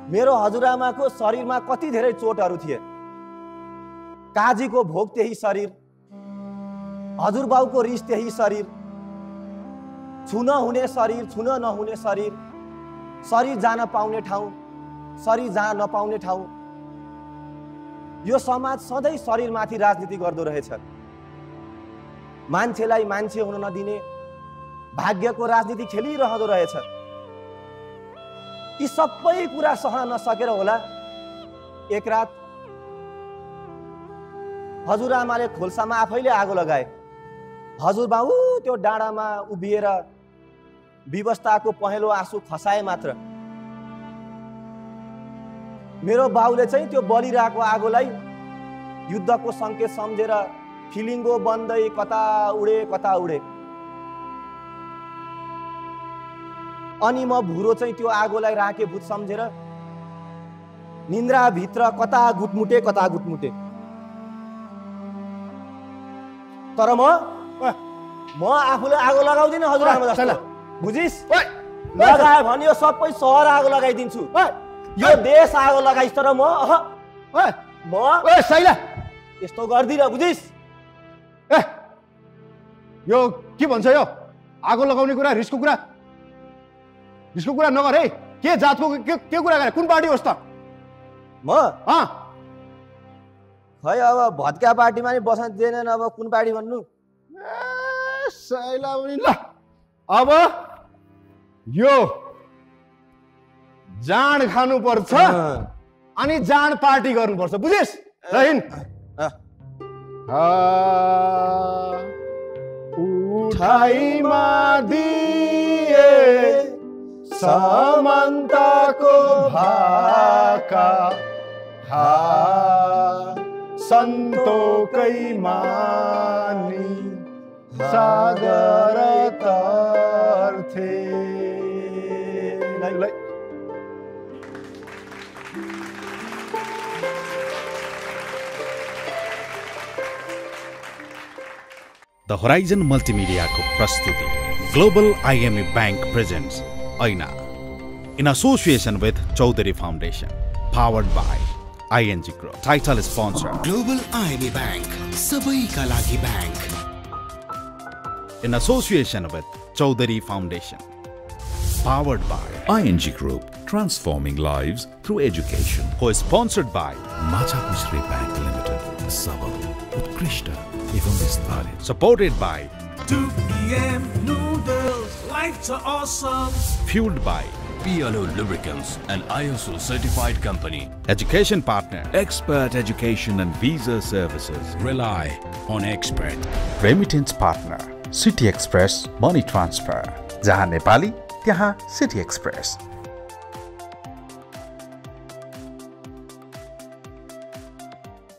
मेरो हजुरआमाको शरीरमा कति धेरै चोटहरू थिए। काजीको भोग त्यही शरीर, हजुरबाउको रिस त्यही शरीर, छुन हुने शरीर, छुन नहुने शरीर, शरीर जान पाउने ठाउँ, शरीर जान नपाउने ठाउँ। यो समाज सधैँ शरीरमाथि राजनीति गर्दो रहेछ। मान्छेलाई मान्छे हुन नदिने भाग्यको राजनीति खेलिरहँदो रहेछ। यी सबै कुरा सहन नसकेर होला एक रात हजुरआमाले खोल्सामा आफैले आगो लगाए। हजुरबाउ त्यो डाँडामा उभिएर विवस्थाको पहेँलो आँसु खसाए मात्र। मेरो बाउले चाहिँ त्यो बलिरहेको आगोलाई युद्धको सङ्केत सम्झेर फिलिङ्गो बन्दै कता उडे। अनि म भुरो चाहिँ त्यो आगोलाई राखे भूत सम्झेर निन्द्राभित्र कता गुटमुटे। तर म आफूले आगो लगाउँदिनँ हजुरआमा जस्तो, बुझिस्? लगायो भने यो सबै सहर आगो लगाइदिन्छु, यो देश आगो लगाइस्। तर म यस्तो गर्दिनँ, बुझिस्? यो के भन्छ? यो आगो लगाउने कुरा रिसको कुरा नगर है। के जातको के कुरा गरे? कुन पार्टी होस् त? म खै अब भत्का पार्टीमा नि बस्न दिएनन्। अब कुन पार्टी भन्नु? अब यो जाँड खानुपर्छ अनि जाँड पार्टी गर्नुपर्छ, बुझिस्? उठाइमा दिए समानताको भाका, सन्तोकै मानी सागर त शरणार्थीलाई The Horizon Multimedia को प्रस्तुति Global IME Bank presents ऐना in association with Chaudhary Foundation, powered by ING Group. Title sponsor Global IME Bank, सबैका लागि bank. In association with Chaudhary Foundation, powered by ING Group, transforming lives through education. Co-sponsored by Machapusri Bank Limited, Sabal, Utkrishta, एवं विस्तारित. Supported by 2 PM noodles, lights are awesome. Fueled by PLO Lubricants, an ISO certified company. Education partner Expert Education and Visa Services. Rely on Expert. Remittance partner City Express Money Transfer. जहाँ नेपाली त्यहाँ City Express.